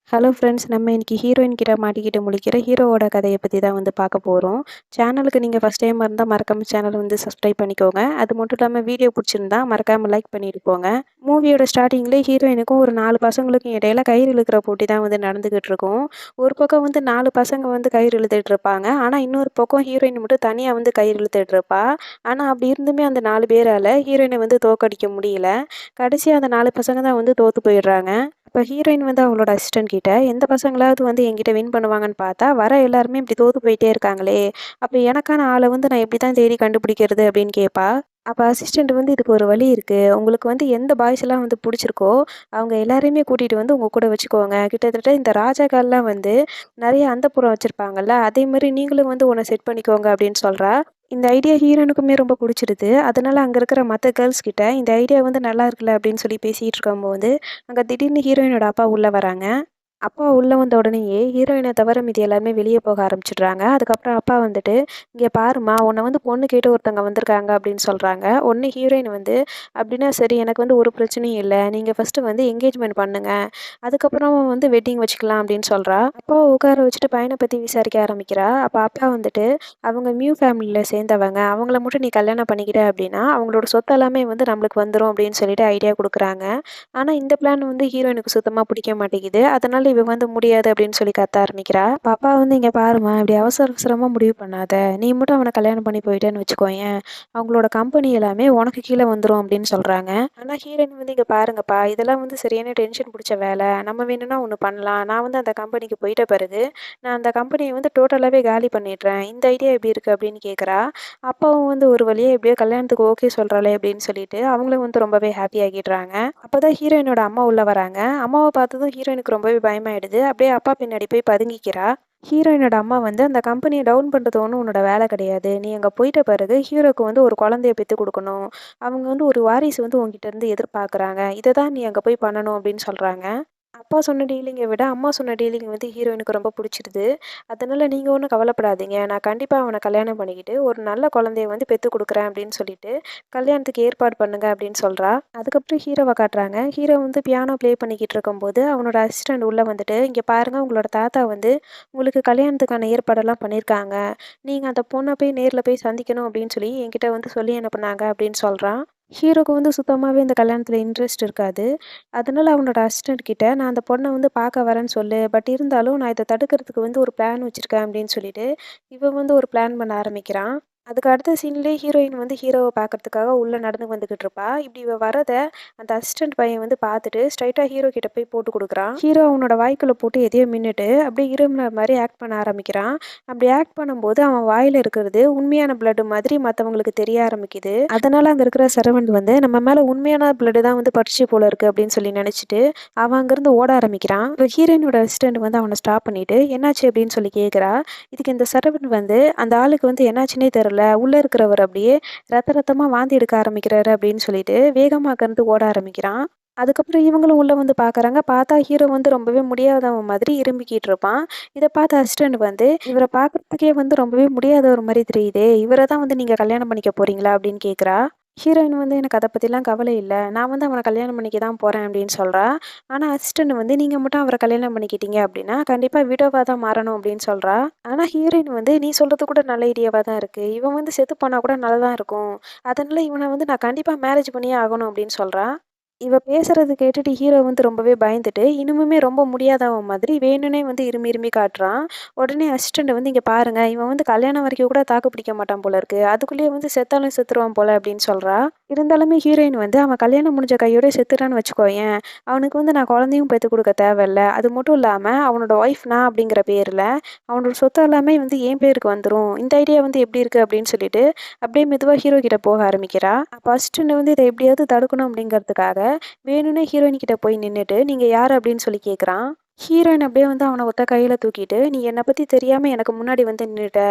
Hello friends, நம்ம இன்னைக்கு heroine கிட்ட மாட்டிக்கிட்டு முழிக்கிற ஹீரோவோட கதையை பற்றி தான் பார்க்க போகிறோம். சேனலுக்கு நீங்கள் ஃபஸ்ட் டைம் இருந்தால் மறக்காம சேனல் சப்ஸ்கிரைப் பண்ணிக்கோங்க. அது மட்டும் இல்லாமல் வீடியோ பிடிச்சிருந்தா மறக்காமல் லைக் பண்ணிட்டு போங்க. மூவியோட ஸ்டார்டிங்லேயே ஹீரோயினுக்கும் ஒரு 4 பசங்களுக்கும் இடையில கயிறு இழுக்கிற போட்டி தான் நடந்துகிட்டு இருக்கும். ஒரு பக்கம் 4 பசங்க கயிறு இழுத்துட்டு இருப்பாங்க. ஆனால் இன்னொரு பக்கம் ஹீரோயின் மட்டும் தனியாக கயிறு இழுத்துட்டு இருப்பா. ஆனால் அப்படி இருந்துமே அந்த 4 பேரால் ஹீரோயினை தோற்கடிக்க முடியல. கடைசியாக அந்த 4 பசங்க தான் தோற்று போயிடுறாங்க. அப்ப ஹீரோயின் அவங்களோட அசிஸ்டன்ட் கிட்ட, எந்த பசங்களாவது என்கிட்ட வின் பண்ணுவாங்கன்னு பார்த்தா, வர எல்லாருமே இப்படி தோத்து போயிட்டே இருக்காங்களே! அப்ப எனக்கான ஆள நான் எப்படி தான் தேடி கண்டுபிடிக்கிறது? அப்படின்னு கேட்பா. அப்ப அசிஸ்டன்ட் இதுக்கு ஒரு வழி இருக்கு. உங்களுக்கு எந்த பாய்ஸ்லாம் புடிச்சிருக்கோ, அவங்க எல்லாரையுமே கூட்டிட்டு உங்க கூட வச்சுக்கோங்க. கிட்டத்தட்ட இந்த ராஜாக்கள்லாம் நெறைய அந்தப்புரம் வச்சிருப்பாங்கல்ல, அதே மாரி நீங்களும் ஒண்ண செட் பண்ணிக்கோங்க அப்படின்னு சொல்றா. இந்த ஐடியா ஹீரோனுக்குமே ரொம்ப புடிச்சிருது. அதனால அங்க இருக்கிற மத்த கேர்ள்ஸ் கிட்ட இந்த ஐடியா நல்லா இருக்குல்ல அப்படின்னு சொல்லி பேசிட்டு இருக்கும்போது, அங்க திடீர்னு ஹீரோயினோட அப்பா உள்ள வராங்க. அப்பா உள்ள வந்த உடனேயே ஹீரோயின தவிர மீதி எல்லாருமே வெளிய போக ஆரம்பிச்சுடுறாங்க. அதுக்கப்புறம் அப்பா "இங்க பாரும்மா, உன்ன பொண்ணு கேட்டு ஒருத்தவங்க வந்திருக்காங்க" அப்படின்னு சொல்றாங்க. உடனே ஹீரோயின் "அப்படின்னா சரி, எனக்கு ஒரு பிரச்சனையும் இல்ல. நீங்க ஃபர்ஸ்ட்டு என்கேஜ்மெண்ட் பண்ணுங்க. அதுக்கப்புறம் வெட்டிங் வச்சுக்கலாம்" அப்படின்னு சொல்றா. அப்பாவ உட்கார வச்சுட்டு பையன பத்தி விசாரிக்க ஆரம்பிக்கிறா. அப்ப அப்பா "அவங்க மியூ ஃபேமிலில சேர்ந்தவங்க. அவங்கள மட்டும் நீ கல்யாணம் பண்ணிக்கிட்ட அப்படின்னா, அவங்களோட சொத்து எல்லாமே நம்மளுக்கு வந்துரும்" அப்படின்னு சொல்லிட்டு ஐடியா குடுக்குறாங்க. ஆனா இந்த பிளான் ஹீரோயினுக்கு சுத்தமா பிடிக்க மாட்டேங்குது. அதனால இவ முடியாது அப்படின்னு சொல்லி கத்த ஆரம்பிக்கிறா. பாப்பா "இங்க பாரும்மா, இப்படி அவசர அவசரமா முடிவு பண்ணாத. நீ மட்டும் அவன கல்யாணம் பண்ணி போயிட்டேன்னு வச்சுக்கோயேன், அவங்களோட கம்பெனி எல்லாமே உனக்கு கீழ வந்துரும்" அப்படின்னு சொல்றாங்க. ஆனா ஹீரோயின் "இங்க பாருங்கப்பா, இதெல்லாம் சரியான டென்ஷன் புடிச்ச வேலை. நம்ம வேணும்னா ஒண்ணு பண்ணலாம். நான் அந்த கம்பெனிக்கு போயிட்ட பிறகு, நான் அந்த கம்பெனிய டோட்டலாவே காலி பண்ணிடுறேன். இந்த ஐடியா எப்படி இருக்கு?" அப்படின்னு கேட்குறா. அப்பாவும் ஒரு வழியா எப்படியோ கல்யாணத்துக்கு ஓகே சொல்றாளே அப்படின்னு சொல்லிட்டு, அவங்களும் ரொம்பவே ஹாப்பி ஆகிடுறாங்க. அப்பதான் ஹீரோயினோட அம்மா உள்ள வராங்க. அம்மாவ பார்த்ததும் ஹீரோயினுக்கு ரொம்பவே பயமாயிடுது. அப்படியே அப்பா பின்னாடி போய் பதுங்கிக்கிறா. ஹீரோயினோட அம்மா "அந்த கம்பெனிய டவுன் பண்றது ஒண்ணும் உன்னோட வேலை கிடையாது. நீ அங்க போயிட்ட பிறகு ஹீரோக்கு ஒரு குழந்தைய பெத்துக் குடுக்கணும். அவங்க ஒரு வாரிசு உன்கிட்ட இருந்து எதிர்பார்க்குறாங்க. இத தான் நீ அங்க போய் பண்ணணும்" அப்படின்னு சொல்றாங்க. அப்பா சொன்ன டீலிங்க விட அம்மா சொன்ன டீலிங் ஹீரோயினுக்கு ரொம்ப புடிச்சிருது. அதனால "நீங்க ஒண்ணும் கவலைப்படாதீங்க. நான் கண்டிப்பா அவன கல்யாணம் பண்ணிக்கிட்டு ஒரு நல்ல குழந்தைய பெத்துக் குடுக்குறேன்" அப்படின்னு சொல்லிட்டு, "கல்யாணத்துக்கு ஏற்பாடு பண்ணுங்க" அப்படின்னு சொல்றா. அதுக்கப்புறம் ஹீரோவ காட்டுறாங்க. ஹீரோ பியானோ ப்ளே பண்ணிக்கிட்டு இருக்கும்போது, அவனோட அசிஸ்டன்ட் உள்ள "இங்க பாருங்க, உங்களோட தாத்தா உங்களுக்கு கல்யாணத்துக்கான ஏற்பாடெல்லாம் பண்ணியிருக்காங்க. நீங்க அந்த பொண்ண போய் நேர்ல போய் சந்திக்கணும்" அப்படின்னு சொல்லி என்கிட்ட சொல்லி அனுப்புனாங்க அப்படின்னு சொல்றான். ஹீரோக்கு சுத்தமாவே இந்த கல்யாணத்துல இன்ட்ரெஸ்ட் இருக்காது. அதனால அவனோட அசிஸ்டன்ட் கிட்ட "நான் அந்த பொண்ண பார்க்க வரேன்னு சொல்லு. பட் இருந்தாலும் நான் இத தடுக்கிறதுக்கு ஒரு பிளான் வச்சிருக்கேன்" அப்படின்னு சொல்லிட்டு, இவன் ஒரு பிளான் பண்ண ஆரம்பிக்கிறான். அதுக்கு அடுத்த சீன்லயே ஹீரோயின் ஹீரோவ பார்க்கறதுக்காக உள்ள நடந்து வந்துகிட்டு இருப்பா. இப்படி இவ வரத அந்த அசிஸ்டன்ட் பையன் பார்த்துட்டு ஸ்ட்ரைட்டா ஹீரோ கிட்ட போய் போட்டு குடுக்குறான். ஹீரோ அவனோட வாய்க்குள்ள போட்டு எதையோ மின்னுட்டு அப்படியே இருமுன மாரி ஆக்ட் பண்ண ஆரம்பிக்கிறான். அப்படி ஆக்ட் பண்ணும்போது அவன் வாயில இருக்கிறது உண்மையான பிளட் மாதிரி மத்தவங்களுக்கு தெரிய ஆரம்பிக்குது. அதனால அங்க இருக்கிற சரவணன் நம்ம மேல உண்மையான பிளட் தான் பட்டுச்சு போல இருக்கு அப்படின்னு சொல்லி நினைச்சிட்டு அவன் அங்கிருந்து ஓட ஆரம்பிக்கிறான். இப்ப ஹீரோயினோட அசிஸ்டன்ட் அவன ஸ்டாப் பண்ணிட்டு "என்னாச்சு?" அப்படின்னு சொல்லி கேட்கிறா. இதுக்கு இந்த சரவணன் அந்த ஆளுக்கு என்னாச்சுன்னே தெரியல. உள்ள இருக்கிறவர் அப்படியே ரத்த ரத்தமா வாந்தி எடுக்க ஆரம்பிக்கிறாரு அப்படின்னு சொல்லிட்டு வேகமா அங்கிருந்து ஓட ஆரம்பிக்கிறான். அதுக்கப்புறம் இவங்களும் உள்ள பார்க்குறாங்க. பார்த்தா ஹீரோ ரொம்பவே முடியாதவன் மாதிரி இரும்பிக்கிட்டு இருப்பான். இத பார்த்த அசிஸ்டன்ட் "இவர பார்க்கறதுக்கே ரொம்பவே முடியாதவர் மாரி தெரியுதே. இவர தான் நீங்க கல்யாணம் பண்ணிக்க போறீங்களா?" அப்படின்னு கேட்கிறா. ஹீரோயின் "எனக்கு அத பத்திலாம் கவலை இல்ல. நான் அவன கல்யாணம் பண்ணிக்க தான் போறேன்" அப்படின்னு சொல்றா. ஆனா அசிஸ்டன்ட் "நீங்க மட்டும் அவர கல்யாணம் பண்ணிக்கிட்டீங்க அப்படின்னா, கண்டிப்பா விடோவா தான் மாறணும்" அப்படின்னு சொல்றா. ஆனா ஹீரோயின் "நீ சொல்றது கூட நல்ல ஐடியாவா தான் இருக்கு. இவன் செத்து போனா கூட நல்லா தான் இருக்கும். அதனால இவன நான் கண்டிப்பா மேரேஜ் பண்ணியே ஆகணும்" அப்படின்னு சொல்றா. இவ பேசுறத கேட்டுட்டு ஹீரோ ரொம்பவே பயந்துட்டு, இன்னுமுமே ரொம்ப முடியாதவன் மாதிரி வேணும்னே இருமி இருமி காட்டுறான். உடனே அசிஸ்டன்ட் "இங்க பாருங்க, இவன் கல்யாணம் வரைக்கும் கூட தாக்கு பிடிக்க மாட்டான் போல இருக்கு. அதுக்குள்ளேயே செத்தாலும் செத்துருவான் போல" அப்படின்னு சொல்றா. இருந்தாலுமே ஹீரோயின் அவன் கல்யாணம் முடிஞ்ச கையோட செத்துட்டான்னு வச்சுக்கோயேன், அவனுக்கு நான் குழந்தையும் பெத்துக் குடுக்க தேவையில்ல. அது மட்டும் இல்லாம அவனோட ஒய்ஃப் நான் அப்படிங்கிற பேர்ல, அவனோட சொத்து எல்லாமே என் பேருக்கு வந்துரும். இந்த ஐடியா எப்படி இருக்கு? அப்படின்னு சொல்லிட்டு, அப்படியே மெதுவா ஹீரோ கிட்ட போக ஆரம்பிக்கிறா. அப்ப அசிஸ்டன்ட் இத எப்படியாவது தடுக்கணும் அப்படிங்கிறதுக்காக, வேணும்னே ஹீரோயின் கிட்ட போய் நின்னுட்டு, "நீங்க யாரு?" அப்படின்னு சொல்லி கேட்குறான். ஹீரோயின் அப்படியே அவன ஒத்த கையில தூக்கிட்டு, "நீ என்ன பத்தி தெரியாம எனக்கு முன்னாடி நின்னுட்ட.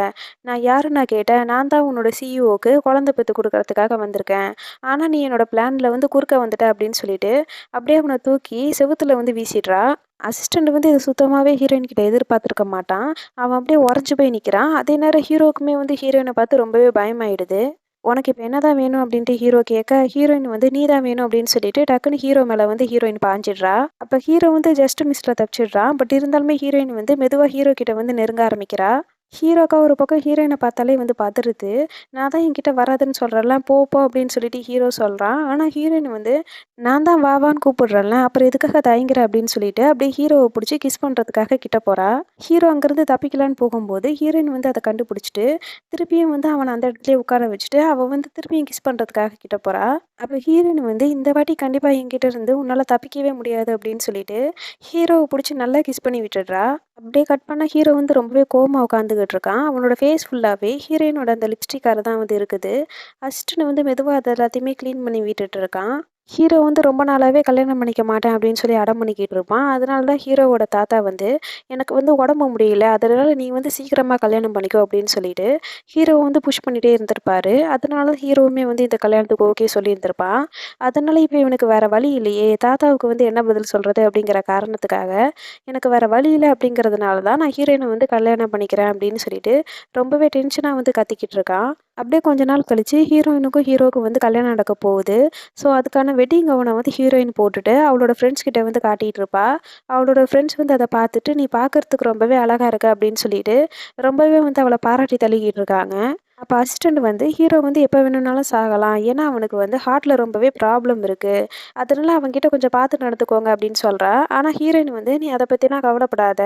நான் யாருன்னு நான் கேட்டேன். நான் தான் உன்னோட சிஇஓக்கு குழந்தை பெத்துக் குடுக்கறதுக்காக வந்திருக்கேன். ஆனா நீ என்னோட பிளான்ல குறுக்க வந்துட்ட" அப்படின்னு சொல்லிட்டு, அப்படியே அவன தூக்கி செவுத்துல வீசிடுறா. அசிஸ்டன்ட் இத சுத்தமாவே ஹீரோயின் கிட்ட எதிர்பார்த்திருக்க மாட்டான். அவன் அப்படியே உறைஞ்சு போய் நிக்கிறான். அதே நேரம் ஹீரோவுக்குமே ஹீரோயின பார்த்து ரொம்பவே பயமாயிடுது. உனக்கு இப்ப என்னதான் வேணும் அப்படின்ட்டு ஹீரோ கேட்க, ஹீரோயின் வந்து நீ தான் வேணும் அப்படின்னு சொல்லிட்டு டக்குனு ஹீரோ மேல வந்து ஹீரோயின் பாய்ஞ்சிடுறா. அப்ப ஹீரோ வந்து ஜஸ்ட் மிஸ்ல தப்பிச்சிடுறான். பட் இருந்தாலுமே ஹீரோயின் வந்து மெதுவா ஹீரோ கிட்ட வந்து நெருங்க ஆரம்பிக்கிறா. ஹீரோக்கா ஒரு பக்கம் ஹீரோயின பார்த்தாலே வந்து பதறுது. நான் தான் என்கிட்ட வராதுன்னு சொல்றேன்ல, போ போ அப்படின்னு சொல்லிட்டு ஹீரோ சொல்றான். ஆனா ஹீரோயின் வந்து நான் தான் வா வான்னு கூப்பிடுறேன்ல, அப்புறம் எதுக்காக தயங்குற அப்படின்னு சொல்லிட்டு அப்படியே ஹீரோவ புடிச்சு கிஸ் பண்றதுக்காக கிட்ட போறா. ஹீரோ அங்கிருந்து தப்பிக்கலான்னு போகும்போது ஹீரோயின் வந்து அத கண்டுபிடிச்சுட்டு திருப்பியும் வந்து அவன அந்த இடத்துலயே உட்கார வச்சுட்டு, அவ வந்து திருப்பியும் கிஸ் பண்றதுக்காக கிட்ட போறா. அப்ப ஹீரோயின் வந்து, "இந்த வாட்டி கண்டிப்பா என்கிட்ட இருந்து உன்னால தப்பிக்கவே முடியாது" அப்படின்னு சொல்லிட்டு, ஹீரோவ புடிச்சு நல்லா கிஸ் பண்ணி விட்டுடுறா. அப்படியே கட் பண்ணா ஹீரோ வந்து ரொம்பவே கோவமா உட்காந்துகிட்டு இருக்கான். அவனோட ஃபேஸ் ஃபுல்லாவே ஹீரோயினோட அந்த லிப்ஸ்டிக்கால தான் வந்து இருக்குது. அசிஸ்டன்ட் வந்து மெதுவா அத எல்லாத்தையுமே கிளீன் பண்ணி விட்டுட்டு இருக்கான். ஹீரோ வந்து ரொம்ப நாளாவே கல்யாணம் பண்ணிக்க மாட்டேன் அப்படின்னு சொல்லி அடம் பண்ணிக்கிட்டு இருப்பான். அதனால தான் ஹீரோவோட தாத்தா வந்து, "எனக்கு வந்து உடம்பு முடியல. அதனால நீ வந்து சீக்கிரமா கல்யாணம் பண்ணிக்கோ" அப்படின்னு சொல்லிட்டு ஹீரோவ வந்து புஷ் பண்ணிட்டே இருந்திருப்பாரு. அதனால ஹீரோவுமே வந்து இந்த கல்யாணத்துக்கு ஓகே சொல்லியிருந்திருப்பான். அதனால இப்ப இவனுக்கு வேற வழி இல்லையே! தாத்தாவுக்கு வந்து என்ன பதில் சொல்றது அப்படிங்கிற காரணத்துக்காக, எனக்கு வேற வழி இல்ல அப்படிங்கிறதுனால தான் நான் ஹீரோயின வந்து கல்யாணம் பண்ணிக்கிறேன் அப்படின்னு சொல்லிட்டு, ரொம்பவே டென்ஷனா வந்து கத்திக்கிட்டு இருக்கான். அப்படியே கொஞ்ச நாள் கழிச்சு ஹீரோயினுக்கும் ஹீரோவுக்கும் வந்து கல்யாணம் நடக்க போகுது. ஸோ, அதுக்கான வெட்டிங் கவுன வந்து ஹீரோயின் போட்டுட்டு அவளோட ஃப்ரெண்ட்ஸ் கிட்ட வந்து காட்டிட்டு இருப்பா. அவளோட ஃப்ரெண்ட்ஸ் வந்து அத பார்த்துட்டு, "நீ பார்க்கறதுக்கு ரொம்பவே அழகா இருக்க" அப்படின்னு சொல்லிட்டு, ரொம்பவே வந்து அவள பாராட்டி தள்ளிக்கிட்டு இருக்காங்க. அப்ப அசிஸ்டன்ட் வந்து ஹீரோ வந்து எப்ப வேணும்னாலும் சாகலாம். ஏன்னா, அவனுக்கு வந்து ஹார்ட்ல ரொம்பவே ப்ராப்ளம் இருக்கு. அதனால அவன்கிட்ட கொஞ்சம் பார்த்து நடந்துக்கோங்க அப்படின்னு சொல்றா. ஆனா ஹீரோயின் வந்து, "நீ அத பத்திலாம் கவலைப்படாத.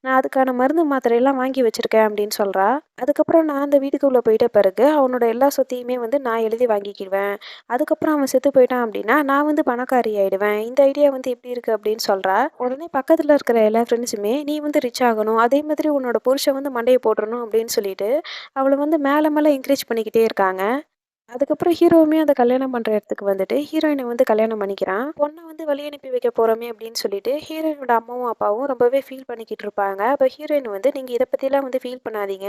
நான் அதுக்கான மருந்து மாத்திரையெல்லாம் வாங்கி வச்சிருக்கேன்" அப்படின்னு சொல்றா. அதுக்கப்புறம் நான் அந்த வீட்டுக்குள்ள போயிட்ட பிறகு, அவனோட எல்லா சொத்தையுமே வந்து நான் எழுதி வாங்கிக்கிருவேன். அதுக்கப்புறம் அவன் செத்து போயிட்டான் அப்படின்னா, நான் வந்து பணக்காரி ஆயிடுவேன். இந்த ஐடியா வந்து எப்படி இருக்கு அப்படின்னு சொல்றா. உடனே பக்கத்துல இருக்கிற எல்லா ஃப்ரெண்ட்ஸுமே, "நீ வந்து ரிச் ஆகணும். அதே மாதிரி உன்னோட புருஷன் வந்து மண்டைய போட்டுறணும்" அப்படின்னு சொல்லிட்டு, அவள வந்து மேல மேல என்கரேஜ் பண்ணிக்கிட்டே இருக்காங்க. அதுக்கப்புறம் ஹீரோவுமே அந்த கல்யாணம் பண்ற இடத்துக்கு வந்துட்டு, ஹீரோயின வந்து கல்யாணம் பண்ணிக்கிறான். பொண்ண வந்து வழி அனுப்பி வைக்க போறோமே அப்படின்னு சொல்லிட்டு, ஹீரோயினோட அம்மாவும், அப்பாவும் ரொம்பவே ஃபீல் பண்ணிக்கிட்டு இருப்பாங்க. அப்ப ஹீரோயின் வந்து, "நீங்க இத பத்திலாம் வந்து ஃபீல் பண்ணாதீங்க.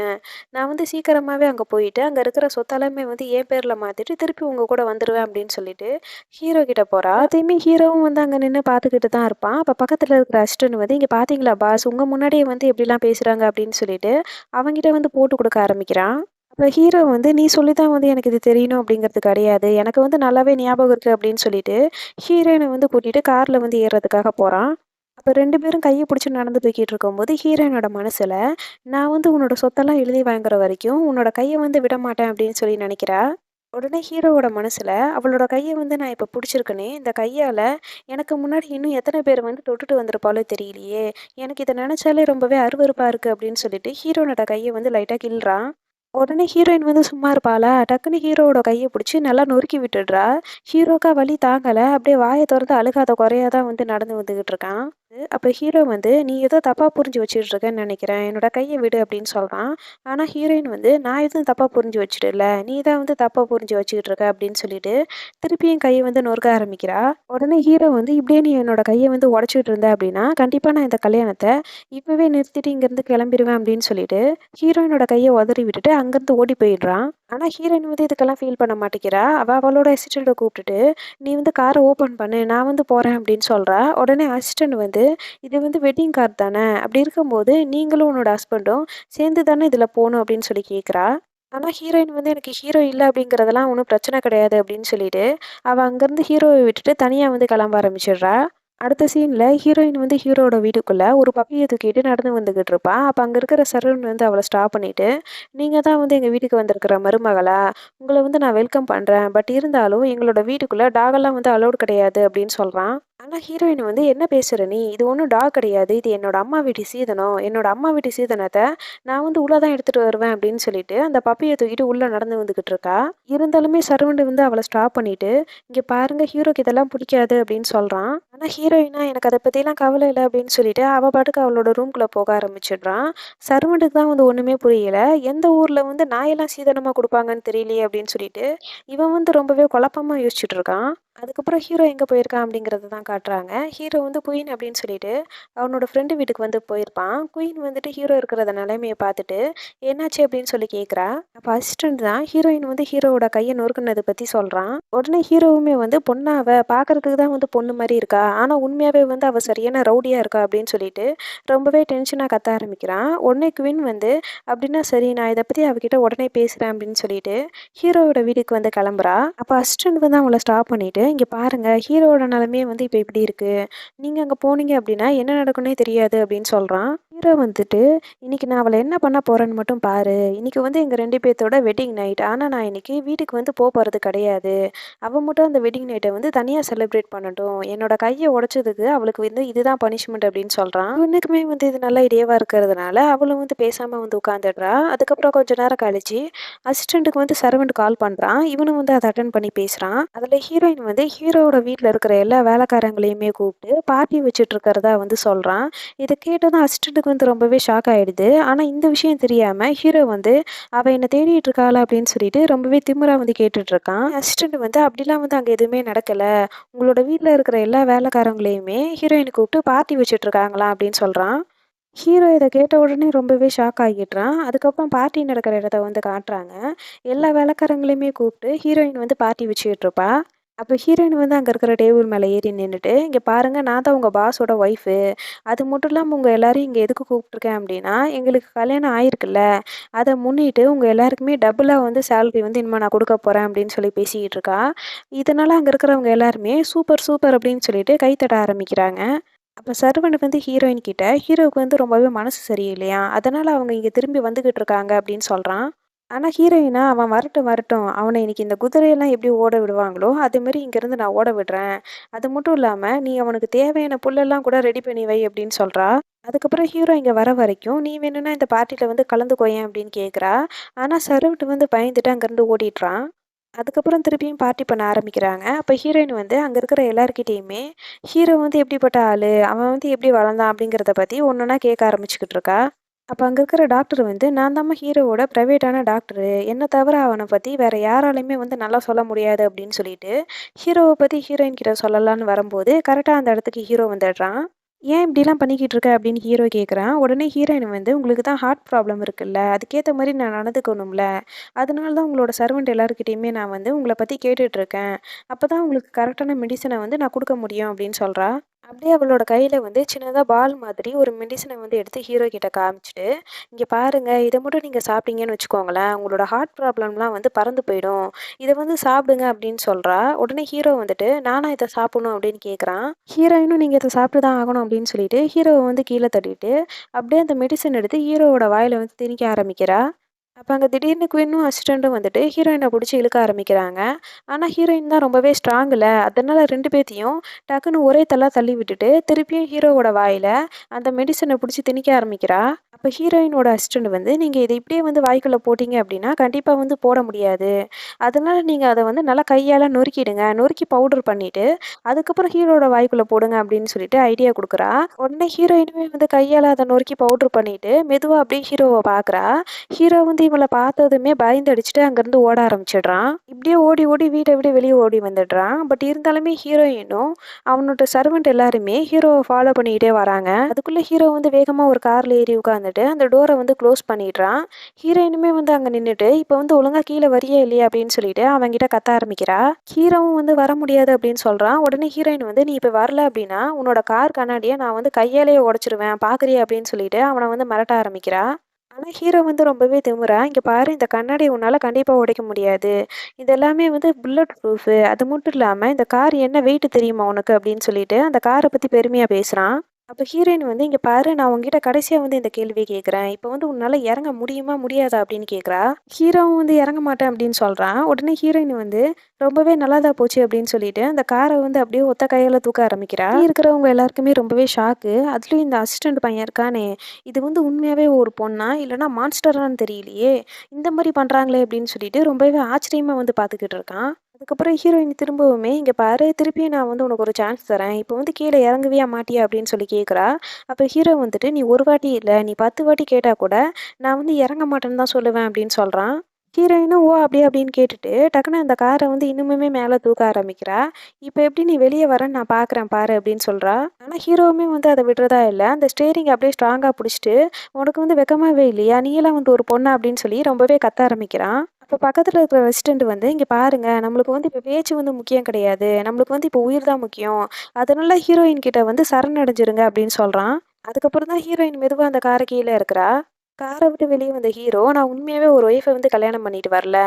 நான் வந்து சீக்கிரமாவே அங்க போயிட்டு, அங்க இருக்கிற சொத்தெல்லாமே வந்து என் பேர்ல மாத்திட்டு, திருப்பி உங்க கூட வந்துருவேன்" அப்படின்னு சொல்லிட்டு, ஹீரோ கிட்ட போறா. அதையுமே ஹீரோவும் வந்து அங்க நின்னு பார்த்துக்கிட்டு தான் இருப்பான். அப்ப பக்கத்துல இருக்கிற அசிஸ்டன்ட் வந்து, "இங்க பார்த்தீங்களா பாஸ், உங்க முன்னாடியே வந்து எப்படிலாம் பேசுறாங்க" அப்படின்னு சொல்லிட்டு, அவன்கிட்ட வந்து போட்டு குடுக்க ஆரம்பிக்கிறான். அப்ப ஹீரோ வந்து, "நீ சொல்லி தான் வந்து எனக்கு இது தெரியணும் அப்படிங்கிறது கிடையாது. எனக்கு வந்து நல்லாவே ஞாபகம் இருக்கு" அப்படின்னு சொல்லிட்டு, ஹீரோயின வந்து கூட்டிட்டு கார்ல வந்து ஏறுறதுக்காக போறான். அப்ப 2 பேரும் கைய புடிச்சு நடந்து போய்க்கிட்டு இருக்கும்போது, ஹீரோயினோட மனசுல, "நான் வந்து உன்னோட சொத்தெல்லாம் எழுதி வாங்குற வரைக்கும், உன்னோட கைய வந்து விடமாட்டேன்" அப்படின்னு சொல்லி நெனைக்கிறா. உடனே ஹீரோவோட மனசுல, அவளோட கைய வந்து நான் இப்ப புடிச்சிருக்கனே, இந்த கையால எனக்கு முன்னாடி இன்னும் எத்தன பேர் வந்து தொட்டுட்டு வந்திருப்பாளோ தெரியலையே! எனக்கு இத நெனச்சாலே ரொம்பவே அருவருப்பா இருக்கு அப்படின்னு சொல்லிட்டு, ஹீரோனோட கைய வந்து லைட்டா கிள்றான். உடனே ஹீரோயின் வந்து சும்மா இருப்பாளா? டக்குனு ஹீரோவோட கைய புடிச்சு நல்லா நொறுக்கி விட்டுடுறா. ஹீரோக்கா வலி தாங்கல. அப்படியே வாய தொறந்து அழுகாத குறையா தான் வந்து நடந்து வந்துகிட்டு இருக்கான். அப்ப ஹீரோ வந்து, "நீ ஏதோ தப்பா புரிஞ்சு வச்சுட்டு இருக்கன்னு நெனைக்கிறேன். என்னோட கைய விடு" அப்படின்னு சொல்றான். ஆனா ஹீரோயின் வந்து, "நான் எதுவும் தப்பா புரிஞ்சு வச்சுடல. நீ தான் வந்து தப்பா புரிஞ்சு வச்சுக்கிட்டு இருக்க" அப்படின்னு சொல்லிட்டு, திருப்பியும் கைய வந்து நொறுக்க ஆரம்பிக்கிறா. உடனே ஹீரோ வந்து, "இப்படியே நீ என்னோட கைய வந்து உடைச்சுட்டு இருந்த அப்படின்னா, கண்டிப்பா நான் இந்த கல்யாணத்த இப்பவே நிறுத்திட்டு இங்கேருந்து கிளம்பிருவேன்" அப்படின்னு சொல்லிட்டு, ஹீரோயினோட கைய உதறி விட்டுட்டு அங்கருந்து ஓடி போயிடுறான். ஆனா ஹீரோயின் வந்து இதுக்கெல்லாம் ஃபீல் பண்ண மாட்டேங்கிறா. அவளோட அசிஸ்டண்ட்ட கூப்பிட்டுட்டு, "நீ வந்து கார ஓப்பன் பண்ணு. நான் வந்து போறேன்" அப்படின்னு சொல்றா. உடனே அசிஸ்டண்ட் வந்து, "இது வந்து வெட்டிங் கார் தானே! அப்படி இருக்கும்போது நீங்களும் உன்னோட ஹஸ்பண்டும் சேர்ந்து தானே இதுல போணும்" அப்படின்னு சொல்லி கேட்கிறா. ஆனா ஹீரோயின் வந்து, "எனக்கு ஹீரோ இல்ல அப்படிங்கிறதெல்லாம் ஒண்ணும் பிரச்சனை கிடையாது" அப்படின்னு சொல்லிட்டு, அவ அங்கருந்து ஹீரோவ விட்டுட்டு தனியா வந்து கிளம்ப ஆரம்பிச்சிடுறா. அடுத்த சீன்ல ஹீரோயின் வந்து ஹீரோவோட வீட்டுக்குள்ள ஒரு பப்பிய தூக்கிட்டு நடந்து வந்துகிட்டு இருப்பா. அப்ப அங்க இருக்கிற சரவணன் வந்து அவள ஸ்டாப் பண்ணிட்டு, "நீங்க தான் வந்து எங்க வீட்டுக்கு வந்திருக்கிற மருமகளா? உங்கள வந்து நான் வெல்கம் பண்றேன். பட் இருந்தாலும் எங்களோட வீட்டுக்குள்ள டாகெல்லாம் வந்து அலோவ்ட் கிடையாது" அப்படின்னு சொல்றான். ஆனா ஹீரோயின் வந்து, "என்ன பேசுற நீ? இது ஒண்ணும் டாக் கிடையாது. இது என்னோட அம்மா வீட்டு சீதனம். என்னோட அம்மா வீட்டு சீதனத்த நான் வந்து உள்ள தான் எடுத்துட்டு வருவேன்" அப்படின்னு சொல்லிட்டு அந்த பப்பிய தூக்கிட்டு உள்ள நடந்து வந்துகிட்டு இருக்கா. இருந்தாலுமே சரவணன் வந்து அவள ஸ்டாப் பண்ணிட்டு, "இங்க பாருங்க ஹீரோக்கு இதெல்லாம் பிடிக்காது" அப்படின்னு சொல்றான். ஆனா ஹீரோயினா, "எனக்கு அத பத்திலாம் கவல இல்ல" அப்படின்னு சொல்லிட்டு அவ பாட்டுக்கு அவளோட ரூம்குள்ள போக ஆரம்பிச்சிடுறான். சர்வன்ட்டுக்கு தான் வந்து ஒண்ணுமே புரியல. எந்த ஊர்ல வந்து நாயெல்லாம் சீதனமா குடுப்பாங்கன்னு தெரியலையே அப்படின்னு சொல்லிட்டு, இவன் வந்து ரொம்பவே குழப்பமா யோசிச்சுட்டு இருக்கான். அதுக்கப்புறம் ஹீரோ எங்கே போயிருக்கான் அப்படிங்கிறத தான் காட்டுறாங்க. ஹீரோ வந்து குயின் அப்படின்னு சொல்லிட்டு அவனோட ஃப்ரெண்டு வீட்டுக்கு வந்து போயிருப்பான். குயின் வந்துட்டு ஹீரோ இருக்கிற நிலைமைய பார்த்துட்டு, என்னாச்சு அப்படின்னு சொல்லி கேட்குறா. அப்போ அசிஸ்டன்ட் தான் ஹீரோயின் வந்து ஹீரோவோட கையை நொறுக்குனதை பற்றி சொல்கிறான். உடனே ஹீரோவுமே வந்து பொண்ணா அவ பார்க்கறதுக்கு தான் வந்து பொண்ணு மாதிரி இருக்கா, ஆனால் உண்மையாகவே வந்து அவள் சரியான ரவுடியாக இருக்கா அப்படின்னு சொல்லிட்டு ரொம்பவே டென்ஷனாக கத்த ஆரம்பிக்கிறான். உடனே குயின் வந்து அப்படின்னா சரி நான் இதை பற்றி அவகிட்ட உடனே பேசுகிறேன் அப்படின்னு சொல்லிட்டு ஹீரோவோட வீட்டுக்கு வந்து கிளம்புறா. அப்போ அசிஸ்டன்ட் வந்து அவங்கள ஸ்டாப் பண்ணிட்டு, இங்கே பாருங்க ஹீரோவோட நிலைமையே வந்து இப்போ இப்படி இருக்கு. நீங்க அங்கே போனீங்க அப்படின்னா என்ன நடக்கும்னே தெரியாது அப்படின்னு சொல்றான். ஹீரோ வந்துட்டு இன்னைக்கு நான் அவளை என்ன பண்ண போறேன்னு மட்டும் பாரு. இன்னைக்கு வந்து எங்க 2 பேத்தோட வெட்டிங் நைட். ஆனா நான் இன்னைக்கு வீட்டுக்கு வந்து போறது கிடையாது. அவ மட்டும் அந்த வெட்டிங் நைட்டை வந்து தனியா செலிப்ரேட் பண்ணட்டும். என்னோட கையை உடைச்சதுக்கு அவளுக்கு வந்து இதுதான் பனிஷ்மெண்ட் அப்படின்னு சொல்றான். இவனுக்குமே வந்து இது நல்ல ஐடியாவா இருக்கிறதுனால அவளும் வந்து பேசாம வந்து உட்காந்துடுறா. அதுக்கப்புறம் கொஞ்ச நேரம் கழிச்சு அசிஸ்டண்ட்டுக்கு வந்து சர்வெண்ட் கால் பண்ணுறான். இவனும் வந்து அதை அட்டன் பண்ணி பேசுகிறான். அதில் ஹீரோயின் வந்து ஹீரோவோட வீட்டில் இருக்கிற எல்லா வேலைக்காரங்களையுமே கூப்பிட்டு பார்ட்டி வச்சுட்டு இருக்கிறதா வந்து சொல்கிறான். இதை கேட்டதும் அசிஸ்டண்ட்டுக்கு வந்து ரொம்பவே ஷாக் ஆகிடுது. ஆனால் இந்த விஷயம் தெரியாமல் ஹீரோ வந்து அவள் என்னை தேடிட்டு இருக்காளா அப்படின்னு சொல்லிட்டு ரொம்பவே திமிரா வந்து கேட்டுட்டு இருக்கான். அசிஸ்டண்ட் வந்து அப்படிலாம் வந்து அங்கே எதுவுமே நடக்கலை, உங்களோட வீட்டில் இருக்கிற எல்லா வேலைக்காரங்களையுமே ஹீரோயினை கூப்பிட்டு பார்ட்டி வச்சுட்டு இருக்காங்களா அப்படின்னு சொல்கிறான். ஹீரோ இத கேட்ட உடனே ரொம்பவே ஷாக் ஆகிடுறான். அதுக்கப்புறம் பார்ட்டி நடக்கிற இடத்த வந்து காட்டுறாங்க. எல்லா வேலைக்காரங்களையுமே கூப்பிட்டு ஹீரோயின் வந்து பார்ட்டி வச்சுக்கிட்டுருப்பா. அப்போ ஹீரோயின் வந்து அங்கே இருக்கிற டேபிள் மேலே ஏறி நின்றுட்டு, இங்கே பாருங்க நான் தான் உங்கள் பாஸோட ஒய்ஃபு. அது மட்டும் இல்லாமல் உங்கள் எல்லாரையும் இங்கே எதுக்கு கூப்பிட்டுருக்கேன் அப்படின்னா, எங்களுக்கு கல்யாணம் ஆயிருக்குல்ல, அதை முன்னிட்டு உங்கள் எல்லாருக்குமே டபுளாக வந்து சேலரி வந்து இனிமேல் நான் கொடுக்க போகிறேன் அப்படின்னு சொல்லி பேசிக்கிட்டு இருக்கா. இதனால அங்கே இருக்கிறவங்க எல்லாருமே சூப்பர் சூப்பர் அப்படின்னு சொல்லிட்டு கைத்தட்ட ஆரம்பிக்கிறாங்க. அப்ப சர்வன்ட் வந்து ஹீரோயின் கிட்ட, ஹீரோவுக்கு வந்து ரொம்பவே மனசு சரியில்லையாம். அதனால அவங்க இங்க திரும்பி வந்துகிட்டு இருக்காங்க அப்படின்னு சொல்றான். ஆனா ஹீரோயினா, அவன் வரட்டும் வரட்டும். அவன இன்னைக்கு இந்த குதிரையெல்லாம் எப்படி ஓட விடுவாங்களோ, அதேமாரி இங்கேருந்து நான் ஓட விடுறேன். அது மட்டும் இல்லாம, நீ அவனுக்கு தேவையான புல்லெல்லாம் கூட ரெடி பண்ணி வை அப்படின்னு சொல்றா. அதுக்கப்புறம் ஹீரோ இங்க வர வரைக்கும், நீ வேணும்னா இந்த பார்ட்டில வந்து கலந்துக்கோயேன் அப்படின்னு கேட்குறா. ஆனா சர்வன்ட் வந்து பயந்துட்டு அங்கேருந்து ஓடிடுறான். அதுக்கப்புறம் திருப்பியும் பார்ட்டி பண்ண ஆரம்பிக்கிறாங்க. அப்ப ஹீரோயின் வந்து அங்க இருக்கிற எல்லார்கிட்டயுமே, ஹீரோ வந்து எப்படிப்பட்ட ஆளு? அவன் வந்து எப்படி வளர்ந்தான்? அப்படிங்கிறத பத்தி ஒன்னொன்னா கேட்க ஆரம்பிச்சுக்கிட்டு இருக்கா. அப்ப அங்க இருக்கிற டாக்டர் வந்து, நான் தாம்மா ஹீரோவோட பிரைவேட்டான டாக்டரு. என்ன தவிர அவன பத்தி வேற யாராலயுமே வந்து நல்லா சொல்ல முடியாது அப்படின்னு சொல்லிட்டு, ஹீரோவ பத்தி ஹீரோயின் கிட்ட சொல்லலான்னு வரும்போது, கரெக்ட்டா அந்த இடத்துக்கு ஹீரோ வந்துடுறான். ஏன் இப்படிலாம் பண்ணிக்கிட்டு இருக்க? அப்படின்னு ஹீரோ கேட்குறான். உடனே ஹீரோயின் வந்து, உங்களுக்கு தான் ஹார்ட் ப்ராப்ளம் இருக்குல்ல, அதுக்கேத்த மாரி நான் நடந்துக்கணும்ல. அதனால தான் உங்களோட சர்வெண்ட் எல்லார்கிட்டயுமே நான் வந்து உங்கள பத்தி கேட்டுட்டு இருக்கேன். அப்பதான் உங்களுக்கு கரெக்டான மெடிசன வந்து நான் குடுக்க முடியும் அப்படின்னு சொல்றா. அப்படியே அவளோட கையில வந்து சின்னதா பால் மாதிரி ஒரு மெடிசன வந்து எடுத்து ஹீரோ கிட்ட காமிச்சுட்டு, இங்க பாருங்க இத மட்டும் நீங்க சாப்பிட்டீங்கன்னு வச்சுக்கோங்களேன், உங்களோட ஹார்ட் ப்ராப்ளம்லாம் வந்து பறந்து போயிடும். இத வந்து சாப்பிடுங்க அப்படின்னு சொல்றா. உடனே ஹீரோ வந்துட்டு, நானா இத சாப்பிடணும் அப்படின்னு கேட்குறான். ஹீரோயினும் நீங்க இத சாப்பிட்டு தான் ஆகணும் அப்படின்னு சொல்லிட்டு ஹீரோவ வந்து கீழ தள்ளிட்டு, அப்படியே அந்த மெடிசன் எடுத்து ஹீரோவோட வாயில வந்து திணிக்க ஆரம்பிக்கிறா. அப்ப அங்க திடீர்னு குயினும், அசிஸ்டன்ட்டும் வந்துட்டு ஹீரோயின புடிச்சு இழுக்க ஆரம்பிக்கிறாங்க. ஆனா ஹீரோயின் தான் ரொம்பவே ஸ்ட்ராங்குல. அதனால 2 பேத்தையும் டக்குன்னு ஒரே தள்ளா தள்ளி விட்டுட்டு, திருப்பியும் ஹீரோவோட வாயில அந்த மெடிசன புடிச்சு திணிக்க ஆரம்பிக்கிறா. அப்ப ஹீரோயினோட அசிஸ்டன்ட் வந்து, "நீங்க இத இப்படியே வந்து வாய்க்குள்ள போட்டீங்க அப்படின்னா, கண்டிப்பா வந்து போட முடியாது. அதனால நீங்க அத வந்து நல்லா கையால நொறுக்கிடுங்க. நொறுக்கி பவுடர் பண்ணிட்டு, அதுக்கப்புறம் ஹீரோவோட வாய்க்குள்ள போடுங்க" அப்படின்னு சொல்லிட்டு ஐடியா குடுக்குறா. உடனே ஹீரோயினுமே வந்து கையால அத நொறுக்கி பவுடர் பண்ணிட்டு, மெதுவா அப்படியே ஹீரோவ பாக்குறா. ஹீரோ வந்து இவள பார்த்ததுமே பயந்து அடிச்சுட்டு அங்கேருந்து ஓட ஆரம்பிச்சிடுறான். இப்படியே ஓடி ஓடி வீட்ட விட்டு வெளிய ஓடி வந்துடுறான். பட் இருந்தாலுமே ஹீரோயினும், அவனோட சர்வெண்ட் எல்லாருமே ஹீரோவ ஃபாலோ பண்ணிக்கிட்டே வராங்க. அதுக்குள்ள ஹீரோ வந்து வேகமா ஒரு கார்ல ஏறி உட்காந்துட்டு அந்த டோர வந்து க்ளோஸ் பண்ணிடுறான். ஹீரோயினுமே வந்து அங்க நின்னுட்டு, இப்ப வந்து ஒழுங்கா கீழ வரியா இல்லையா அப்படின்னு சொல்லிட்டு அவன்கிட்ட கத்த ஆரம்பிக்கிறா. ஹீரோவும் வந்து வர முடியாது அப்படின்னு சொல்றான். உடனே ஹீரோயின் வந்து, நீ இப்ப வரல அப்படின்னா உன்னோட கார் கண்ணாடிய நான் வந்து கையாலேயே உடைச்சிருவேன் பாக்குறியா அப்படின்னு சொல்லிட்டு அவன வந்து மிரட்ட ஆரம்பிக்கிறா. ஆனா ஹீரோ வந்து ரொம்பவே திமிரா, "இங்க பாரு இந்த கண்ணாடிய உன்னால கண்டிப்பா உடைக்க முடியாது. இது எல்லாமே வந்து புல்லட் ப்ரூஃபு. அது மட்டும் இல்லாம இந்த கார் என்ன வெயிட் தெரியுமா உனக்கு?" அப்படின்னு சொல்லிட்டு அந்த கார பத்தி பெருமையா பேசுறான். அப்ப ஹீரோயின் வந்து, "இங்க பாரு நான் உன்கிட்ட கடைசியா வந்து இந்த கேள்விய கேட்கிறேன். இப்ப வந்து உன்னால இறங்க முடியுமா? முடியாதா?" அப்படின்னு கேட்கிறா. ஹீரோவும் வந்து இறங்க மாட்டேன் அப்படின்னு சொல்றான். உடனே ஹீரோயின் வந்து, "ரொம்பவே நல்லாதா போச்சு" அப்படின்னு சொல்லிட்டு அந்த கார வந்து அப்படியே ஒத்த கையால தூக்க ஆரம்பிக்கிறா. சுத்தி இருக்கிறவங்க எல்லாருக்குமே ரொம்பவே ஷாக்கு. அதுலயும் இந்த அசிஸ்டன்ட் பையன் இருக்கானே, இது வந்து உண்மையாவே ஒரு பொண்ணா? இல்லன்னா மான்ஸ்டரான்னு தெரியலையே! இந்த மாரி பண்றாங்களே! அப்படின்னு சொல்லிட்டு ரொம்பவே ஆச்சரியமா வந்து பார்த்துக்கிட்டு இருக்கான். அதுக்கப்புறம் ஹீரோயின் திரும்பவுமே, "இங்க பாரு திருப்பியும் நான் வந்து உனக்கு ஒரு சான்ஸ் தரேன். இப்போ வந்து கீழ இறங்குவியா மாட்டியா?" அப்படின்னு சொல்லி கேட்குறா. அப்ப ஹீரோ வந்துட்டு, "நீ ஒரு வாட்டி இல்ல, நீ 10 வாட்டி கேட்டா கூட, நான் வந்து இறங்க மாட்டேன்னு தான் சொல்லுவேன்" அப்படின்னு சொல்றான். ஹீரோயினும் ஓ! அப்படியா அப்படின்னு கேட்டுட்டு, டக்குனு அந்த கார வந்து இன்னுமுமே மேல தூக்க ஆரம்பிக்கிறா. "இப்ப எப்படி நீ வெளிய வரன்னு நான் பார்க்குறேன் பாரு" அப்படின்னு சொல்றா. ஆனா ஹீரோவுமே வந்து அத விடுறதா இல்ல. அந்த ஸ்டீரிங்க அப்படியே ஸ்ட்ராங்கா புடிச்சுட்டு, "உனக்கு வந்து வெட்கமாவே இல்லையா? நீயெல்லாம் வந்து ஒரு பொண்ணா?" அப்படின்னு சொல்லி ரொம்பவே கத்த ஆரம்பிக்கிறான். அப்ப பக்கத்துல இருக்கிற ரெசிடென்ட் வந்து, "இங்க பாருங்க, நம்மளுக்கு வந்து இப்ப பேச்சு வந்து முக்கியம் கிடையாது. நம்மளுக்கு வந்து இப்ப உயிர் தான் முக்கியம். அதனால ஹீரோயின் கிட்ட வந்து சரணடைஞ்சிருங்க" அப்படின்னு சொல்றான். அதுக்கப்புறம் தான் ஹீரோயின் மெதுவா அந்த கார கீழ இறக்குறா. கார விட்டு வெளிய வந்த ஹீரோ, "நான் உண்மையாவே ஒரு ஒய்ஃப வந்து கல்யாணம் பண்ணிட்டு வரல.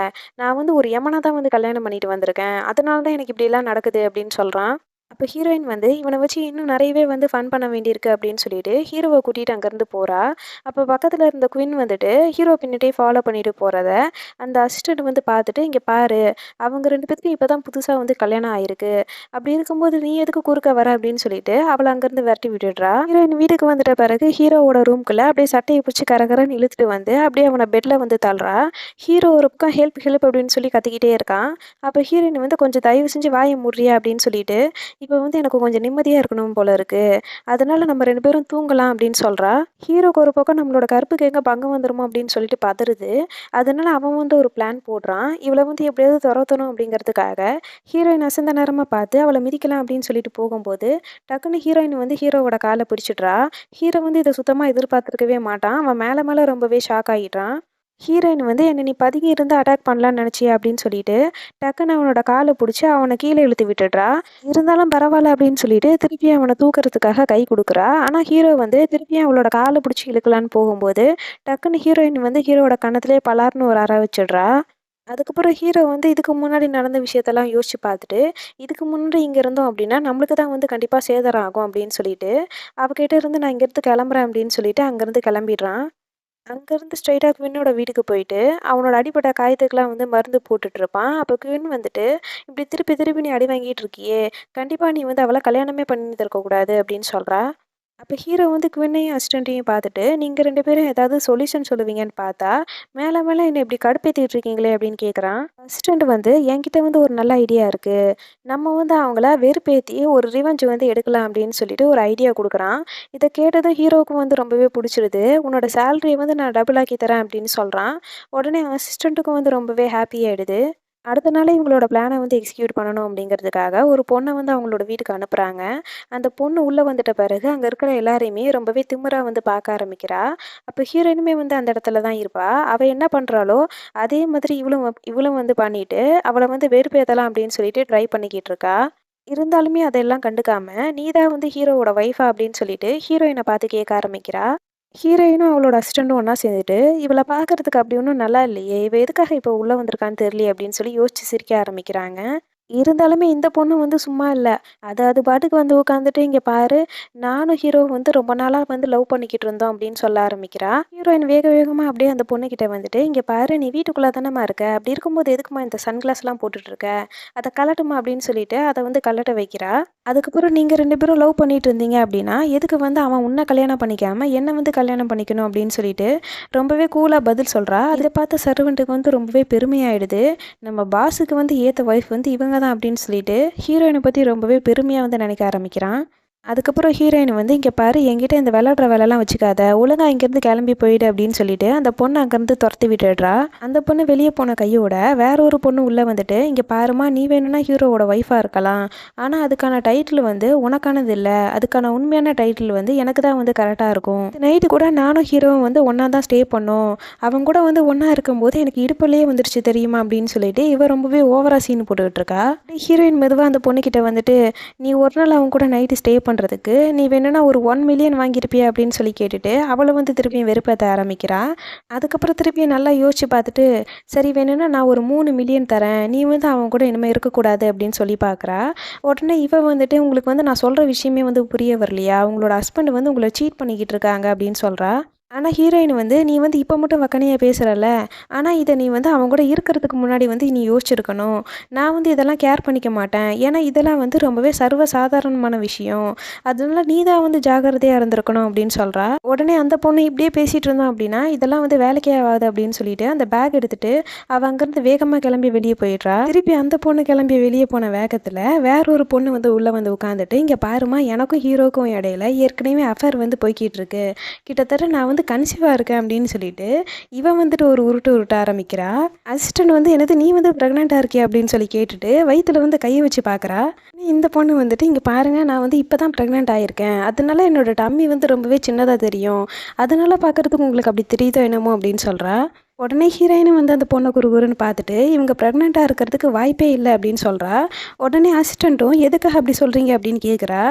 நான் வந்து ஒரு எமன தான் வந்து கல்யாணம் பண்ணிட்டு வந்திருக்கேன். அதனால தான் எனக்கு இப்படிலாம் நடக்குது" அப்படின்னு சொல்றான். அப்ப ஹீரோயின் வந்து, "இவன வச்சு இன்னும் நெறையவே வந்து ஃபன் பண்ண வேண்டியிருக்கு" அப்படின்னு சொல்லிட்டு ஹீரோவ கூட்டிட்டு அங்கருந்து போறா. அப்ப பக்கத்துல இருந்த குயின் வந்துட்டு ஹீரோ பின்னாடியே ஃபாலோ பண்ணிட்டு போறத, அந்த அசிஸ்டன்ட் வந்து பார்த்துட்டு, "இங்க பாரு, அவங்க 2 பேத்துக்கும் இப்ப தான் புதுசா வந்து கல்யாணம் ஆயிருக்கு. அப்படி இருக்கும்போது நீ எதுக்கு குறுக்க வர?" அப்படின்னு சொல்லிட்டு அவள அங்கருந்து விரட்டி விட்டுடுறா. ஹீரோயின் வீட்டுக்கு வந்துட்ட பிறகு ஹீரோவோட ரூம்குள்ள அப்படியே சட்டைய பிடிச்சு கரகரன்னு இழுத்துட்டு வந்து அப்படியே அவன பெட்ல வந்து தள்ளுறா. ஹீரோ ஒரு பக்கம் ஹெல்ப் ஹெல்ப் அப்படின்னு சொல்லி கத்திக்கிட்டே இருக்கான். அப்ப ஹீரோயின் வந்து, "கொஞ்சம் தயவு செஞ்சு வாய மூடுறியா?" அப்படின்னு சொல்லிட்டு, "இப்ப வந்து எனக்கு கொஞ்சம் நிம்மதியா இருக்கணும் போல இருக்கு. அதனால நம்ம 2 பேரும் தூங்கலாம்" அப்படின்னு சொல்றா. ஹீரோக்கு ஒரு பக்கம் நம்மளோட கற்புக்கு எங்க பங்கம் வந்துருமோ அப்படின்னு சொல்லிட்டு பதறுது. அதனால அவன் வந்து ஒரு பிளான் போடுறான். இவள வந்து எப்படியாவது தொரத்தணும் அப்படிங்கிறதுக்காக, ஹீரோயின் அசந்த நேரமா பார்த்து அவள மிதிக்கலாம் அப்படின்னு சொல்லிட்டு போகும்போது, டக்குனு ஹீரோயின் வந்து ஹீரோவோட கால பிடிச்சிடுறா. ஹீரோ வந்து இத சுத்தமா எதிர்பார்த்திருக்கவே மாட்டான். அவன் மேல மேல ரொம்பவே ஷாக் ஆயிடுறான். ஹீரோயின் வந்து, "என்ன நீ பதுங்கி இருந்து அட்டாக் பண்ணலான்னு நெனச்சியா?" அப்படின்னு சொல்லிட்டு, டக்குனு அவனோட கால புடிச்சு அவன கீழ இழுத்து விட்டுடுறா. இருந்தாலும் பரவால்ல அப்படின்னு சொல்லிட்டு, திருப்பியும் அவன தூக்குறதுக்காக கை குடுக்குறா. ஆனா ஹீரோ வந்து திருப்பியும் அவளோட கால புடிச்சு இழுக்கலான்னு போகும்போது, டக்குனு ஹீரோயின் வந்து ஹீரோவோட கன்னத்திலேயே பலார்ன்னு ஒரு அற வச்சுடுறா. அதுக்கப்புறம் ஹீரோ வந்து இதுக்கு முன்னாடி நடந்த விஷயத்தெல்லாம் யோசிச்சு பார்த்துட்டு, இதுக்கு முன்னாடி இங்க இருந்தோம் அப்படின்னா, நம்மளுக்கு தான் வந்து கண்டிப்பா சேதாரம் ஆகும் அப்படின்னு சொல்லிட்டு, அவகிட்ட இருந்து நான் இங்கேருந்து கிளம்புறேன் அப்படின்னு சொல்லிட்டு அங்கேருந்து கிளம்பிடுறான். அங்கேருந்து ஸ்ட்ரெயிட்டா குயினோட வீட்டுக்கு போயிட்டு, அவனோட அடிபட்ட காயத்துக்குலாம் வந்து மருந்து போட்டுட்ருப்பான். அப்போ குயின் வந்துட்டு, "இப்படி திருப்பி திருப்பி நீ அடி வாங்கிட்டு இருக்கியே! கண்டிப்பா நீ வந்து அவள கல்யாணமே பண்ணியிருந்திருக்க கூடாது" அப்படின்னு சொல்றா. அப்ப ஹீரோ வந்து குயினையும், அசிஸ்டன்ட்டையும் பார்த்துட்டு, "நீங்க 2 பேரும் ஏதாவது சொல்யூஷன் சொல்லுவீங்கன்னு பார்த்தா, மேல மேல என்ன இப்படி கடுப்பேத்திட்டு இருக்கீங்களே!" அப்படின்னு கேட்குறான். அசிஸ்டன்ட் வந்து, "என்கிட்ட வந்து ஒரு நல்ல ஐடியா இருக்கு. நம்ம வந்து அவங்கள வெறுப்பேத்தி ஒரு ரிவெஞ்ச் வந்து எடுக்கலாம்" அப்படின்னு சொல்லிட்டு ஒரு ஐடியா குடுக்குறான். இத கேட்டதும் ஹீரோவுக்கும் வந்து ரொம்பவே புடிச்சிருது. "உன்னோட சேலரிய வந்து நான் டபுள் ஆக்கி தரேன்" அப்படின்னு சொல்றான். உடனே அசிஸ்டன்ட்டுக்கும் வந்து ரொம்பவே ஹாப்பி ஆயிடுது. அடுத்த நாளே இவங்களோட பிளான வந்து எக்ஸிக்யூட் பண்ணணும் அப்படிங்கிறதுக்காக, ஒரு பொண்ண வந்து அவங்களோட வீட்டுக்கு அனுப்புறாங்க. அந்த பொண்ணு உள்ள வந்துட்ட பிறகு, அங்க இருக்கிற எல்லாரையுமே ரொம்பவே திமிரா வந்து பார்க்க ஆரம்பிக்கிறா. அப்ப ஹீரோயினுமே வந்து அந்த இடத்துல தான் இருப்பா. அவ என்ன பண்றாளோ, அதே மாதிரி இவளும் வந்து பண்ணிட்டு, அவள வந்து வெறுப்பேத்தலாம் அப்படின்னு சொல்லிட்டு ட்ரை பண்ணிக்கிட்டு இருக்கா. இருந்தாலுமே அதெல்லாம் கண்டுக்காம, "நீ தான் வந்து ஹீரோவோட ஒய்ஃபா?" அப்படின்னு சொல்லிட்டு ஹீரோயின பார்த்து கேட்க ஆரம்பிக்கிறா. ஹீரோயினும் அவளோட அசிஸ்டன்டும் ஒண்ணா சேர்ந்துட்டு, "இவள பார்க்கறதுக்கு அப்படி ஒண்ணும் நல்லா இல்லையே! இவ எதுக்காக இப்ப உள்ள வந்திருக்கான்னு தெரியலையே!" அப்படின்னு சொல்லி யோசிச்சு சிரிக்க ஆரம்பிக்கிறாங்க. இருந்தாலுமே இந்த பொண்ணு வந்து சும்மா இல்ல. அது அது பாட்டுக்கு வந்து உட்காந்துட்டு, "இங்க பாரு, நானும் ஹீரோவும் வந்து ரொம்ப நாளா வந்து லவ் பண்ணிக்கிட்டு இருந்தோம்" அப்படின்னு சொல்ல ஆரம்பிக்கிறா. ஹீரோயின் வேக வேகமா அப்படியே அந்த பொண்ணுகிட்ட வந்துட்டு, "இங்க பாரு, நீ வீட்டுக்குள்ள தானம்மா இருக்க. அப்படி இருக்கும்போது எதுக்கும்மா இந்த சன்கிளாஸ்லாம் போட்டுட்டு இருக்க? அத கழட்டும்மா" அப்படின்னு சொல்லிட்டு அத வந்து கழட்ட வைக்கிறா. அதுக்கப்புறம், "நீங்க 2 பேரும் லவ் பண்ணிட்டு இருந்தீங்க அப்படின்னா, எதுக்கு வந்து அவன் உன்ன கல்யாணம் பண்ணிக்காம, என்ன வந்து கல்யாணம் பண்ணிக்கணும்?" அப்படின்னு சொல்லிட்டு ரொம்பவே கூலா பதில் சொல்றா. இத பார்த்த சர்வென்ட்டுக்கு வந்து ரொம்பவே பெருமையாயிடுது. நம்ம பாஸுக்கு வந்து ஏத்த ஒய்ஃப் வந்து இவங்க தான் அப்படின்னு சொல்லிட்டு, ஹீரோயின பத்தி ரொம்பவே பெருமையா வந்து நினைக்க ஆரம்பிக்கிறான். அதுக்கப்புறம் ஹீரோயின் வந்து, "இங்க பாரு, என்கிட்ட இந்த விளையாடுற வேலைலாம் வச்சுக்காத. ஒழுங்கா இங்கேருந்து கிளம்பி போயிடு" அப்படின்னு சொல்லிட்டு அந்த பொண்ண அங்கேருந்து தொரத்தி விட்டுடுறா. அந்த பொண்ணு வெளிய போன கையோட வேற ஒரு பொண்ணு உள்ள வந்துட்டு, "இங்க பாரும்மா, நீ வேணும்னா ஹீரோவோட ஒய்ஃபா இருக்கலாம். ஆனா அதுக்கான டைட்டில் வந்து உனக்கானது இல்ல. அதுக்கான உண்மையான டைட்டில் வந்து எனக்கு தான் வந்து கரெக்ட்டா இருக்கும். நைட்டு கூட நானும் ஹீரோவும் வந்து ஒண்ணா தான் ஸ்டே பண்ணோம். அவன் கூட வந்து ஒண்ணா இருக்கும்போது எனக்கு இடுப்புலயே வந்துருச்சு தெரியுமா?" அப்படின்னு சொல்லிட்டு இவ ரொம்பவே ஓவரா சீன் போட்டுக்கிட்டு இருக்கா. ஹீரோயின் மெதுவா அந்த பொண்ணுகிட்ட வந்துட்டு, "நீ ஒரு நாள் அவன் கூட நைட்டு ஸ்டே பண்றதுக்கு, நீ வேணும்னா ஒரு 1,000,000 வாங்கியிருப்பியா?" அப்படின்னு சொல்லி கேட்டுட்டு, அவள வந்து திருப்பியும் வெறுப்பேத்த ஆரம்பிக்கிறா. அதுக்கப்புறம் திருப்பியும் நல்லா யோசிச்சு பார்த்துட்டு, "சரி வேணும்னா நான் ஒரு 3,000,000 தரேன். நீ வந்து அவன் கூட இனிமே இருக்கக்கூடாது" அப்படின்னு சொல்லி பார்க்குறா. உடனே இவ வந்துட்டு, "உங்களுக்கு வந்து நான் சொல்ற விஷயமே வந்து புரிய வரலையா? உங்களோட ஹஸ்பண்ட் வந்து உங்கள சீட் பண்ணிக்கிட்டு இருக்காங்க" அப்படின்னு சொல்றா. ஆனா ஹீரோயின் வந்து, "நீ வந்து இப்ப மட்டும் வக்கனையா பேசுறல்ல, ஆனா இத நீ வந்து அவன் கூட இருக்கிறதுக்கு முன்னாடி வந்து நீ யோசிச்சிருக்கணும். நான் வந்து இதெல்லாம் கேர் பண்ணிக்க மாட்டேன். ஏன்னா இதெல்லாம் வந்து ரொம்பவே சர்வ சாதாரணமான விஷயம். அதனால நீ தான் வந்து ஜாக்கிரதையா இருந்திருக்கணும்" அப்படின்னு சொல்றா. உடனே அந்த பொண்ணு, "இப்படியே பேசிட்டு இருந்தோம் அப்படின்னா, இதெல்லாம் வந்து வேலைக்கே ஆகாது" அப்படின்னு சொல்லிட்டு அந்த பேக் எடுத்துட்டு அவ அங்கேருந்து வேகமா கிளம்பி வெளிய போயிடுறா. திருப்பி அந்த பொண்ணு கிளம்பி வெளிய போன வேகத்துல வேற ஒரு பொண்ணு வந்து உள்ள வந்து உட்காந்துட்டு, "இங்க பாரும்மா, எனக்கும் ஹீரோக்கும் இடையில ஏற்கனவே அஃபேர் வந்து போய்க்கிட்டு இருக்கு. கிட்டத்தட்ட நான் வந்து வந்து கன்சீவாக இருக்கேன் அப்படின்னு சொல்லிட்டு இவன் வந்துட்டு ஒரு உருட்ட ஆரம்பிக்கிறா. அசிஸ்டன்ட் வந்து என்னது நீ வந்து ப்ரெக்னெண்ட்டாக இருக்கியா அப்படின்னு சொல்லி கேட்டுட்டு வயித்துல வந்து கையை வச்சு பார்க்குறா. இந்த பொண்ணு வந்துட்டு இங்கே பாருங்கள் நான் வந்து இப்போ தான் ப்ரெக்னென்ட் ஆகியிருக்கேன், அதனால என்னோட டம்மி வந்து ரொம்பவே சின்னதாக தெரியும், அதனால பார்க்குறதுக்கு உங்களுக்கு அப்படி தெரியுதோ என்னமோ அப்படின்னு சொல்கிறா. உடனே ஹீரோயினும் வந்து அந்த பொண்ணை குறுகுறுன்னு பார்த்துட்டு இவங்க ப்ரெக்னெண்ட்டாக இருக்கிறதுக்கு வாய்ப்பே இல்லை அப்படின்னு சொல்கிறா. உடனே அசிஸ்டண்ட்டும் எதுக்காக அப்படி சொல்கிறீங்க அப்படின்னு கேட்குறா.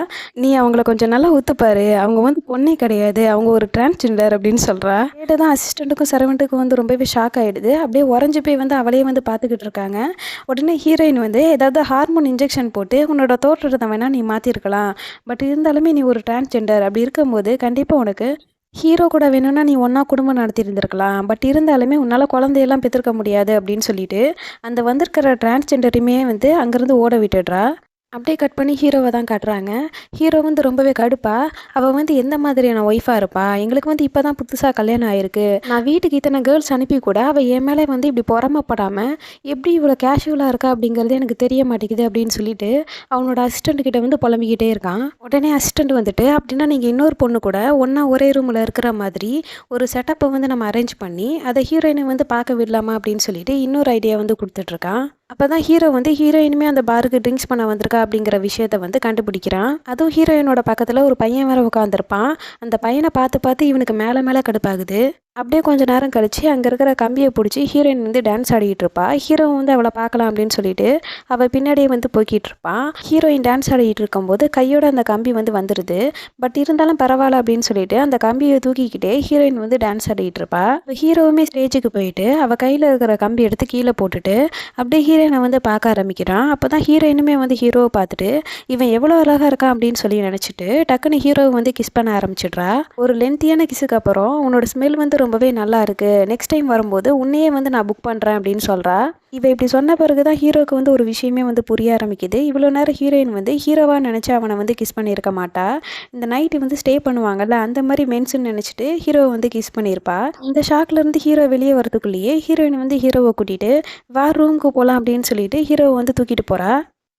நீ அவங்கள கொஞ்சம் நல்லா ஒத்துப்பாரு, அவங்க வந்து பொண்ணே கிடையாது, அவங்க ஒரு டிரான்ஸ்ஜெண்டர் அப்படின்னு சொல்கிறா. கேட்டதான் அசிஸ்டண்ட்டுக்கும் சர்வெண்ட்டுக்கும் வந்து ரொம்பவே ஷாக் ஆகிடுது. அப்படியே உறைஞ்சி போய் வந்து அவளையே வந்து பார்த்துக்கிட்டு இருக்காங்க. உடனே ஹீரோயின் வந்து ஏதாவது ஹார்மோன் இன்ஜெக்ஷன் போட்டு உன்னோட தோற்றத்தை வேணால் நீ மாற்றிருக்கலாம், பட் இருந்தாலுமே நீ ஒரு டிரான்ஸ்ஜெண்டர் அப்படி இருக்கும்போது கண்டிப்பாக உனக்கு ஹீரோ கூட வேணும்னா நீ ஒன்றா குடும்பம் நடத்தி இருந்திருக்கலாம், பட் இருந்தாலுமே உன்னால் குழந்தையெல்லாம் பெற்றிருக்க முடியாது அப்படின்னு சொல்லிட்டு அந்த வந்திருக்கிற டிரான்ஸ்ஜெண்டரையுமே வந்து அங்கேருந்து ஓட விட்டுடுறா. அப்படியே கட் பண்ணி ஹீரோவை தான் காட்டுறாங்க. ஹீரோ வந்து ரொம்பவே கடுப்பா அவள் வந்து எந்த மாதிரியான ஒய்ஃபாக இருப்பா, எங்களுக்கு வந்து இப்போ தான் புதுசாக கல்யாணம் ஆயிருக்கு, நான் வீட்டுக்கு இத்தனை கேர்ள்ஸ் அனுப்பி கூட அவள் என் மேலே வந்து இப்படி பொறாமப்படாமல் எப்படி இவ்வளோ கேஷுவலாக இருக்கா அப்படிங்கிறது எனக்கு தெரிய மாட்டேங்குது அப்படின்னு சொல்லிட்டு அவனோட அசிஸ்டண்ட் கிட்ட வந்து புலம்பிக்கிட்டே இருக்கான். உடனே அசிஸ்டண்ட் வந்துட்டு அப்படின்னா நீங்கள் இன்னொரு பொண்ணு கூட ஒன்றா ஒரே ரூமில் இருக்கிற மாதிரி ஒரு செட்டப்பை வந்து நம்ம அரேஞ்ச் பண்ணி அதை ஹீரோயினை வந்து பார்க்க விடலாமா அப்படின்னு சொல்லிட்டு இன்னொரு ஐடியா வந்து கொடுத்துட்ருக்கான். அப்போ தான் ஹீரோ வந்து ஹீரோயினுமே அந்த பாருக்கு ட்ரிங்க்ஸ் பண்ண வந்திருக்கா அப்படிங்கிற விஷயத்த வந்து கண்டுபிடிக்கிறான். அதுவும் ஹீரோயினோட பக்கத்தில் ஒரு பையன் வேற உட்காந்துருப்பான். அந்த பையனை பார்த்து பார்த்து இவனுக்கு மேலே மேலே கடுப்பாகுது. அப்படியே கொஞ்சம் நேரம் கழிச்சு அங்கே இருக்கிற கம்பியை பிடிச்சி ஹீரோயின் வந்து டான்ஸ் ஆடிக்கிட்டு இருப்பா. ஹீரோ வந்து அவளை பார்க்கலாம் அப்படின்னு சொல்லிட்டு அவள் பின்னாடியே வந்து போய்கிட்டு இருப்பான். ஹீரோயின் டான்ஸ் ஆடிக்கிட்டு இருக்கும்போது கையோட அந்த கம்பி வந்து வந்துடுது. பட் இருந்தாலும் பரவாயில்ல அப்படின்னு சொல்லிட்டு அந்த கம்பியை தூக்கிக்கிட்டே ஹீரோயின் வந்து டான்ஸ் ஆடிக்கிட்டு இருப்பா. ஹீரோவுமே ஸ்டேஜுக்கு போயிட்டு அவள் கையில் இருக்கிற கம்பி எடுத்து கீழே போட்டுட்டு அப்படியே ஹீரோயினை வந்து பார்க்க ஆரம்பிக்கிறான். அப்போ தான் ஹீரோயினுமே வந்து ஹீரோவை பார்த்துட்டு இவன் எவ்வளோ அழகாக இருக்கான் அப்படின்னு சொல்லி நினச்சிட்டு டக்குன்னு ஹீரோவை வந்து கிஸ் பண்ண ஆரம்பிச்சிடுறா. ஒரு லென்த்தியான கிஸுக்கு அப்புறம் உன்னோட ஸ்மெல் வந்து ரொம்பவே நல்லா இருக்கு, நெக்ஸ்ட் டைம் வரும்போது உன்னையே வந்து நான் புக் பண்ணுறேன் அப்படின்னு சொல்கிறா. இவ இப்படி சொன்ன பிறகு தான் ஹீரோவுக்கு வந்து ஒரு விஷயமே வந்து புரிய ஆரம்பிக்குது. இவ்வளோ நேரம் ஹீரோயின் வந்து ஹீரோவாக நினச்சி அவனை வந்து கிஸ் பண்ணியிருக்க மாட்டா, இந்த நைட்டு வந்து ஸ்டே பண்ணுவாங்கல்ல அந்த மாதிரி மென்ஸுன்னு நினச்சிட்டு ஹீரோவை வந்து கிஸ் பண்ணியிருப்பா. இந்த ஷாக்லேருந்து ஹீரோ வெளியே வரதுக்குள்ளேயே ஹீரோயின் வந்து ஹீரோவை கூட்டிகிட்டு வா ரூமுக்கு போகலாம் அப்படின்னு சொல்லிட்டு ஹீரோவை வந்து தூக்கிட்டு போகிறா.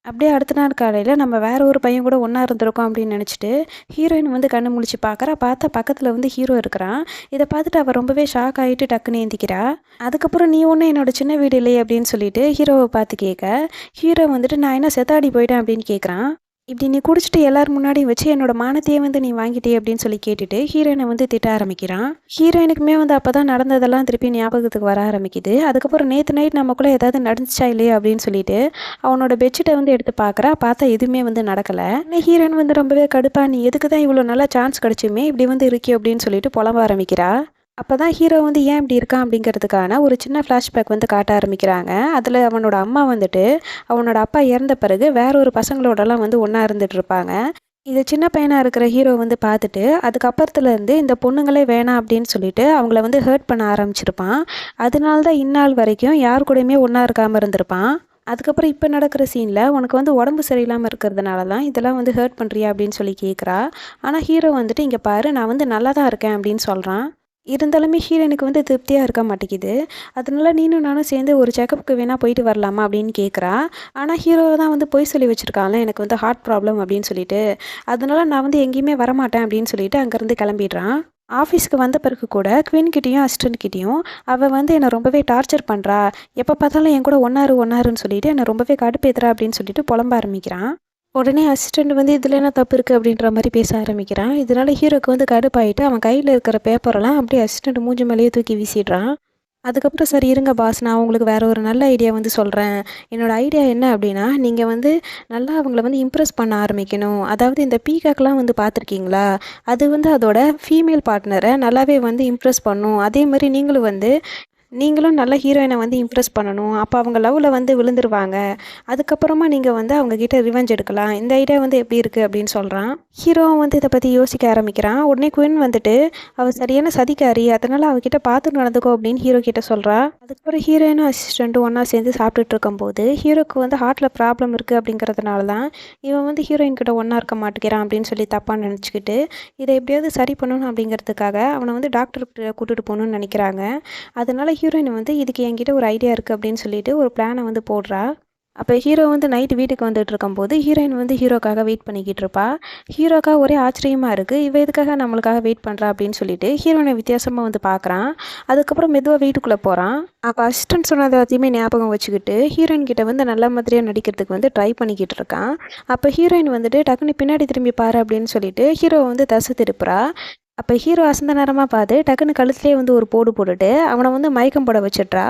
அப்படியே அடுத்த நாள் காலையில் நம்ம வேற ஒரு பையன் கூட ஒன்றா இருந்திருக்கோம் அப்படின்னு நினச்சிட்டு ஹீரோயின் வந்து கண்ணு முழிச்சு பார்க்குறா. பார்த்தா பக்கத்தில் வந்து ஹீரோ இருக்கிறான். இதை பார்த்துட்டு அவள் ரொம்பவே ஷாக் ஆகிட்டு டக்குன்னு ஏந்திக்கிறா. அதுக்கப்புறம் நீ ஒன்று என்னோட சின்ன வீடு இல்லையே அப்படின்னு சொல்லிட்டு ஹீரோவை பார்த்து கேட்க ஹீரோ வந்துட்டு நான் என்ன செத்தாடி போயிட்டேன் அப்படின்னு கேட்குறான். இப்படி நீ குடிச்சிட்டு எல்லாரும் முன்னாடியும் வச்சு என்னோட மானத்தையே வந்து நீ வாங்கிட்டே அப்படின்னு சொல்லி கேட்டுட்டு ஹீரோயினை வந்து திட்ட ஆரம்பிக்கிறான். ஹீரோயினுக்குமே வந்து அப்போ தான் நடந்ததெல்லாம் திருப்பி ஞாபகத்துக்கு வர ஆரம்பிக்குது. அதுக்கப்புறம் நேற்று நைட் நமக்குள்ளே ஏதாவது நடந்துச்சா இல்லையா அப்படின்னு சொல்லிட்டு அவனோட பெட்ஷீட்டை வந்து எடுத்து பார்க்குறா. பார்த்தா எதுவுமே வந்து நடக்கலை. ஹீரோயின் வந்து ரொம்பவே கடுப்பா நீ எதுக்கு தான் இவ்வளோ நல்லா சான்ஸ் கிடச்சுமே இப்படி வந்து இருக்கே அப்படின்னு சொல்லிட்டு புலம்ப ஆரம்பிக்கிறா. அப்போ தான் ஹீரோ வந்து ஏன் இப்படி இருக்கான் அப்படிங்கிறதுக்கான ஒரு சின்ன ஃப்ளாஷ்பேக் வந்து காட்ட ஆரம்பிக்கிறாங்க. அதில் அவனோட அம்மா வந்துட்டு அவனோட அப்பா இறந்த பிறகு வேற ஒரு பசங்களோடலாம் வந்து ஒன்றா இருந்துட்டு இருப்பாங்க. இதை சின்ன பையனாக இருக்கிற ஹீரோ வந்து பார்த்துட்டு அதுக்கப்புறத்துலேருந்து இந்த பொண்ணுங்களே வேணாம் அப்படின்னு சொல்லிட்டு அவங்கள வந்து ஹர்ட் பண்ண ஆரம்பிச்சிருப்பான். அதனால தான் இந்நாள் வரைக்கும் யார் கூடயுமே ஒன்றா இருக்காமல் இருந்திருப்பான். அதுக்கப்புறம் இப்போ நடக்கிற சீனில் உனக்கு வந்து உடம்பு சரியில்லாமல் இருக்கிறதுனால தான் இதெல்லாம் வந்து ஹர்ட் பண்ணுறியா அப்படின்னு சொல்லி கேட்குறா. ஆனால் ஹீரோ வந்துட்டு இங்கே பாரு நான் வந்து நல்லா தான் இருக்கேன் அப்படின்னு சொல்கிறான். இருந்தாலுமே ஹீரோயினுக்கு வந்து திருப்தியாக இருக்க மாட்டேங்குது. அதனால நீனும் நானும் சேர்ந்து ஒரு செக்கப்புக்கு வேணால் போயிட்டு வரலாமா அப்படின்னு கேட்குறா. ஆனால் ஹீரோ தான் வந்து பொய் சொல்லி வச்சுருக்கான்ல எனக்கு வந்து ஹார்ட் ப்ராப்ளம் அப்படின்னு சொல்லிட்டு, அதனால நான் வந்து எங்கேயுமே வரமாட்டேன் அப்படின்னு சொல்லிட்டு அங்கேருந்து கிளம்பிடுறான். ஆஃபீஸ்க்கு வந்த பிறகு கூட குவீன்கிட்டையும் அசிஸ்டன்ட்கிட்டையும் அவள் வந்து என்னை ரொம்பவே டார்ச்சர் பண்ணுறா, எப்போ பார்த்தாலும் என் கூட ஒன்னாருன்னு சொல்லிட்டு என்னை ரொம்பவே கடுப்பேத்துறா அப்படின்னு சொல்லிட்டு புலம்ப ஆரம்பிக்கிறான். உடனே அசிஸ்டண்ட் வந்து இதில் என்ன தப்பு இருக்குது அப்படின்ற மாதிரி பேச ஆரம்பிக்கிறான். இதனால ஹீரோக்கு வந்து கடுப்பாயிட்டு அவன் கையில் இருக்கிற பேப்பரெல்லாம் அப்படியே அசிஸ்டண்ட் மூஞ்சி மேலேயே தூக்கி வீசிடுறான். அதுக்கப்புறம் சரி இருங்க பாஸ், நான் உங்களுக்கு வேறு ஒரு நல்ல ஐடியா வந்து சொல்கிறேன். என்னோடய ஐடியா என்ன அப்படின்னா நீங்கள் வந்து நல்லா அவங்கள வந்து இம்ப்ரெஸ் பண்ண ஆரம்பிக்கணும். அதாவது இந்த பீகாக்லாம் வந்து பார்த்துருக்கீங்களா, அது வந்து அதோட ஃபீமேல் பார்ட்னரை நல்லாவே வந்து இம்ப்ரெஸ் பண்ணும். அதே மாதிரி நீங்களும் நல்ல ஹீரோயினை வந்து இம்ப்ரெஸ் பண்ணணும். அப்போ அவங்க லவ்வில் வந்து விழுந்துருவாங்க. அதுக்கப்புறமா நீங்கள் வந்து அவங்கக்கிட்ட ரிவெஞ்ச் எடுக்கலாம். இந்த ஐடியா வந்து எப்படி இருக்குது அப்படின்னு சொல்கிறான். ஹீரோவும் வந்து இதை பற்றி யோசிக்க ஆரம்பிக்கிறான். உடனே குயின் வந்துட்டு அவள் சரியான சதிக்காரி, அதனால் அவகிட்ட பார்த்து நடந்துக்கோ அப்படின்னு ஹீரோ கிட்ட சொல்கிறா. அதுக்கப்புறம் ஹீரோயினும் அசிஸ்டண்ட்டும் ஒன்றா சேர்ந்து சாப்பிட்டுட்டு இருக்கும்போது ஹீரோக்கு வந்து ஹார்ட்டில் ப்ராப்ளம் இருக்குது அப்படிங்கிறதுனால தான் இவன் வந்து ஹீரோயின் கிட்ட ஒன்றா இருக்க மாட்டேங்கிறான் அப்படின்னு சொல்லி தப்பாக நினச்சிக்கிட்டு இதை எப்படியாவது சரி பண்ணணும் அப்படிங்கிறதுக்காக அவனை வந்து டாக்டர்கிட்ட கூட்டிகிட்டு போகணுன்னு நினைக்கிறாங்க. அதனால ஹீரோயின் வந்து இதுக்கு என்கிட்ட ஒரு ஐடியா இருக்குது அப்படின்னு சொல்லிட்டு ஒரு பிளானை வந்து போடுறா. அப்போ ஹீரோ வந்து நைட்டு வீட்டுக்கு வந்துட்டு இருக்கும்போது ஹீரோயின் வந்து ஹீரோக்காக வெயிட் பண்ணிக்கிட்டு இருப்பா. ஹீரோக்கா ஒரே ஆச்சரியமாக இருக்குது, இவ எதுக்காக நம்மளுக்காக வெயிட் பண்ணுறா அப்படின்னு சொல்லிட்டு ஹீரோனை வித்தியாசமாக வந்து பார்க்குறான். அதுக்கப்புறம் மெதுவாக வீட்டுக்குள்ளே போகிறான். அப்போ அசிஸ்டன்ட் சொன்னது எல்லாத்தையுமே ஞாபகம் வச்சுக்கிட்டு ஹீரோயின் கிட்ட வந்து நல்ல மாதிரியாக நடிக்கிறதுக்கு வந்து ட்ரை பண்ணிக்கிட்டு இருக்கான். அப்போ ஹீரோயின் வந்துட்டு டக்குன்னு பின்னாடி திரும்பி பாரு அப்படின்னு சொல்லிட்டு ஹீரோவை வந்து தசை திருப்புறா. அப்போ ஹீரோ அசந்த நேரமாக பார்த்து டக்குன்னு கழுத்துலேயே வந்து ஒரு போடு போட்டுட்டு அவனை வந்து மயக்கம் போட வச்சிட்றா.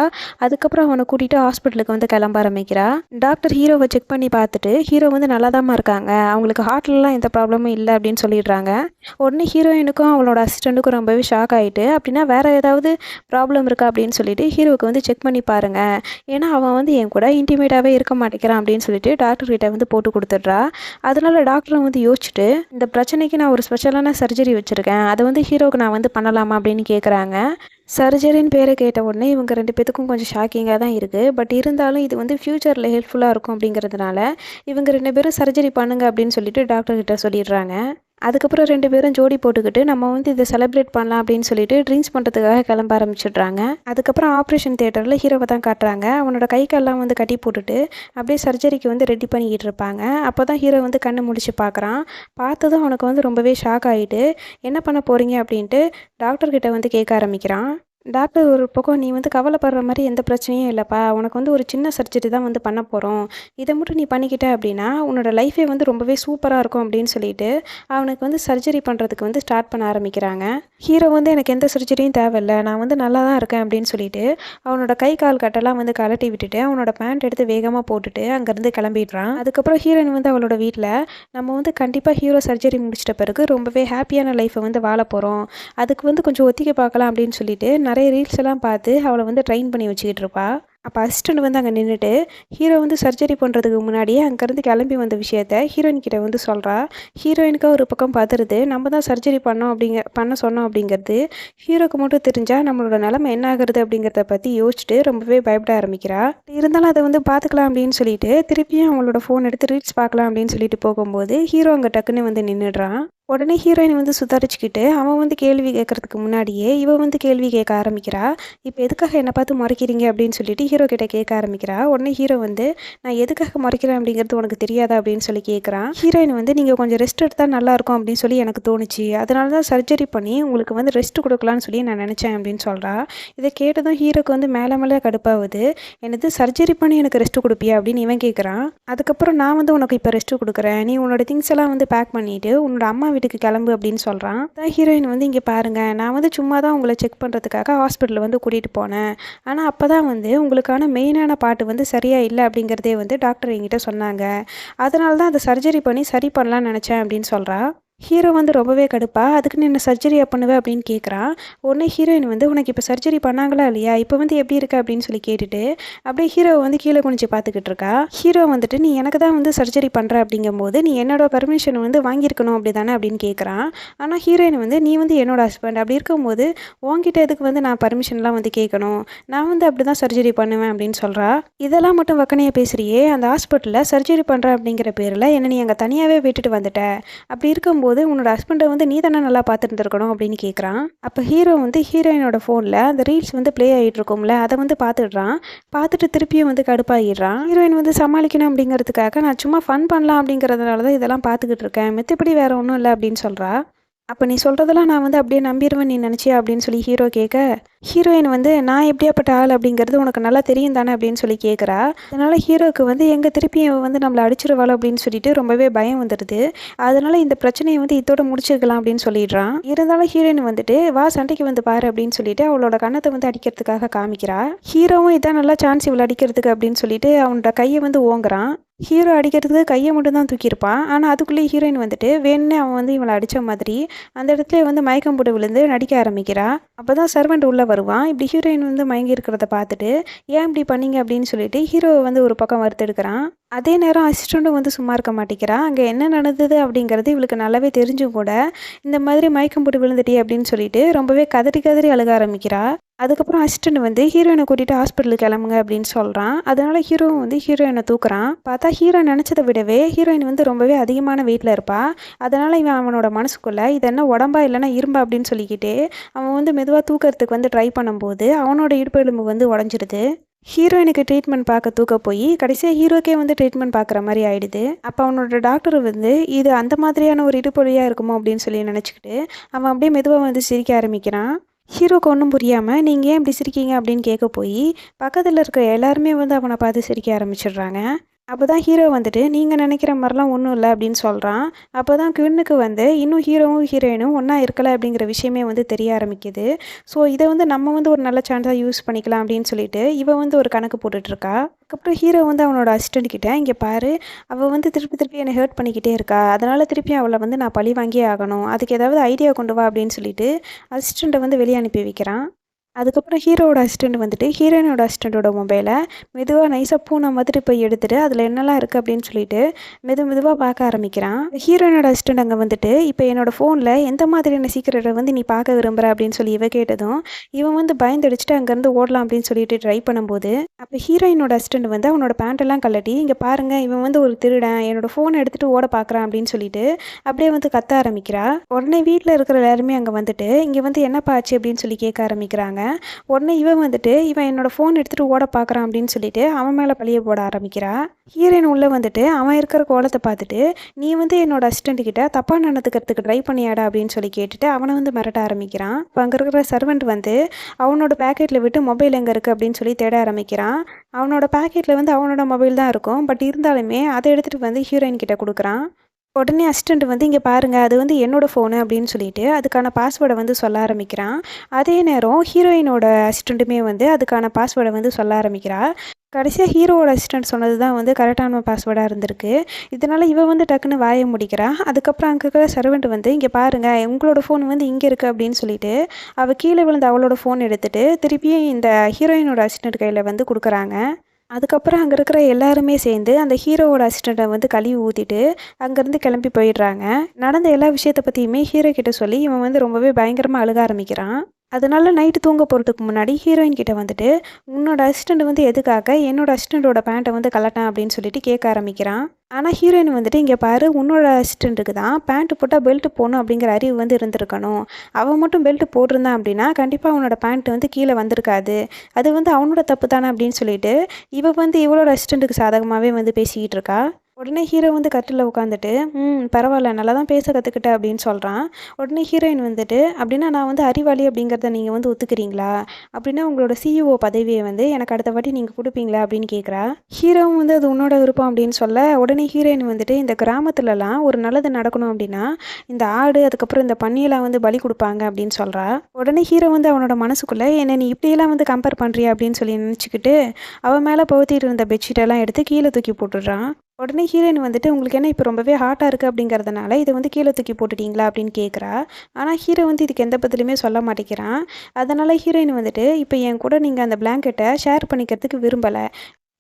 அதுக்கப்புறம் அவனை கூட்டிகிட்டு ஹாஸ்பிட்டலுக்கு வந்து கிளம்ப ஆரம்பிக்கிறா. டாக்டர் ஹீரோவை செக் பண்ணி பார்த்துட்டு ஹீரோ வந்து நல்லாதாம்மா இருக்காங்க, அவங்களுக்கு ஹார்ட்லலாம் எந்த ப்ராப்ளமும் இல்லை அப்படின்னு சொல்லிடுறாங்க. உடனே ஹீரோயினுக்கும் அவளோட அசிஸ்டண்ட்டுக்கும் ரொம்பவே ஷாக் ஆகிட்டு, அப்படின்னா வேறு ஏதாவது ப்ராப்ளம் இருக்கா அப்படின்னு சொல்லிட்டு ஹீரோவுக்கு வந்து செக் பண்ணி பாருங்க, ஏன்னா அவன் வந்து என் கூட இன்டிமேட்டாகவே இருக்க மாட்டேங்கிறான் அப்படின்னு சொல்லிட்டு டாக்டர்கிட்ட வந்து போட்டு கொடுத்துட்றா. அதனால டாக்டரும் வந்து யோசிச்சுட்டு, இந்த பிரச்சனைக்கு நான் ஒரு ஸ்பெஷலான சர்ஜரி வச்சுருக்கேன், அதை வந்து ஹீரோவுக்கு நான் வந்து பண்ணலாமா அப்படின்னு கேட்குறாங்க. சர்ஜரின்னு பேரை கேட்ட உடனே இவங்க 2 பேத்துக்கும் கொஞ்சம் ஷாக்கிங்காக தான் இருக்குது. பட் இருந்தாலும் இது வந்து ஃப்யூச்சரில் ஹெல்ப்ஃபுல்லாக இருக்கும் அப்படிங்கிறதுனால இவங்க 2 பேரும் சர்ஜரி பண்ணுங்க அப்படின்னு சொல்லிட்டு டாக்டர்கிட்ட சொல்லிடுறாங்க. அதுக்கப்புறம் 2 பேரும் ஜோடி போட்டுக்கிட்டு நம்ம வந்து இதை செலிப்ரேட் பண்ணலாம் அப்படின்னு சொல்லிட்டு ட்ரிங்க்ஸ் பண்ணுறதுக்காக கிளம்ப ஆரம்பிச்சிடுறாங்க. அதுக்கப்புறம் ஆப்ரேஷன் தியேட்டரில் ஹீரோவை தான் காட்டுறாங்க. அவனோட கை கால்லாம் வந்து கட்டி போட்டுட்டு அப்படியே சர்ஜரிக்கு வந்து ரெடி பண்ணிக்கிட்டு இருப்பாங்க. அப்போ தான் ஹீரோ வந்து கண்ணு முழிச்சு பார்க்குறான். பார்த்ததும் அவனுக்கு வந்து ரொம்பவே ஷாக் ஆகிட்டு, என்ன பண்ண போகிறீங்க அப்படின்ட்டு டாக்டர்கிட்ட வந்து கேட்க ஆரம்பிக்கிறான். டாக்டர் ஒரு பக்கம், நீ வந்து கவலைப்படுற மாதிரி எந்த பிரச்சனையும் இல்லைப்பா, உனக்கு வந்து ஒரு சின்ன சர்ஜரி தான் வந்து பண்ண போகிறோம், இதை மட்டும் நீ பண்ணிக்கிட்ட அப்படின்னா உன்னோட லைஃபே வந்து ரொம்பவே சூப்பராக இருக்கும் அப்படின்னு சொல்லிட்டு அவனுக்கு வந்து சர்ஜரி பண்ணுறதுக்கு வந்து ஸ்டார்ட் பண்ண ஆரம்பிக்கிறாங்க. ஹீரோ வந்து எனக்கு எந்த சர்ஜரியும் தேவையில்லை, நான் வந்து நல்லா தான் இருக்கேன் அப்படின்னு சொல்லிட்டு அவனோட கை கால் கட்டெல்லாம் வந்து கலட்டி விட்டுட்டு அவனோட பேண்ட் எடுத்து வேகமாக போட்டுட்டு அங்கேருந்து கிளம்பிடுறான். அதுக்கப்புறம் ஹீரோயின் வந்து அவளோட வீட்டில், நம்ம வந்து கண்டிப்பாக ஹீரோ சர்ஜரி முடிச்சிட்ட பிறகு ரொம்பவே ஹாப்பியான லைஃப்பை வந்து வாழ போகிறோம், அதுக்கு வந்து கொஞ்சம் ஒத்திகை பார்க்கலாம் அப்படின்னு சொல்லிட்டு நிறைய ரீல்ஸ் எல்லாம் பார்த்து அவளை வந்து ட்ரெயின் பண்ணி வச்சுக்கிட்டு இருப்பா. அப்போ அசிஸ்டண்ட் வந்து அங்கே நின்றுட்டு ஹீரோ வந்து சர்ஜரி பண்ணுறதுக்கு முன்னாடியே அங்கேருந்து கிளம்பி வந்த விஷயத்த ஹீரோயின் கிட்ட வந்து சொல்கிறா. ஹீரோயினுக்காக ஒரு பக்கம் பார்த்துருது, நம்ம தான் சர்ஜரி பண்ண சொன்னோம் அப்படிங்கிறது ஹீரோக்கு மட்டும் தெரிஞ்சால் நம்மளோட நிலைமை என்ன ஆகுறது அப்படிங்கிறத பற்றி யோசிச்சுட்டு ரொம்பவே பயப்பட ஆரம்பிக்கிறா. இருந்தாலும் அதை வந்து பார்த்துக்கலாம் அப்படின்னு சொல்லிட்டு திருப்பியும் அவங்களோட ஃபோன் எடுத்து ரீல்ஸ் பார்க்கலாம் அப்படின்னு சொல்லிட்டு போகும்போது ஹீரோ அங்கே டக்குன்னு வந்து நின்றுடுறான். உடனே ஹீரோயின் வந்து சுதாரிச்சுக்கிட்டு அவன் வந்து கேள்வி கேட்கறதுக்கு முன்னாடியே இவ வந்து கேள்வி கேட்க ஆரம்பிக்கிறா. இப்போ எதுக்காக என்னை பார்த்து முறைக்கிறீங்க அப்படின்னு சொல்லிட்டு ஹீரோ கிட்ட கேட்க ஆரம்பிக்கிறா. உடனே ஹீரோ வந்து, நான் எதுக்காக முறைக்கிறேன் அப்படிங்கிறது உனக்கு தெரியாதா அப்படின்னு சொல்லி கேட்குறான். ஹீரோயின் வந்து, நீங்கள் கொஞ்சம் ரெஸ்ட் எடுத்தால் நல்லாயிருக்கும் அப்படின்னு சொல்லி எனக்கு தோணுச்சு, அதனால தான் சர்ஜரி பண்ணி உங்களுக்கு வந்து ரெஸ்ட் கொடுக்கலான்னு சொல்லி நான் நினச்சேன் அப்படின்னு சொல்கிறா. இதை கேட்டதும் ஹீரோக்கு வந்து மேலே மேலே கடுப்பாகுது. என்னது சர்ஜரி பண்ணி எனக்கு ரெஸ்ட் கொடுப்பியா அப்படின்னு இவன் கேட்குறான். அதுக்கப்புறம் நான் வந்து உனக்கு இப்போ ரெஸ்ட் கொடுக்குறேன், நீ உன்னோட திங்ஸ் எல்லாம் வந்து பேக் பண்ணிவிட்டு உன்னோட அம்மா வீட்டுக்கு கிளம்பு அப்படின்னு சொல்கிறான். தான் ஹீரோயின் வந்து, இங்கே பாருங்கள், நான் வந்து சும்மா தான் உங்களை செக் பண்ணுறதுக்காக ஹாஸ்பிட்டல் வந்து கூட்டிகிட்டு போனேன், ஆனால் அப்போ தான் வந்து உங்களுக்கான மெயினான பாட்டு வந்து சரியாக இல்லை அப்படிங்கிறதே வந்து டாக்டர் என்கிட்ட சொன்னாங்க, அதனால தான் அதை சர்ஜரி பண்ணி சரி பண்ணலான்னு நினச்சேன் அப்படின்னு சொல்கிறா. ஹீரோ வந்து ரொம்பவே கடுப்பா, அதுக்குன்னு என்ன சர்ஜரியாக பண்ணுவேன் அப்படின்னு கேட்குறான். உடனே ஹீரோயின் வந்து, உனக்கு இப்போ சர்ஜரி பண்ணாங்களா இல்லையா, இப்போ வந்து எப்படி இருக்கு அப்படின்னு சொல்லி கேட்டுட்டு அப்படியே ஹீரோவை வந்து கீழே குனிஞ்சு பார்த்துக்கிட்டு இருக்கா. ஹீரோ வந்துட்டு, நீ எனக்கு தான் வந்து சர்ஜரி பண்ணுற அப்படிங்கும்போது நீ என்னோட பர்மிஷன் வந்து வாங்கியிருக்கணும் அப்படி தானே அப்படின்னு கேட்குறான். ஆனால் ஹீரோயின் வந்து, நீ வந்து என்னோட ஹஸ்பண்ட், அப்படி இருக்கும்போது உங்ககிட்ட எதுக்கு வந்து நான் பர்மிஷன்லாம் வந்து கேட்கணும், நான் வந்து அப்படி தான் சர்ஜரி பண்ணுவேன் அப்படின்னு சொல்கிறா. இதெல்லாம் மட்டும் வக்கனையாக பேசுகிறியே, அந்த ஹாஸ்பிட்டலில் சர்ஜரி பண்ணுற அப்படிங்கிற பேரில் என்னை நீ அங்கே தனியாகவே விட்டுட்டு வந்துட்ட, அப்படி இருக்கும்போது உன்னோட ஹஸ்பண்டை வந்து நீ தானே நல்லா பார்த்துருந்துருக்கணும் அப்படின்னு கேட்குறான். அப்போ ஹீரோ வந்து ஹீரோயினோட ஃபோனில் அந்த ரீல்ஸ் வந்து ப்ளே ஆகிட்டு இருக்கும்ல, அதை வந்து பார்த்துடுறான். பார்த்துட்டு திருப்பியும் வந்து கடுப்பாகிடுறான். ஹீரோயின் வந்து சமாளிக்கணும் அப்படிங்கிறதுக்காக, நான் சும்மா ஃபன் பண்ணலாம் அப்படிங்கிறதுனால தான் இதெல்லாம் பார்த்துக்கிட்டு இருக்கேன், மற்றபடி வேறு ஒன்றும் இல்லை அப்படின்னு சொல்கிறா. அப்போ நீ சொல்கிறதெல்லாம் நான் வந்து அப்படியே நம்பிடுவேன் நீ நினச்சியா அப்படின்னு சொல்லி ஹீரோ கேட்க, ஹீரோயின் வந்து, நான் எப்படியாப்பட்ட ஆள் அப்படிங்கிறது உனக்கு நல்லா தெரியும் தானே அப்படின்னு சொல்லி கேட்குறா. அதனால் ஹீரோவுக்கு வந்து எங்கே திருப்பியும் வந்து நம்மளை அடிச்சிருவாளோ அப்படின்னு சொல்லிட்டு ரொம்பவே பயம் வந்துடுது. அதனால் இந்த பிரச்சனையை வந்து இதோட முடிச்சிருக்கலாம் அப்படின்னு சொல்லிடுறான். இருந்தாலும் ஹீரோயின் வந்துட்டு, வா சண்டைக்கு வந்து பாரு அப்படின்னு சொல்லிட்டு அவளோட கண்ணத்தை வந்து அடிக்கிறதுக்காக காமிக்கிறா. ஹீரோவும் இதான் நல்லா சான்ஸ் இவளை அடிக்கிறதுக்கு அப்படின்னு சொல்லிட்டு அவனோட கையை வந்து ஓங்குறான். ஹீரோ அடிக்கிறதுக்கு கையை மட்டும் தான் தூக்கியிருப்பான். ஆனால் அதுக்குள்ளேயே ஹீரோயின் வந்துட்டு வேணுன்னே அவன் வந்து இவளை அடித்த மாதிரி அந்த இடத்துல வந்து மயக்கம் போட்டு விழுந்து நடிக்க ஆரம்பிக்கிறா. அப்போ தான் சர்வெண்ட் உள்ளே வருவான். இப்படி ஹீரோயின் வந்து மயங்கி இருக்கிறத பார்த்துட்டு, ஏன் இப்படி பண்ணீங்க அப்படின்னு சொல்லிட்டு ஹீரோவை வந்து ஒரு பக்கம் வறுத்தெடுக்கிறான். அதே நேரம் அசிஸ்டண்ட்டும் வந்து சும்மா இருக்க மாட்டேங்கிறா. அங்கே என்ன நடந்தது அப்படிங்கிறது இவளுக்கு நல்லாவே தெரிஞ்சும் கூட, இந்த மாதிரி மயக்கம் போட்டு விழுந்துட்டே அப்படின்னு சொல்லிட்டு ரொம்பவே கதறி கதறி அழுக ஆரம்பிக்கிறா. அதுக்கப்புறம் அசிஸ்டண்ட் வந்து ஹீரோயினை கூட்டிகிட்டு ஹாஸ்பிட்டலுக்கு கிளம்புங்க அப்படின்னு சொல்கிறான். அதனால ஹீரோவும் வந்து ஹீரோயினை தூக்குறான். பார்த்தா ஹீரோ நினச்சதை விடவே ஹீரோயின் வந்து ரொம்பவே அதிகமான வெயிட்டில் இருப்பா. அதனால் இவன் அவனோட மனசுக்குள்ளே, இது என்ன உடம்பா இல்லைன்னா இரும்பா அப்படின்னு சொல்லிக்கிட்டே அவன் வந்து மெதுவாக தூக்கிறதுக்கு வந்து ட்ரை பண்ணும்போது அவனோட இடுப்பு எலும்பு வந்து உடஞ்சிடுது. ஹீரோயினுக்கு ட்ரீட்மெண்ட் பார்க்க தூக்க போய் கடைசியாக ஹீரோக்கே வந்து ட்ரீட்மெண்ட் பார்க்குற மாதிரி ஆயிடுது. அப்போ அவனோட டாக்டர் வந்து இது அந்த மாதிரியான ஒரு இடுப்பொழியாக இருக்குமோ அப்படின்னு சொல்லி நினச்சிக்கிட்டு அவன் அப்படியே மெதுவாக வந்து சிரிக்க ஆரம்பிக்கிறான். ஹீரோக்கு ஒன்றும் புரியாமல் நீங்கள் ஏன் இப்படி சிரிக்கீங்க அப்படின்னு கேட்க போய் பக்கத்தில் இருக்க எல்லாருமே வந்து அவனை பார்த்து சிரிக்க ஆரம்பிச்சிடுறாங்க. அப்போ தான் ஹீரோ வந்துட்டு நீங்கள் நினைக்கிற மாதிரிலாம் ஒன்றும் இல்லை அப்படின்னு சொல்கிறான். அப்போ தான் குவின்னுக்கு வந்து இன்னும் ஹீரோவும் ஹீரோயினும் ஒன்றா இருக்கலை அப்படிங்கிற விஷயமே வந்து தெரிய ஆரம்பிக்குது. ஸோ இதை வந்து நம்ம வந்து ஒரு நல்ல சான்ஸாக யூஸ் பண்ணிக்கலாம் அப்படின்னு சொல்லிட்டு இவன் வந்து ஒரு கணக்கு போட்டுட்ருக்கா. அதுக்கப்புறம் ஹீரோ வந்து அவனோட அசிஸ்டண்ட் கிட்ட இங்கே பாரு, அவள் வந்து திருப்பி திருப்பி என்னை ஹர்ட் பண்ணிக்கிட்டே இருக்கா, அதனால் திருப்பி அவளை வந்து நான் பழி வாங்கியே ஆகணும், அதுக்கு ஏதாவது ஐடியா கொண்டு வா அப்படின்னு சொல்லிட்டு அசிஸ்டண்ட்டை வந்து வெளியே அனுப்பி வைக்கிறான். அதுக்கப்புறம் ஹீரோவோட அசிஸ்டண்ட் வந்துட்டு ஹீரோயினோட அசிஸ்டண்ட்டோட மொபைலை மெதுவாக நைஸாக பூனை மாதிரி போய் எடுத்துகிட்டு அதில் என்னெல்லாம் இருக்குது அப்படின்னு சொல்லிட்டு மெதுவாக பார்க்க ஆரம்பிக்கிறான். ஹீரோயினோட அசிஸ்டண்ட் அங்கே வந்துட்டு இப்போ என்னோடய ஃபோனில் எந்த மாதிரியான சீக்கிரட்டை வந்து நீ பார்க்க விரும்புகிற அப்படின்னு சொல்லி இவ கேட்டதும் இவன் வந்து பயந்தடிச்சுட்டு அங்கேருந்து ஓடலாம் அப்படின்னு சொல்லிட்டு ட்ரை பண்ணும்போது அப்போ ஹீரோயினோட அசிஸ்டண்ட் வந்து அவனோட பேண்ட்டெல்லாம் கழட்டி இங்கே பாருங்கள் இவன் வந்து ஒரு திருடன் என்னோடய ஃபோனை எடுத்துகிட்டு ஓட பார்க்குறான் அப்படின்னு சொல்லிட்டு அப்படியே வந்து கத்த ஆரம்பிக்கிறா. உடனே வீட்டில் இருக்கிற எல்லாருமே அங்கே வந்துட்டு இங்கே வந்து என்னப்பா ஆச்சு அப்படின்னு சொல்லி கேட்க ஆரம்பிக்கிறாங்க. உடனே இவன் வந்துட்டு இவன் என்னோட ஃபோன் எடுத்துகிட்டு ஓட பார்க்குறான் அப்படின்னு சொல்லிட்டு அவன் மேலே பழிய போட ஆரம்பிக்கிறா. ஹீரோயின் உள்ளே வந்துட்டு அவன் இருக்கிற கோலத்தை பார்த்துட்டு நீ வந்து என்னோட அசிஸ்டண்ட் கிட்ட தப்பாக நடந்துக்கிறதுக்கு ட்ரை பண்ணியாடா அப்படின்னு சொல்லி கேட்டுட்டு அவனை வந்து மிரட்ட ஆரம்பிக்கிறான். இப்போ அங்கே இருக்கிற சர்வெண்ட் வந்து அவனோட பேக்கெட்டில் விட்டு மொபைல் எங்கே இருக்குது அப்படின்னு சொல்லி தேட ஆரம்பிக்கிறான். அவனோட பேக்கெட்டில் வந்து அவனோட மொபைல் தான் இருக்கும். பட் இருந்தாலுமே அதை எடுத்துகிட்டு வந்து ஹீரோயின் கிட்ட கொடுக்குறான். உடனே அசிஸ்டண்ட் வந்து இங்கே பாருங்கள் அது வந்து என்னோடய ஃபோனு அப்படின்னு சொல்லிட்டு அதுக்கான பாஸ்வேர்டை வந்து சொல்ல ஆரம்பிக்கிறான். அதே நேரம் ஹீரோயினோட அசிஸ்டண்ட்டுமே வந்து அதுக்கான பாஸ்வேர்டை வந்து சொல்ல ஆரம்பிக்கிறா. கடைசியாக ஹீரோவோட அசிஸ்டண்ட் சொன்னது தான் வந்து கரெக்டான பாஸ்வேர்டாக இருந்திருக்கு. இதனால் இவன் வந்து டக்குன்னு வாய முடிக்கிறா. அதுக்கப்புறம் அங்கே இருக்கிற சர்வெண்ட் வந்து இங்கே பாருங்கள் உங்களோட ஃபோன் வந்து இங்கே இருக்குது அப்படின்னு சொல்லிட்டு அவள் கீழே விழுந்து அவளோட ஃபோன் எடுத்துகிட்டு திருப்பியும் இந்த ஹீரோயினோட அசிஸ்டண்ட் கையில் வந்து கொடுக்குறாங்க. அதுக்கப்புறம் அங்கே இருக்கிற எல்லாருமே சேர்ந்து அந்த ஹீரோவோட அசிஸ்டண்ட்டை வந்து கழுவி ஊற்றிட்டு அங்கேருந்து கிளம்பி போயிடுறாங்க. நடந்த எல்லா விஷயத்தை பற்றியுமே ஹீரோ கிட்ட சொல்லி இவன் வந்து ரொம்பவே பயங்கரமாக அழுக ஆரம்பிக்கிறான். அதனால நைட்டு தூங்க போகிறதுக்கு முன்னாடி ஹீரோயின் கிட்ட வந்துட்டு உன்னோட அசிஸ்டண்ட் வந்து எதுக்காக என்னோட அசிஸ்டண்ட்டோட பேண்ட்டை வந்து கலட்டான் அப்படின்னு சொல்லிட்டு கேட்க ஆரம்பிக்கிறான். ஆனால் ஹீரோயின் வந்துட்டு இங்கே பாரு உன்னோட அசிஸ்டண்ட்டுக்கு தான் பேண்ட்டு போட்டால் பெல்ட் போடணும் அப்படிங்கிற அறிவு வந்து இருந்திருக்கணும். அவன் மட்டும் பெல்ட் போட்டிருந்தான் அப்படின்னா கண்டிப்பாக அவனோட பேண்ட் வந்து கீழே வந்திருக்காது. அது வந்து அவனோட தப்பு தானே அப்படின்னு சொல்லிட்டு இவ வந்து இவளோட அசிஸ்டண்ட்டுக்கு சாதகமாகவே வந்து பேசிக்கிட்டு இருக்கா. உடனே ஹீரோ வந்து கட்டில் உட்காந்துட்டு பரவாயில்ல நல்லா தான் பேச கற்றுக்கிட்ட அப்படின்னு சொல்கிறான். உடனே ஹீரோயின் வந்துட்டு அப்படின்னா நான் வந்து அறிவாளி அப்படிங்கிறத நீங்கள் வந்து ஒத்துக்கிறீங்களா, அப்படின்னா உங்களோட சிஇஓ பதவியை வந்து எனக்கு அடுத்த வாட்டி நீங்கள் கொடுப்பீங்களா அப்படின்னு கேட்குறா. ஹீரோவும் வந்து அது உன்னோட விருப்பம் அப்படின்னு சொல்ல உடனே ஹீரோயின் வந்துட்டு இந்த கிராமத்துலலாம் ஒரு நல்லது நடக்கணும் அப்படின்னா இந்த ஆடு அதுக்கப்புறம் இந்த பன்னியெல்லாம் வந்து பலி கொடுப்பாங்க அப்படின்னு சொல்கிறா. உடனே ஹீரோ வந்து அவனோட மனசுக்குள்ளே என்னை நீ இப்படியெல்லாம் வந்து கம்பேர் பண்ணுறியா அப்படின்னு சொல்லி நினச்சிக்கிட்டு அவன் மேலே பவுத்திட்டு இருந்த பெட்ஷீட்டெல்லாம் எடுத்து கீழே தூக்கி போட்டுடுறான். உடனே ஹீரோயின் வந்துட்டு உங்களுக்கு என்ன இப்போ ரொம்பவே ஹாட்டாக இருக்குது அப்படிங்கிறதுனால இதை வந்து கீழே தூக்கி போட்டுட்டீங்களா அப்படின்னு கேட்குறா. ஆனால் ஹீரோ வந்து இதுக்கு எந்த பதிலுமே சொல்ல மாட்டேங்கிறான். அதனால் ஹீரோயின் வந்துட்டு இப்போ என் கூட நீங்கள் அந்த பிளாங்கெட்டை ஷேர் பண்ணிக்கிறதுக்கு விரும்பலை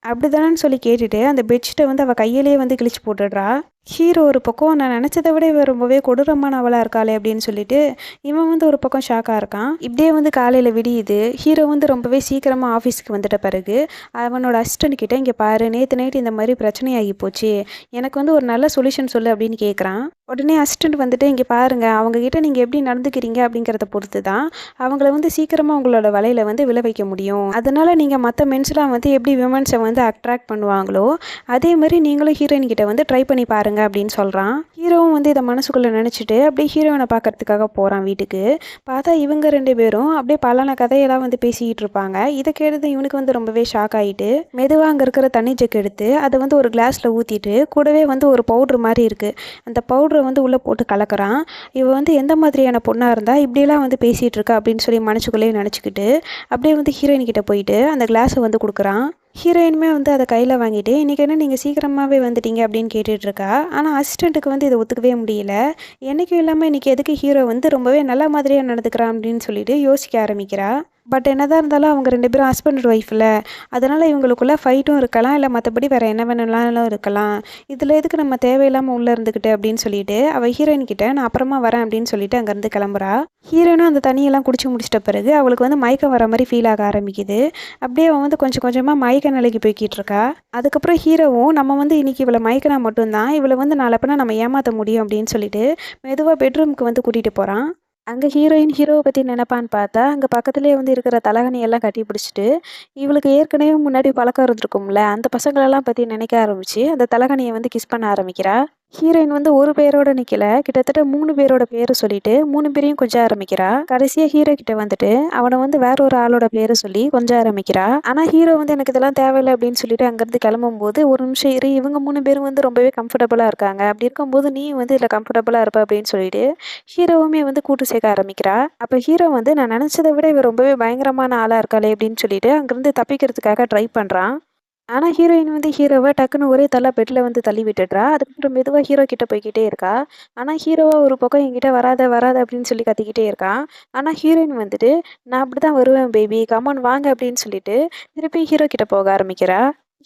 அப்படிதானு சொல்லி கேட்டுட்டு அந்த பெட்ஷீட்டை வந்து அவள் கையிலேயே வந்து கிழிச்சு போட்டுடுறா. ஹீரோ ஒரு பக்கம் நான் நினச்சதை விட இவ ரொம்பவே கொடூரமான அவளாக இருக்காளே அப்படின்னு சொல்லிட்டு இவன் வந்து ஒரு பக்கம் ஷாக்காக இருக்கான். இப்படியே வந்து காலையில் விடியுது. ஹீரோ வந்து ரொம்பவே சீக்கிரமாக ஆஃபீஸ்க்கு வந்துட்ட பிறகு அவனோட அசிஸ்டண்ட் கிட்ட இங்கே பாரு நேற்று நைட்டு இந்த மாதிரி பிரச்சனையாகி போச்சு, எனக்கு வந்து ஒரு நல்ல சொல்யூஷன் சொல்லு அப்படின்னு கேட்குறான். உடனே அசிஸ்டண்ட் வந்துட்டு இங்கே பாருங்கள் அவங்கக்கிட்ட நீங்கள் எப்படி நடந்துக்கிறீங்க அப்படிங்கிறத பொறுத்து தான் அவங்கள வந்து சீக்கிரமாக உங்களோட வலையில் வந்து விழ வைக்க முடியும். அதனால் நீங்கள் மற்ற மென்ஸ்லாம் வந்து எப்படி விமன்ஸை வந்து அட்ராக்ட் பண்ணுவாங்களோ அதே மாதிரி நீங்களும் ஹீரோயின் கிட்ட வந்து ட்ரை பண்ணி பாருங்கள் அப்படின்னு சொல்கிறான். ஹீரோவும் வந்து இதை மனசுக்குள்ளே நினச்சிட்டு அப்படியே ஹீரோயினை பார்க்கறதுக்காக போகிறான் வீட்டுக்கு. பார்த்தா இவங்க ரெண்டு பேரும் அப்படியே பலான கதையெல்லாம் வந்து பேசிக்கிட்டு இருப்பாங்க. இதை கேட்டது இவனுக்கு வந்து ரொம்பவே ஷாக் ஆகிட்டு மெதுவாக அங்கே இருக்கிற தண்ணி ஜெக் எடுத்து அதை வந்து ஒரு கிளாஸில் ஊற்றிட்டு கூடவே வந்து ஒரு பவுட்ரு மாதிரி இருக்குது அந்த பவுட்ரை வந்து உள்ளே போட்டு கலக்கிறான். இவ வந்து எந்த மாதிரியான பொண்ணாக இருந்தால் இப்படியெல்லாம் வந்து பேசிகிட்டு இருக்கா அப்படின்னு சொல்லி மனசுக்குள்ளேயே நினச்சிக்கிட்டு அப்படியே வந்து ஹீரோயின் கிட்ட போயிட்டு அந்த கிளாஸை வந்து கொடுக்குறான். ஹீரோயினுமே வந்து அதை கையில் வாங்கிட்டு இன்றைக்கி என்ன நீங்கள் சீக்கிரமாகவே வந்துட்டீங்க அப்படின்னு கேட்டுட்ருக்கா. ஆனால் அசிஸ்டண்ட்டுக்கு வந்து இதை ஒத்துக்கவே முடியல. என்றைக்கும் இல்லாமல் இன்றைக்கி எதுக்கு ஹீரோ வந்து ரொம்பவே நல்ல மாதிரியாக நடந்துக்கிறான் அப்படின்னு சொல்லிட்டு யோசிக்க ஆரம்பிக்கிறா. பட் என்னதான் இருந்தாலும் அவங்க ரெண்டு பேரும் ஹஸ்பண்ட் அண்ட் ஒய்ஃபில், அதனால் இவங்களுக்குள்ளே ஃபைட்டும் இருக்கலாம், இல்லை மற்றபடி வேறு என்ன வேணும்னாலும் இருக்கலாம். இதில் எதுக்கு நம்ம தேவையில்லாமல் உள்ளே இருந்துக்கிட்டு அப்படின்னு சொல்லிட்டு அவள் ஹீரோயின் கிட்ட நான் அப்புறமா வரேன் அப்படின்னு சொல்லிட்டு அங்கேருந்து கிளம்புறா. ஹீரோயினும் அந்த தண்ணியெல்லாம் குடிச்சு முடிச்சிட்ட பிறகு அவளுக்கு வந்து மயக்கம் வர மாதிரி ஃபீல் ஆக ஆரம்பிக்குது. அப்படியே அவன் வந்து கொஞ்சம் கொஞ்சமாக மயக்க நிலைக்கு போய்கிட்டு இருக்கா. அதுக்கப்புறம் ஹீரோவும் நம்ம வந்து இன்றைக்கி இவளை மயக்கினா மட்டும்தான் இவளை வந்து நாளப்பினா நம்ம ஏமாற்ற முடியும் அப்படின்னு சொல்லிட்டு மெதுவாக பெட்ரூமுக்கு வந்து கூட்டிகிட்டு போகிறான். அங்க ஹீரோயின் ஹீரோவ பத்தி நெனப்பான்னு பார்த்தா, அங்க பக்கத்திலேயே வந்து இருக்கிற தலகாணியெல்லாம் கட்டி பிடிச்சுட்டு, இவளுக்கு ஏற்கனவே முன்னாடி பழக்கம் இருந்திருக்கும்ல, அந்த பசங்களெல்லாம் பத்தி நினைக்க ஆரம்பிச்சு, அந்த தலகாணிய வந்து கிஸ் பண்ண ஆரம்பிக்கிறா. ஹீரோயின் வந்து ஒரு பேரோட நிக்கல. கிட்டத்தட்ட 3 பேரோட பேர சொல்லிட்டு 3 பேரையும் கொஞ்ச ஆரம்பிக்கிறா. கடைசியா ஹீரோ கிட்ட வந்துட்டு, அவன வந்து வேற ஒரு ஆளோட பேர சொல்லி கொஞ்ச ஆரம்பிக்கிறா. ஆனா ஹீரோ வந்து எனக்கு இதெல்லாம் தேவையில்ல அப்படின்னு சொல்லிட்டு அங்கருந்து கிளம்பும்போது, "ஒரு நிமிஷம் இரு. இவங்க 3 பேரும் வந்து ரொம்பவே கம்ஃபர்டபுளா இருக்காங்க. அப்படி இருக்கும்போது நீயும் வந்து இதுல கம்ஃபர்டபுளா இருப்ப" அப்படின்னு சொல்லிட்டு, ஹீரோவுமே வந்து கூட்டு சேர்க்க ஆரம்பிக்கிறா. அப்ப ஹீரோ வந்து நான் நினைச்சத விட இவ ரொம்பவே பயங்கரமான ஆளா இருக்காளே அப்படின்னு சொல்லிட்டு அங்கருந்து தப்பிக்கிறதுக்காக ட்ரை பண்றான். ஆனா, ஹீரோயின் வந்து ஹீரோவ டக்குனு ஒரே தள்ள பெட்ல வந்து தள்ளி விட்டுடுறா. அதுக்கப்புறம் மெதுவா ஹீரோ கிட்ட போய்க்கிட்டே இருக்கா. ஆனா, ஹீரோவா ஒரு பக்கம் என்கிட்ட வராத, வராத அப்படின்னு சொல்லி கத்திக்கிட்டே இருக்கான். ஆனா, ஹீரோயின் வந்துட்டு, "நான் அப்படிதான் வருவேன் பேபி. கமான் வாங்க" அப்படின்னு சொல்லிட்டு, திருப்பி ஹீரோ கிட்ட போக ஆரம்பிக்கிறா.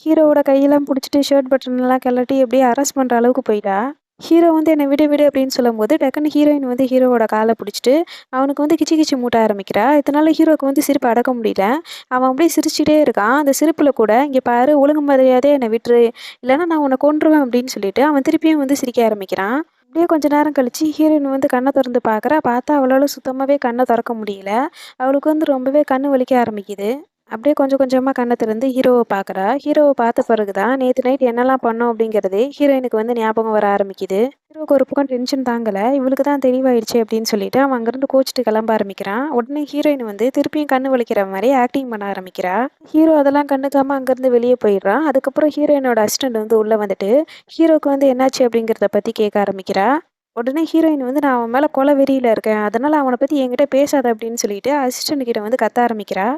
ஹீரோவோட கையெல்லாம் புடிச்சுட்டு ஷர்ட் பட்டன்லாம் கழட்டி அப்படியே அரெஸ்ட் பண்ற அளவுக்கு போயிட்டா. ஹீரோ வந்து "என்ன விடு, விடு" அப்படின்னு சொல்லும்போது, டக்குனு ஹீரோயின் வந்து ஹீரோவோட கால புடிச்சுட்டு, அவனுக்கு வந்து கிச்சு கிச்சு மூட்ட ஆரம்பிக்கிறா. இதனால ஹீரோவுக்கு வந்து சிரிப்ப அடக்க முடியல. அவன் அப்படியே சிரிச்சுட்டே இருக்கான். அந்த சிரிப்புல கூட, "இங்க பாரு ஒழுங்கு மரியாதையா என்ன விட்டுரு. இல்லன்னா நான் உன்ன கொன்றுவேன்" அப்படின்னு சொல்லிட்டு, அவன் திருப்பியும் வந்து சிரிக்க ஆரம்பிக்கிறான். அப்படியே கொஞ்ச நேரம் கழிச்சு ஹீரோயின் வந்து கண்ண தொறந்து பார்க்குறா. பார்த்தா அவளால சுத்தமாவே கண்ண தொறக்க முடியல. அவளுக்கு வந்து ரொம்பவே கண்ணு வலிக்க ஆரம்பிக்குது. அப்படியே கொஞ்சம் கொஞ்சமா கண்ண திறந்து ஹீரோவ பார்க்குறா. ஹீரோவ பார்த்த பிறகு தான் நேத்து நைட் என்னலாம் பண்ணோம் அப்படிங்கிறதே ஹீரோயினுக்கு வந்து ஞாபகம் வர ஆரம்பிக்குது. ஹீரோவுக்கு ஒரு பக்கம் டென்ஷன் தாங்கல. இவளுக்கு தான் தெளிவாயிடுச்சே அப்படின்னு சொல்லிட்டு அவன் அங்கருந்து கோச்சிட்டு கிளம்ப ஆரம்பிக்கிறான். உடனே ஹீரோயின் வந்து திருப்பியும் கண்ணு வலிக்கிற மாரி ஆக்டிங் பண்ண ஆரம்பிக்கிறா. ஹீரோ அதெல்லாம் கண்டுக்காம அங்கருந்து வெளிய போயிடுறான். அதுக்கப்புறம் ஹீரோயினோட அசிஸ்டன்ட் வந்து உள்ள வந்துட்டு, ஹீரோவுக்கு வந்து என்னாச்சு அப்படிங்கிறத பத்தி கேட்க ஆரம்பிக்கிறா. உடனே ஹீரோயின் வந்து நான் அவன் மேல கொலை வெறியில இருக்கேன். அதனால அவன பத்தி என்கிட்ட பேசாத அப்படின்னு சொல்லிட்டு அசிஸ்டன்ட் கிட்ட வந்து கத்த ஆரம்பிக்கிறா.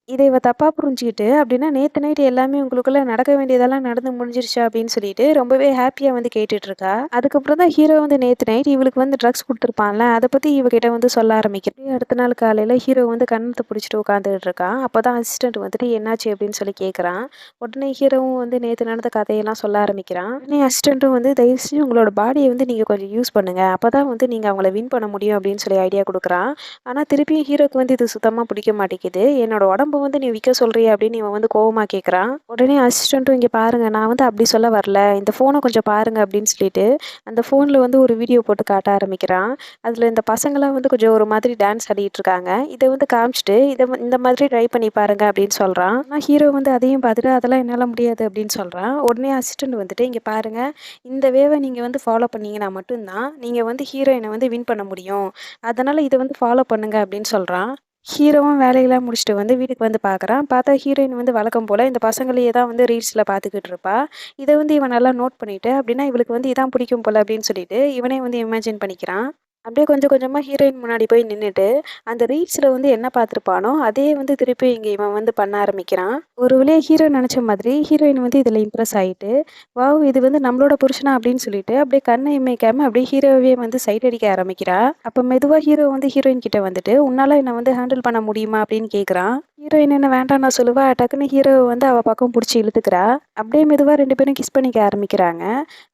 இத இவ தப்பா புரிஞ்சுக்கிட்டு, அப்படின்னா நேத்து நைட் எல்லாமே உங்களுக்குள்ள நடக்க வேண்டியதெல்லாம் நடந்து முடிஞ்சிருச்சா? அப்படின்னு சொல்லிட்டு ரொம்பவே ஹேப்பியா வந்து கேட்டுட்டு இருக்கா. அதுக்கப்புறம் தான் ஹீரோ வந்து நேத்து நைட் இவளுக்கு வந்து ட்ரக்ஸ் குடுத்துருப்பான்ல, அத பத்தி இவகிட்ட வந்து சொல்ல ஆரம்பிக்கிறா. அடுத்த நாள் காலையில ஹீரோ வந்து கன்னத்த புடிச்சுட்டு உட்காந்துட்டு இருக்கான். அப்பதான் அசிஸ்டன்ட் வந்துட்டு என்னாச்சு அப்படின்னு சொல்லி கேட்கறான். உடனே ஹீரோவும் வந்து நேத்து நடந்த கதையெல்லாம் சொல்ல ஆரம்பிக்கிறான். உடனே அசிஸ்டன்ட்டும் வந்து தயவு செஞ்சு உங்களோட பாடிய வந்து நீங்க கொஞ்சம் யூஸ் பண்ணுங்க. அப்பதான் வந்து நீங்க அவங்கள வின் பண்ண முடியும் அப்படின்னு சொல்லி ஐடியா குடுக்குறான். ஆனா திருப்பியும் ஹீரோக்கு வந்து இது சுத்தமா பிடிக்க மாட்டேங்குது. என்னோட உடம்ப வந்து நீ விக்க சொல்றியா? அப்படின்னு இவன் வந்து கோவமா கேட்குறான். உடனே அசிஸ்டன்ட்டும் இங்க பாருங்க நான் வந்து அப்படி சொல்ல வரல. இந்த ஃபோன கொஞ்சம் பாருங்க அப்படின்னு சொல்லிட்டு, அந்த ஃபோன்ல வந்து ஒரு வீடியோ போட்டு காட்ட ஆரம்பிக்கிறான். அதுல இந்த பசங்கலாம் வந்து கொஞ்சம் ஒரு மாதிரி டான்ஸ் ஆடிட்டு இருக்காங்க. இத வந்து காமிச்சுட்டு, இந்த மாதிரி ட்ரை பண்ணி பாருங்க அப்படின்னு சொல்றான். ஆனா ஹீரோ வந்து அதையும் பார்த்துட்டு அதெல்லாம் என்னால முடியாது அப்படின்னு சொல்றான். உடனே அசிஸ்டன்ட் வந்துட்டு இங்க பாருங்க, இந்த வேவ நீங்க வந்து ஃபாலோ பண்ணீங்கன்னா மட்டும் தான், நீங்க வந்து ஹீரோயின வந்து வின் பண்ண முடியும். அதனால இத வந்து ஃபாலோ பண்ணுங்க அப்படின்னு சொல்றான். ஹீரோவும் வேலையெல்லாம் முடிச்சுட்டு வந்து வீட்டுக்கு வந்து பார்க்குறான். பார்த்தா ஹீரோயின் வந்து வழக்கம் போல இந்த பசங்களையே தான் வந்து ரீல்ஸ்ல பார்த்துக்கிட்டு இருப்பா. இத வந்து இவன் நல்லா நோட் பண்ணிட்டு, அப்படின்னா இவளுக்கு வந்து இதான் பிடிக்கும் போல அப்படின்னு சொல்லிட்டு, இவனே வந்து இமேஜின் பண்ணிக்கிறான். அப்படியே கொஞ்சம் கொஞ்சமா ஹீரோயின் முன்னாடி போய் நின்னுட்டு, அந்த ரீல்ஸ்ல வந்து என்ன பார்த்துருப்பானோ, அதே வந்து திருப்பி இங்க இவன் வந்து பண்ண ஆரம்பிக்கிறான். ஒரு வழியா ஹீரோ நெனச்ச மாதிரி ஹீரோயின் வந்து இதுல இம்ப்ரெஸ் ஆயிட்டு, வாவ்! இது வந்து நம்மளோட புருஷனா அப்படின்னு சொல்லிட்டு, அப்படியே கண்ண இமைக்காம அப்படியே ஹீரோவயே வந்து சைட் அடிக்க ஆரம்பிக்கிறா. அப்ப மெதுவா ஹீரோ வந்து ஹீரோயின் கிட்ட வந்துட்டு, "உன்னால என்ன வந்து ஹேண்டில் பண்ண முடியுமா?" அப்படின்னு கேட்குறான். ஹீரோயின் என்ன வேண்டான்னா சொல்லுவா. டக்குன்னு ஹீரோவ வந்து அவ பக்கம் புடிச்சு இழுத்துக்கிறா. அப்படியே மெதுவா 2 பேரும் கிஸ் பண்ணிக்க ஆரம்பிக்கிறாங்க.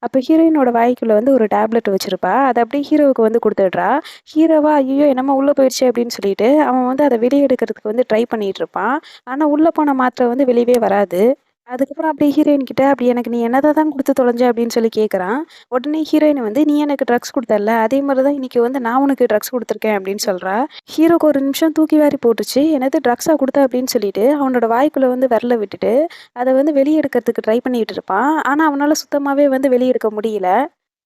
அப்ப ஹீரோயினோட வாய்க்குள்ள வந்து ஒரு டேப்லெட் வச்சிருப்பா. அத அப்படியே ஹீரோவுக்கு வந்து குடுத்துடுறா. ஹீரோவா ஐய்யயோ! என்னமோ உள்ள போயிடுச்சே அப்படின்னு சொல்லிட்டு, அவன் வந்து அத வெளிய எடுக்கிறதுக்கு வந்து ட்ரை பண்ணிட்டு இருப்பான். ஆனா உள்ள போன மாத்திரை வந்து வெளியவே வராது. அதுக்கப்புறம் அப்படியே ஹீரோயின் கிட்ட, "அப்படி எனக்கு நீ என்னத்த தான் குடுத்து தொலைஞ்ச?" அப்படின்னு சொல்லி கேட்குறான். உடனே ஹீரோயின் வந்து, "நீ எனக்கு ட்ரக்ஸ் குடுத்தல்ல, அதே மாரி தான் இன்னைக்கு வந்து நான் உனக்கு ட்ரக்ஸ் குடுத்துருக்கேன்" அப்படின்னு சொல்றா. ஹீரோக்கு ஒரு நிமிஷம் தூக்கி வாரி போட்டுருச்சு. "என்னது ட்ரக்ஸா குடுத்த?" அப்படின்னு சொல்லிட்டு அவனோட வாய்க்குள்ள வந்து விரல விட்டுட்டு, அத வந்து வெளிய எடுக்கிறதுக்கு ட்ரை பண்ணிட்டு இருப்பான். ஆனா அவனால சுத்தமாவே வந்து வெளிய எடுக்க முடியல.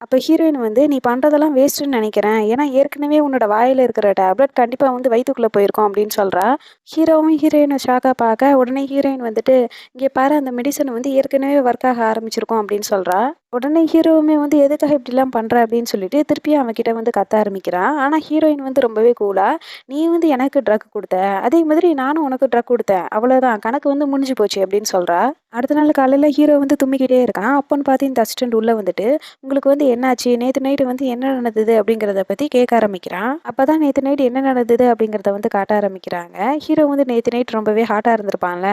அப்ப ஹீரோயின் வந்து, "நீ பண்றதெல்லாம் வேஸ்ட்டுன்னு நெனைக்கிறேன். ஏன்னா ஏற்கனவே உன்னோட வாயில இருக்கிற டேப்லெட் கண்டிப்பா வந்து வயித்துக்குள்ள போயிருக்கும்" அப்படின்னு சொல்றா. ஹீரோவும் ஹீரோயின ஷாக்கா பாக்க, உடனே ஹீரோயின் வந்துட்டு, "இங்க பாரு அந்த மெடிசன் வந்து ஏற்கனவே ஒர்க் ஆக ஆரம்பிச்சிருக்கும்" அப்படின்னு சொல்றா. உடனே ஹீரோவுமே வந்து, "எதுக்காக இப்படிலாம் பண்ற?" அப்படின்னு சொல்லிட்டு திருப்பியும் அவன்கிட்ட வந்து கத்த ஆரம்பிக்கிறான். ஆனா ஹீரோயின் வந்து ரொம்பவே கூலா, "நீ வந்து எனக்கு ட்ரக் குடுத்த. அதே மாதிரி நானும் உனக்கு ட்ரக் குடுத்தேன். அவ்வளோதான். கணக்கு வந்து முடிஞ்சு போச்சு" அப்படின்னு சொல்றா. அடுத்த நாள் காலையில ஹீரோ வந்து தும்மிக்கிட்டே இருக்கான். அப்பன்னு பார்த்து இந்த அசிஸ்டன்ட் உள்ள வந்துட்டு, "உங்களுக்கு வந்து என்னாச்சு? நேத்து நைட்டு வந்து என்ன நடந்தது?" அப்படிங்கிறத பத்தி கேட்க ஆரம்பிக்கிறான். அப்பதான் நேத்து நைட் என்ன நடந்தது அப்படிங்கிறத வந்து காட்ட ஆரம்பிக்கிறாங்க. ஹீரோ வந்து நேத்து நைட் ரொம்பவே ஹாட்டா இருந்திருப்பான்ல.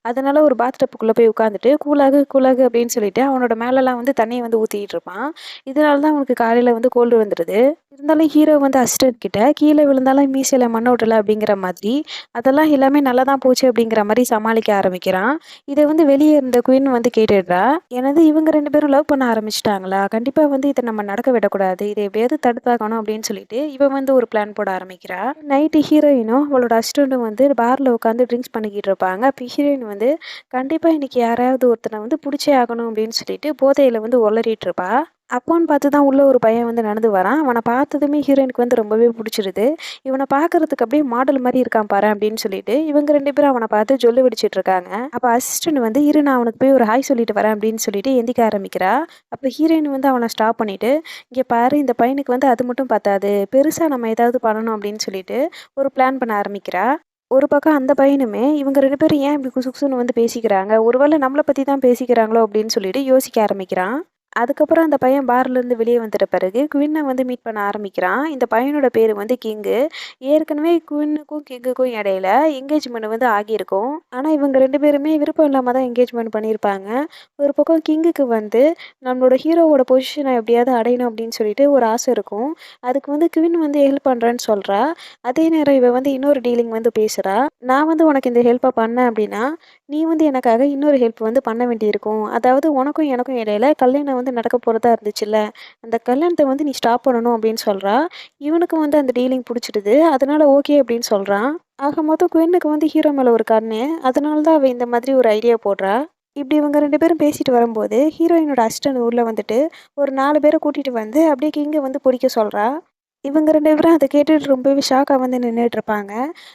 அதனால ஒரு பாத் டப்புக்குள்ள போய் உட்காந்துட்டு, கூலாகு கூலாகு அப்படின்னு சொல்லிட்டு அவனோட மேலலாம் வந்து தண்ணிய வந்து ஊத்திட்டு இருப்பான். இதனால தான் அவனுக்கு காலையில வந்து கோல்டு வந்துருது. இருந்தாலும் ஹீரோ வந்து அசிஸ்டன்ட் கிட்ட கீழ விழுந்தாலும் மீசையில மண்ண ஒட்டல அப்படிங்கிற மாதிரி, அதெல்லாம் எல்லாமே நல்லா தான் போச்சு அப்படிங்கிற மாரி சமாளிக்க ஆரம்பிக்கிறான். இத வந்து வெளிய இருந்த குயின் வந்து கேட்டுடுறா. "என்னது இவங்க 2 பேரும் லவ் பண்ண ஆரம்பிச்சுட்டாங்களா? கண்டிப்பா வந்து இத நம்ம நடக்க விடக்கூடாது. இத எப்படியாவது தடுத்தாகணும்" அப்படின்னு சொல்லிட்டு இவ வந்து ஒரு பிளான் போட ஆரம்பிக்கிறா. நைட்டு ஹீரோயினும் அவளோட அசிஸ்டன்டும் வந்து பார்ல உட்காந்து ட்ரிங்க்ஸ் பண்ணிக்கிட்டு இருப்பாங்க. அப்ப ஹீரோயின் வந்து கண்டிப்பா இன்னைக்கு யாரையாவது ஒருத்தன வந்து புடிச்சே ஆகணும் அப்படின்னு சொல்லிட்டு போதையில வந்து ஒளறிட்டு இருப்பா. அப்போன்னு பார்த்து தான் உள்ள ஒரு பையன் வந்து நடந்து வரான். அவன பார்த்ததுமே ஹீரோயினுக்கு வந்து ரொம்பவே புடிச்சிருது. இவன பார்க்கறதுக்கு அப்படியே மாடல் மாரி இருக்கான் பாரேன் அப்படின்னு சொல்லிட்டு, இவங்க 2 பேரும் அவன பார்த்து ஜொல்லு பிடிச்சிட்டு இருக்காங்க. அப்ப அசிஸ்டன்ட் வந்து இரு நான் அவனுக்கு போய் ஒரு ஹாய் சொல்லிட்டு வரேன் அப்படின்னு சொல்லிட்டு எந்திக்க ஆரம்பிக்கிறா. அப்ப ஹீரோயின் வந்து அவன ஸ்டாப் பண்ணிட்டு, இங்க பாரு இந்த பையனுக்கு வந்து அது மட்டும் பத்தாது. பெருசா நம்ம ஏதாவது பண்ணணும் அப்படின்னு சொல்லிட்டு ஒரு பிளான் பண்ண ஆரம்பிக்கிறா. ஒரு பக்கம் அந்த பையனுமே இவங்க 2 பேரும் ஏன் இப்படி குசுகுசுன்னு வந்து பேசிக்கிறாங்க? ஒருவேளை நம்மள பத்தி தான் பேசிக்கிறாங்களோ அப்படின்னு சொல்லிட்டு யோசிக்க ஆரம்பிக்கிறான். அதுக்கப்புறம் அந்த பையன் பார்லருந்து வெளிய வந்துட்ட பிறகு, குயின வந்து மீட் பண்ண ஆரம்பிக்கிறான். இந்த பையனோட பேரு வந்து கிங்கு. ஏற்கனவே குயினுக்கும், கிங்குக்கும் இடையில என்கேஜ்மெண்ட் வந்து ஆகியிருக்கும். ஆனா, இவங்க 2 பேருமே விருப்பம் இல்லாம தான் என்கேஜ்மெண்ட் பண்ணியிருப்பாங்க. ஒரு பக்கம் கிங்குக்கு வந்து நம்மளோட ஹீரோவோட பொசிஷன எப்படியாவது அடையணும் அப்படின்னு சொல்லிட்டு ஒரு ஆசை இருக்கும். அதுக்கு வந்து குயின் வந்து ஹெல்ப் பண்றேன்னு சொல்றா. அதே நேரம் இவ வந்து இன்னொரு டீலிங் வந்து பேசுறா. நான் வந்து உனக்கு இந்த ஹெல்ப்ப பண்ணேன் அப்படின்னா, நீ வந்து எனக்காக இன்னொரு ஹெல்ப் வந்து பண்ண வேண்டியிருக்கும். அதாவது உனக்கும் எனக்கும் இடையில கல்யாணம் வந்து நடக்க போறதா இருந்துச்சுல்ல, அந்த கல்யாணத்த வந்து நீ ஸ்டாப் பண்ணணும் அப்படின்னு சொல்றா. இவனுக்கும் வந்து அந்த டீலிங் புடிச்சிடுது. அதனால ஓகே அப்படின்னு சொல்றான். ஆக மொத்தம் குயினுக்கு வந்து ஹீரோ மேல ஒரு கண்ணு. அதனால தான் அவ இந்த மாதிரி ஒரு ஐடியா போடுறா. இப்படி இவங்க 2 பேரும் பேசிட்டு வரும்போது, ஹீரோயினோட அசிஸ்டன்ட் உள்ள வந்துட்டு, ஒரு 4 பேர கூட்டிட்டு வந்து அப்படியே கிங்க வந்து பிடிக்க சொல்றா. இவங்க 2 பேரும் அத கேட்டுட்டு ரொம்பவே ஷாக்கா வந்து நின்னுட்டுருப்பாங்க.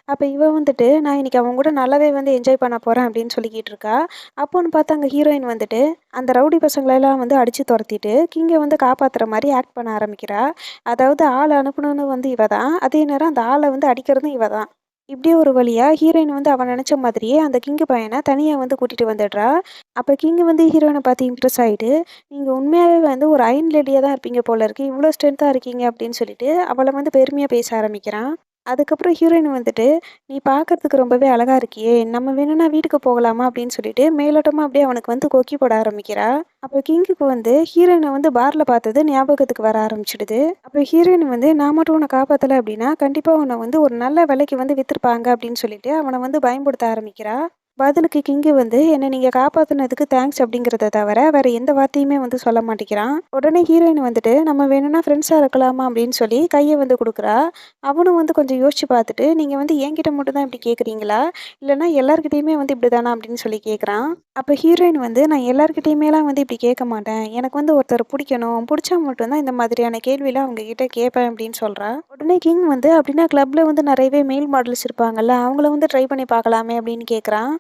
அப்ப இவ வந்துட்டு, "நான் இன்னைக்கு அவங்க கூட நல்லாவே வந்து என்ஜாய் பண்ண போறேன்" அப்படின்னு சொல்லிக்கிட்டு இருக்கா. அப்போன்னு பார்த்து அங்க ஹீரோயின் வந்துட்டு, அந்த ரவுடி பசங்களெல்லாம் வந்து அடிச்சு தொரத்திட்டு, கிங்க வந்து காப்பாத்துற மாரி ஆக்ட் பண்ண ஆரம்பிக்கிறா. அதாவது ஆள் அனுப்புனது வந்து இவ தான். அதே நேரம் அந்த ஆள வந்து அடிக்கிறதும் இவ தான். இப்படியே ஒரு வழியா ஹீரோயின் வந்து அவ நெனச்ச மாதிரியே அந்த கிங்கு பையன தனியா வந்து கூட்டிட்டு வந்துடுறா. அப்ப கிங் வந்து ஹீரோயின பார்த்து இம்ப்ரெஸ் ஆயிட்டு, "நீங்க உண்மையாவே வந்து ஒரு அயர்ன் லேடியா தான் இருப்பீங்க போல இருக்கு. இவ்ளோ ஸ்ட்ரென்த்தா இருக்கீங்க" அப்படின்னு சொல்லிட்டு அவள வந்து பெருமையா பேச ஆரம்பிக்கிறான். அதுக்கப்புறம் ஹீரோயின் வந்துட்டு, "நீ பார்க்கறதுக்கு ரொம்பவே அழகா இருக்கியே! நம்ம வேணும்னா வீட்டுக்கு போகலாமா?" அப்படின்னு சொல்லிட்டு மேலோட்டமா அப்படியே அவனுக்கு வந்து கொக்கி போட ஆரம்பிக்கிறா. அப்ப கிங்குக்கு வந்து ஹீரோயின வந்து பார்ல பார்த்தது ஞாபகத்துக்கு வர ஆரம்பிச்சுடுது. அப்ப ஹீரோயின் வந்து, "நான் மட்டும் உன்ன காப்பாத்தல அப்படின்னா, கண்டிப்பா உன்ன வந்து ஒரு நல்ல விலைக்கு வந்து வித்துருப்பாங்க" அப்படின்னு சொல்லிட்டு அவன வந்து பயன்படுத்த ஆரம்பிக்கிறா. பதிலுக்கு கிங்கு வந்து, "என்ன நீங்க காப்பாத்துனதுக்கு தேங்க்ஸ்" அப்படிங்கிறத தவிர, வேற எந்த வார்த்தையுமே வந்து சொல்ல மாட்டேங்கிறான். உடனே ஹீரோயின் வந்துட்டு, "நம்ம வேணும்னா ஃப்ரெண்ட்ஸா இருக்கலாமா?" அப்படின்னு சொல்லி கைய வந்து குடுக்குறா. அவனும் வந்து கொஞ்சம் யோசிச்சு பார்த்துட்டு, "நீங்க வந்து என்கிட்ட மட்டும் தான் இப்படி கேட்குறீங்களா? இல்லன்னா எல்லார்கிட்டயுமே வந்து இப்படிதானா?" அப்படின்னு சொல்லி கேட்குறான். அப்ப ஹீரோயின் வந்து, "நான் எல்லார்கிட்டயுமேலாம் வந்து இப்படி கேட்க மாட்டேன். எனக்கு வந்து ஒருத்தர புடிக்கணும். புடிச்சா மட்டும் தான் இந்த மாதிரியான கேள்விலாம் அவங்க கிட்ட கேட்பேன்" அப்படின்னு சொல்றா. உடனே கிங் வந்து, "அப்படின்னா கிளப்ல வந்து நெறையவே மேல் மாடல்ஸ் இருப்பாங்கல்ல, அவங்கள வந்து ட்ரை பண்ணி பார்க்கலாமே" அப்படின்னு கேட்குறான்.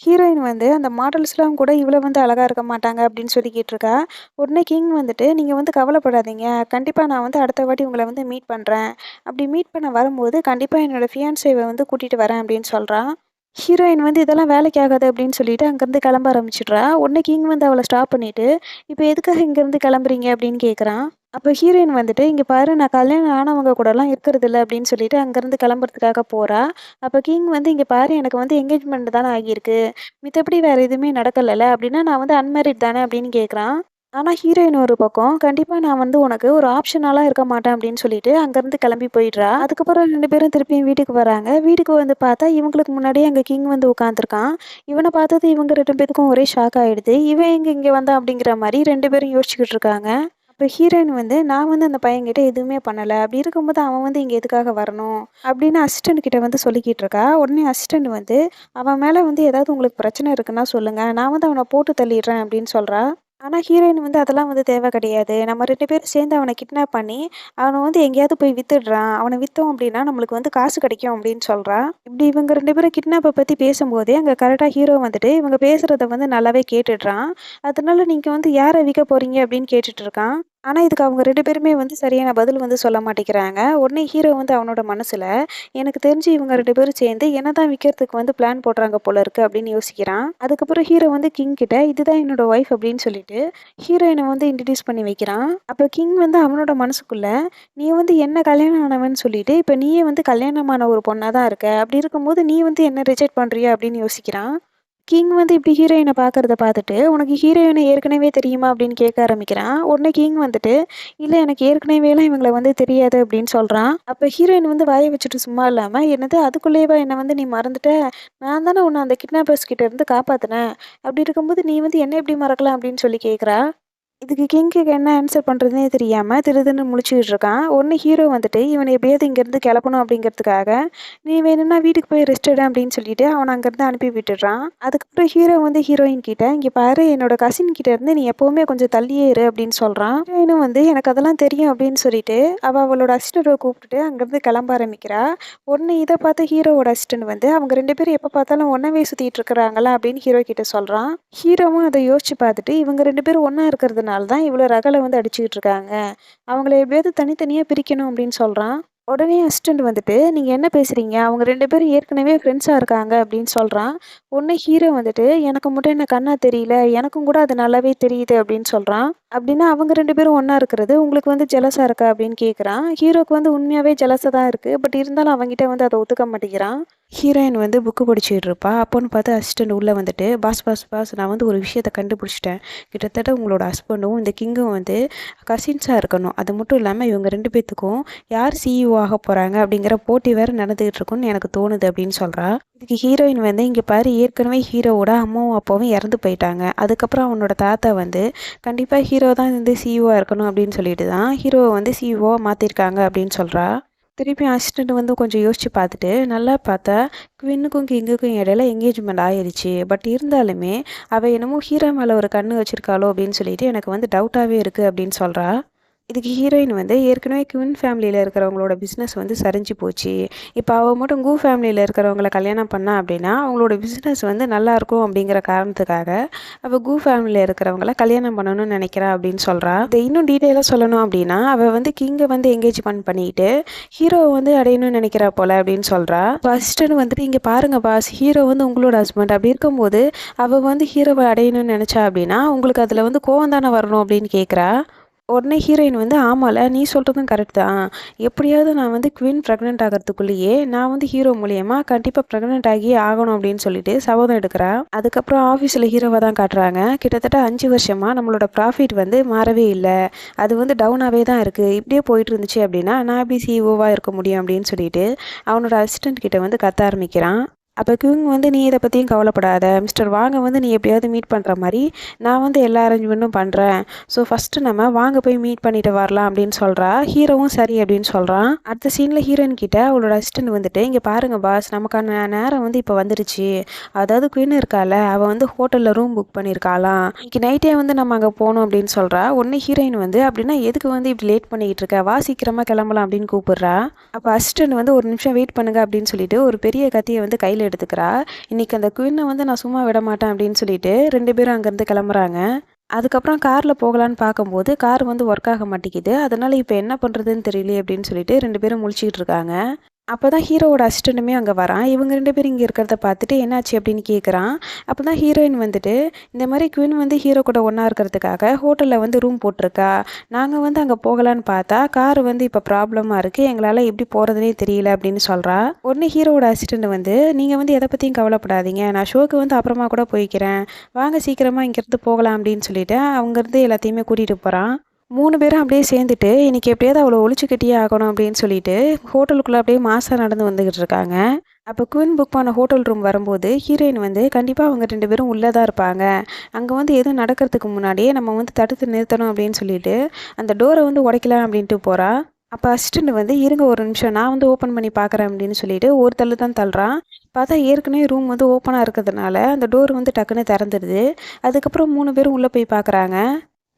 ஹீரோயின் வந்து, "அந்த மாடல்ஸ்லாம் கூட இவ்வளோ வந்து அழகா இருக்க மாட்டாங்க" அப்படின்னு சொல்லிக்கிட்டு இருக்கா. உடனே கிங் வந்துட்டு, "நீங்க வந்து கவலைப்படாதீங்க. கண்டிப்பா நான் வந்து அடுத்த வாட்டி உங்கள வந்து மீட் பண்றேன். அப்படி மீட் பண்ண வரும்போது கண்டிப்பா என்னோட ஃபியான்சேவ வந்து கூட்டிட்டு வரேன்" அப்படின்னு சொல்றான். ஹீரோயின் வந்து, "இதெல்லாம் வேலைக்கு ஆகாது" அப்படின்னு சொல்லிட்டு அங்கருந்து கிளம்ப ஆரம்பிச்சுடுறா. உடனே கிங் வந்து அவள ஸ்டாப் பண்ணிட்டு, "இப்ப எதுக்காக இங்கருந்து கிளம்புறீங்க?" அப்படின்னு கேட்குறான். அப்ப ஹீரோயின் வந்துட்டு, "இங்க பாரு நான் கல்யாணம் ஆனவங்க கூடலாம் இருக்கிறதில்ல" அப்படின்னு சொல்லிட்டு அங்கருந்து கிளம்புறதுக்காக போறா. அப்ப கிங் வந்து, "இங்க பாரு எனக்கு வந்து என்கேஜ்மெண்ட் தானே ஆகியிருக்கு. மித்தபடி வேற எதுவுமே நடக்கலல்ல. அப்படின்னா நான் வந்து அன்மேரிட் தானே?" அப்படின்னு கேட்குறான். ஆனா ஹீரோயின் ஒரு பக்கம், "கண்டிப்பா நான் வந்து உனக்கு ஒரு ஆப்ஷனாலாம் இருக்க மாட்டேன்" அப்படின்னு சொல்லிட்டு அங்கருந்து கிளம்பி போயிடுறா. அதுக்கப்புறம் 2 பேரும் திருப்பியும் வீட்டுக்கு வராங்க. வீட்டுக்கு வந்து பார்த்தா, இவங்களுக்கு முன்னாடியே அங்க கிங் வந்து உட்காந்துருக்கான். இவன பார்த்தது இவங்க 2 பேத்துக்கும் ஒரே ஷாக் ஆயிடுது. "இவன் எங்க இங்க வந்தான்?" அப்படிங்கிற மாரி 2 பேரும் யோசிச்சுக்கிட்டு இருக்காங்க. அப்ப ஹீரோயின் வந்து, "நான் வந்து அந்த பையன்கிட்ட எதுவுமே பண்ணல. அப்படி இருக்கும்போது அவன் வந்து இங்க எதுக்காக வரணும்?" அப்படின்னு அசிஸ்டன்ட் கிட்ட வந்து சொல்லிக்கிட்டு இருக்கா. உடனே அசிஸ்டன்ட் வந்து, "அவன் மேல வந்து ஏதாவது உங்களுக்கு பிரச்சனை இருக்குன்னா சொல்லுங்க. நான் வந்து அவன போட்டு தள்ளிடுறேன்" அப்படின்னு சொல்றா. ஆனா ஹீரோயின் வந்து, "அதெல்லாம் வந்து தேவை கிடையாது. நம்ம 2 பேரும் சேர்ந்து அவன கிட்னாப் பண்ணி, அவன வந்து எங்கேயாவது போய் வித்துடுறான். அவன வித்தோம் அப்படின்னா நம்மளுக்கு வந்து காசு கிடைக்கும்" அப்படின்னு சொல்றா. இப்படி இவங்க 2 பேரும் கிட்னாப்ப பத்தி பேசும்போதே, அங்க கரெக்ட்டா ஹீரோ வந்துட்டு இவங்க பேசுறத வந்து நல்லாவே கேட்டுடுறான். அதனால, "நீங்க வந்து யார விக்க போறீங்க?" அப்படின்னு கேட்டுட்டு இருக்கான். ஆனா இதுக்கு அவங்க 2 பேருமே வந்து சரியான பதில் வந்து சொல்ல மாட்டேங்கிறாங்க. உடனே ஹீரோ வந்து அவனோட மனசுல, "எனக்கு தெரிஞ்சு இவங்க 2 பேரும் சேர்ந்து என்ன தான் விக்கிறதுக்கு வந்து பிளான் போடுறாங்க போல இருக்கு" அப்படின்னு யோசிக்கிறான். அதுக்கப்புறம் ஹீரோ வந்து கிங் கிட்ட, "இதுதான் என்னோட ஒய்ஃப்" அப்படின்னு சொல்லிட்டு ஹீரோயின வந்து இன்ட்ரோடியூஸ் பண்ணி வைக்கிறான். அப்ப கிங் வந்து அவனோட மனசுக்குள்ள, "நீ வந்து என்ன கல்யாணம் ஆனவன்னு சொல்லிட்டு, இப்ப நீயே வந்து கல்யாணமான ஒரு பொண்ணா தான் இருக்க. அப்படி இருக்கும்போது நீ வந்து என்ன ரிஜெக்ட் பண்றியா?" அப்படின்னு யோசிக்கிறான். கிங் வந்து இப்படி ஹீரோயின பார்க்கறத பார்த்துட்டு, "உனக்கு ஹீரோயின ஏற்கனவே தெரியுமா?" அப்படின்னு கேட்க ஆரம்பிக்கிறான். உடனே கிங் வந்துட்டு, "இல்ல எனக்கு ஏற்கனவேலாம் இவங்கள வந்து தெரியாது" அப்படின்னு சொல்றான். அப்ப ஹீரோயின் வந்து வாய வச்சுட்டு சும்மா இல்லாம, "என்னது அதுக்குள்ளேயேவா என்ன வந்து நீ மறந்துட்ட? நான் தானே உன்ன அந்த கிட்னாப்பர்ஸ் கிட்ட இருந்து காப்பாத்துனேன். அப்படி இருக்கும்போது நீ வந்து என்ன எப்படி மறக்கலாம்?" அப்படின்னு சொல்லி கேட்கிறா. இதுக்கு கிங்க்கு என்ன ஆன்சர் பண்றதுன்னே தெரியாம திருதிருன்னு முழிச்சுக்கிட்டு இருக்கான். உடனே ஹீரோ வந்துட்டு, "இவன எப்படியாவது இங்கேருந்து கெளப்பணும்" அப்படிங்கிறதுக்காக, "நீ வேணும்னா வீட்டுக்கு போய் ரெஸ்ட் எடு" அப்படின்னு சொல்லிட்டு அவன அங்கேருந்து அனுப்பி விட்டுடுறான். அதுக்கப்புறம் ஹீரோ வந்து ஹீரோயின் கிட்ட, "இங்க பாரு என்னோட கசின் கிட்ட இருந்து நீ எப்பவுமே கொஞ்சம் தள்ளியே இரு" அப்படின்னு சொல்றான். ஹீரோயினும் வந்து, "எனக்கு அதெல்லாம் தெரியும்" அப்படின்னு சொல்லிட்டு, அவளோட அசிஸ்டண்ட்ட கூப்பிட்டுட்டு அங்கேருந்து கிளம்ப ஆரம்பிக்கிறா. உடனே இத பார்த்த ஹீரோவோட அசிஸ்டண்ட் வந்து, "அவங்க 2 பேரும் எப்ப பார்த்தாலும் ஒண்ணாவே சுத்திட்டு இருக்கிறாங்களா?" அப்படின்னு ஹீரோ கிட்ட சொல்றான். ஹீரோவும் அத யோசிச்சு பார்த்துட்டு, இவங்க 2 பேரும் ஒண்ணா இருக்கிறதுனால தான் இவ்ளோ ரகளை வந்து அடிச்சுக்கிட்டு இருக்காங்க. அவங்கள எப்படியாவது தனித்தனியா பிரிக்கணும் அப்படின்னு சொல்றான். உடனே அசிஸ்டண்ட் வந்துட்டு, "நீங்க என்ன பேசுறீங்க? அவங்க 2 பேரும் ஏற்கனவே ஃப்ரெண்ட்ஸா இருக்காங்க" அப்படின்னு சொல்றான். உடனே ஹீரோ வந்துட்டு, "எனக்கு மட்டும் என்ன கண்ணா தெரியல? எனக்கும் கூட அது நல்லாவே தெரியுது" அப்படின்னு சொல்றான். "அப்படின்னா அவங்க 2 பேரும் ஒண்ணா இருக்கிறது உங்களுக்கு வந்து ஜெலஸா இருக்கா?" அப்படின்னு கேட்குறான். ஹீரோக்கு வந்து உண்மையாவே ஜெலஸா தான் இருக்கு. பட் இருந்தாலும் அவன்கிட்ட வந்து அத ஒத்துக்க மாட்டேங்கிறான். ஹீரோயின் வந்து புக்கு படிச்சுக்கிட்டு இருப்பா. அப்போன்னு பார்த்து அசிஸ்டண்ட் உள்ள வந்துட்டு, "பாஸ் நான் வந்து ஒரு விஷயத்த கண்டுபிடிச்சிட்டேன். கிட்டத்தட்ட உங்களோட ஹஸ்பண்டும், இந்த கிங்கும் வந்து கசின்ஸா இருக்கணும். அது மட்டும் இல்லாம இவங்க 2 பேத்துக்கும் யார் சிஇஓ ஆக போறாங்க அப்படிங்கிற போட்டி வேற நடந்துகிட்டு இருக்குன்னு எனக்கு தோணுது" அப்படின்னு சொல்றா. இதுக்கு ஹீரோயின் வந்து, "இங்க பாரு ஏற்கனவே ஹீரோவோட அம்மாவும், அப்பாவும் இறந்து போயிட்டாங்க. அதுக்கப்புறம் அவனோட தாத்தா வந்து கண்டிப்பா ஹீரோ தான் வந்து சிஇஓவா இருக்கணும் அப்படின்னு சொல்லிட்டு தான் ஹீரோவ வந்து சிஇஓவா மாத்திருக்காங்க" அப்படின்னு சொல்றா. திருப்பி அசிஸ்டண்ட் வந்து கொஞ்சம் யோசிச்சு பார்த்துட்டு, நல்லா பார்த்தா குவின்னுக்கும் கிங்குக்கும் இடையில என்கேஜ்மெண்ட் ஆயிருச்சு. பட் இருந்தாலுமே, அவ என்னமோ ஹீரோ மேல ஒரு கண்ணு வச்சிருக்காளோ அப்படின்னு சொல்லிட்டு எனக்கு வந்து டவுட்டாவே இருக்கு அப்படின்னு சொல்றா. இதுக்கு ஹீரோயின் வந்து, "ஏற்கனவே குயின் ஃபேமிலியில இருக்கிறவங்களோட பிசினஸ் வந்து சரிஞ்சு போச்சு. இப்ப அவ மட்டும் கு ஃபேமிலியில இருக்கிறவங்கள கல்யாணம் பண்ணா அப்படின்னா, அவங்களோட பிசினஸ் வந்து நல்லாயிருக்கும் அப்படிங்கிற காரணத்துக்காக, அவ கு ஃபேமிலியில இருக்கிறவங்கள கல்யாணம் பண்ணணும்னு நினைக்கிறா" அப்படின்னு சொல்றா. இத இன்னும் டீட்டெயிலா சொல்லணும் அப்படின்னா, அவ வந்து கிங்க வந்து என்கேஜ்மெண்ட் பண்ணிட்டு, ஹீரோவ வந்து அடையணும்னு நினைக்கிறா போல அப்படின்னு சொல்றா. அப்ப அசிஸ்டன்ட் வந்துட்டு, "இங்க பாருங்க பாஸ், ஹீரோ வந்து உங்களோட ஹஸ்பண்ட். அப்படி இருக்கும்போது, அவ வந்து ஹீரோவ அடையணும்னு நினைச்சா அப்படின்னா, உங்களுக்கு அதுல வந்து கோவம் தானே வரணும்" அப்படின்னு கேட்குறா. உடனே ஹீரோயின் வந்து, "ஆமால, நீ சொல்றதும் கரெக்ட் தான். எப்படியாவது நான் வந்து குவீன் பிரெக்னன்ட் ஆகறதுக்குள்ளேயே, நான் வந்து ஹீரோ மூலியமா கண்டிப்பா பிரெக்னன்ட் ஆகியே ஆகணும்" அப்படின்னு சொல்லிட்டு சபதம் எடுக்கிறா. அதுக்கப்புறம் ஆஃபீஸில் ஹீரோவ தான் காட்டுறாங்க. கிட்டத்தட்ட 5 வருஷமா நம்மளோட ப்ராஃபிட் வந்து மாறவே இல்ல. அது வந்து டவுனாவே தான் இருக்கு. இப்படியே போயிட்டு இருந்துச்சு அப்படின்னா, நான் எப்படி சிஇஓவா இருக்க முடியும் அப்படின்னு சொல்லிட்டு, அவனோட அசிஸ்டன்ட் கிட்ட வந்து கத்த ஆரம்பிக்கிறான். அப்ப கிங் வந்து, "நீ இத பத்தியும் கவலைப்படாத. மிஸ்டர் வாங்க வந்து நீ எப்படியாவது மீட் பண்ற மாரி, நான் வந்து எல்லா அரேஞ்ச்மெண்ட்டும் பண்றேன். ஸோ ஃபர்ஸ்ட்டு நம்ம வாங்க போய் மீட் பண்ணிட்டு வரலாம்" அப்படின்னு சொல்றா. ஹீரோவும் சரி அப்படின்னு சொல்றான். அடுத்த சீன்ல ஹீரோயின் கிட்ட அவளோட அசிஸ்டன்ட் வந்துட்டு, "இங்க பாருங்க பாஸ், நமக்கான நேரம் வந்து இப்ப வந்துருச்சு. அதாவது குயின் இருக்கால, அவ வந்து ஹோட்டல்ல ரூம் புக் பண்ணியிருக்காளாம். இன்னைக்கு நைட்டே வந்து நம்ம அங்க போணும்" அப்படின்னு சொல்றா. உடனே ஹீரோயின் வந்து, "அப்படின்னா எதுக்கு வந்து இப்படி லேட் பண்ணிக்கிட்டு இருக்க? வா சீக்கிரமா கிளம்பலாம்" அப்படின்னு கூப்பிடுறா. அப்ப அசிஸ்டன்ட் வந்து, "ஒரு நிமிஷம் வெயிட் பண்ணுங்க" அப்படின்னு சொல்லிட்டு ஒரு பெரிய கத்திய வந்து கையில எடுத்துக்கிறா. இன்னைக்கு அந்த குயின வந்து நான் சும்மா விட மாட்டேன் அப்படின்னு சொல்லிட்டு 2 பேரும் அங்கேருந்து கிளம்புறாங்க. அதுக்கப்புறம் கார்ல போகலான்னு பார்க்கும்போது, கார் வந்து ஒர்க் ஆக மாட்டேங்குது. அதனால இப்ப என்ன பண்றதுன்னு தெரியலையே அப்படின்னு சொல்லிட்டு 2 பேரும் முழிச்சுக்கிட்டு இருக்காங்க. அப்பதான் ஹீரோவோட அசிஸ்டன்ட்டுமே அங்க வரான். இவங்க 2 பேரும் இங்க இருக்கிறத பார்த்துட்டு, "என்னாச்சு?" அப்படின்னு கேட்குறான். அப்பதான் ஹீரோயின் வந்துட்டு, "இந்த மாரி குயின் வந்து ஹீரோ கூட ஒண்ணா இருக்கிறதுக்காக ஹோட்டல்ல வந்து ரூம் போட்டிருக்கா. நாங்க வந்து அங்க போகலான்னு பார்த்தா, கார் வந்து இப்ப ப்ராப்ளமா இருக்கு. எங்களால எப்படி போறதுன்னே தெரியல" அப்படின்னு சொல்றா. உடனே ஹீரோவோட அசிஸ்டன்ட் வந்து, "நீங்க வந்து எத பத்தியும் கவலைப்படாதீங்க. நான் ஷோக்கு வந்து அப்புறமா கூட போய்க்கிறேன். வாங்க சீக்கிரமா இங்கேருந்து போகலாம்" அப்படின்னு சொல்லிட்டு அங்கேருந்து எல்லாத்தையுமே கூட்டிட்டு போறான். 3 பேரும் அப்படியே சேர்ந்துட்டு, இன்னைக்கு எப்படியாவது அவள ஒழிச்சு கட்டியே ஆகணும் அப்படின்னு சொல்லிட்டு, ஹோட்டலுக்குள்ள அப்படியே மாஸா நடந்து வந்துகிட்டு இருக்காங்க. அப்ப குயின் புக் பண்ண ஹோட்டல் ரூம் வரும்போது, ஹீரோயின் வந்து கண்டிப்பா அவங்க 2 பேரும் உள்ள தான் இருப்பாங்க. அங்க வந்து எதுவும் நடக்கிறதுக்கு முன்னாடியே நம்ம வந்து தடுத்து நிறுத்தணும் அப்படின்னு சொல்லிட்டு, அந்த டோர வந்து உடைக்கலாம் அப்படின்ட்டு போறா. அப்ப அசிஸ்டன்ட் வந்து, "இருங்க ஒரு நிமிஷம், நான் வந்து ஓப்பன் பண்ணி பார்க்குறேன்" அப்படின்னு சொல்லிட்டு ஒரு தள்ளு தான் தள்ளுறான். பார்த்தா ஏற்கனவே ரூம் வந்து ஓப்பனா இருக்கிறதுனால, அந்த டோர் வந்து டக்குன்னு திறந்துடுது. அதுக்கப்புறம் 3 பேரும் உள்ள போய் பார்க்குறாங்க.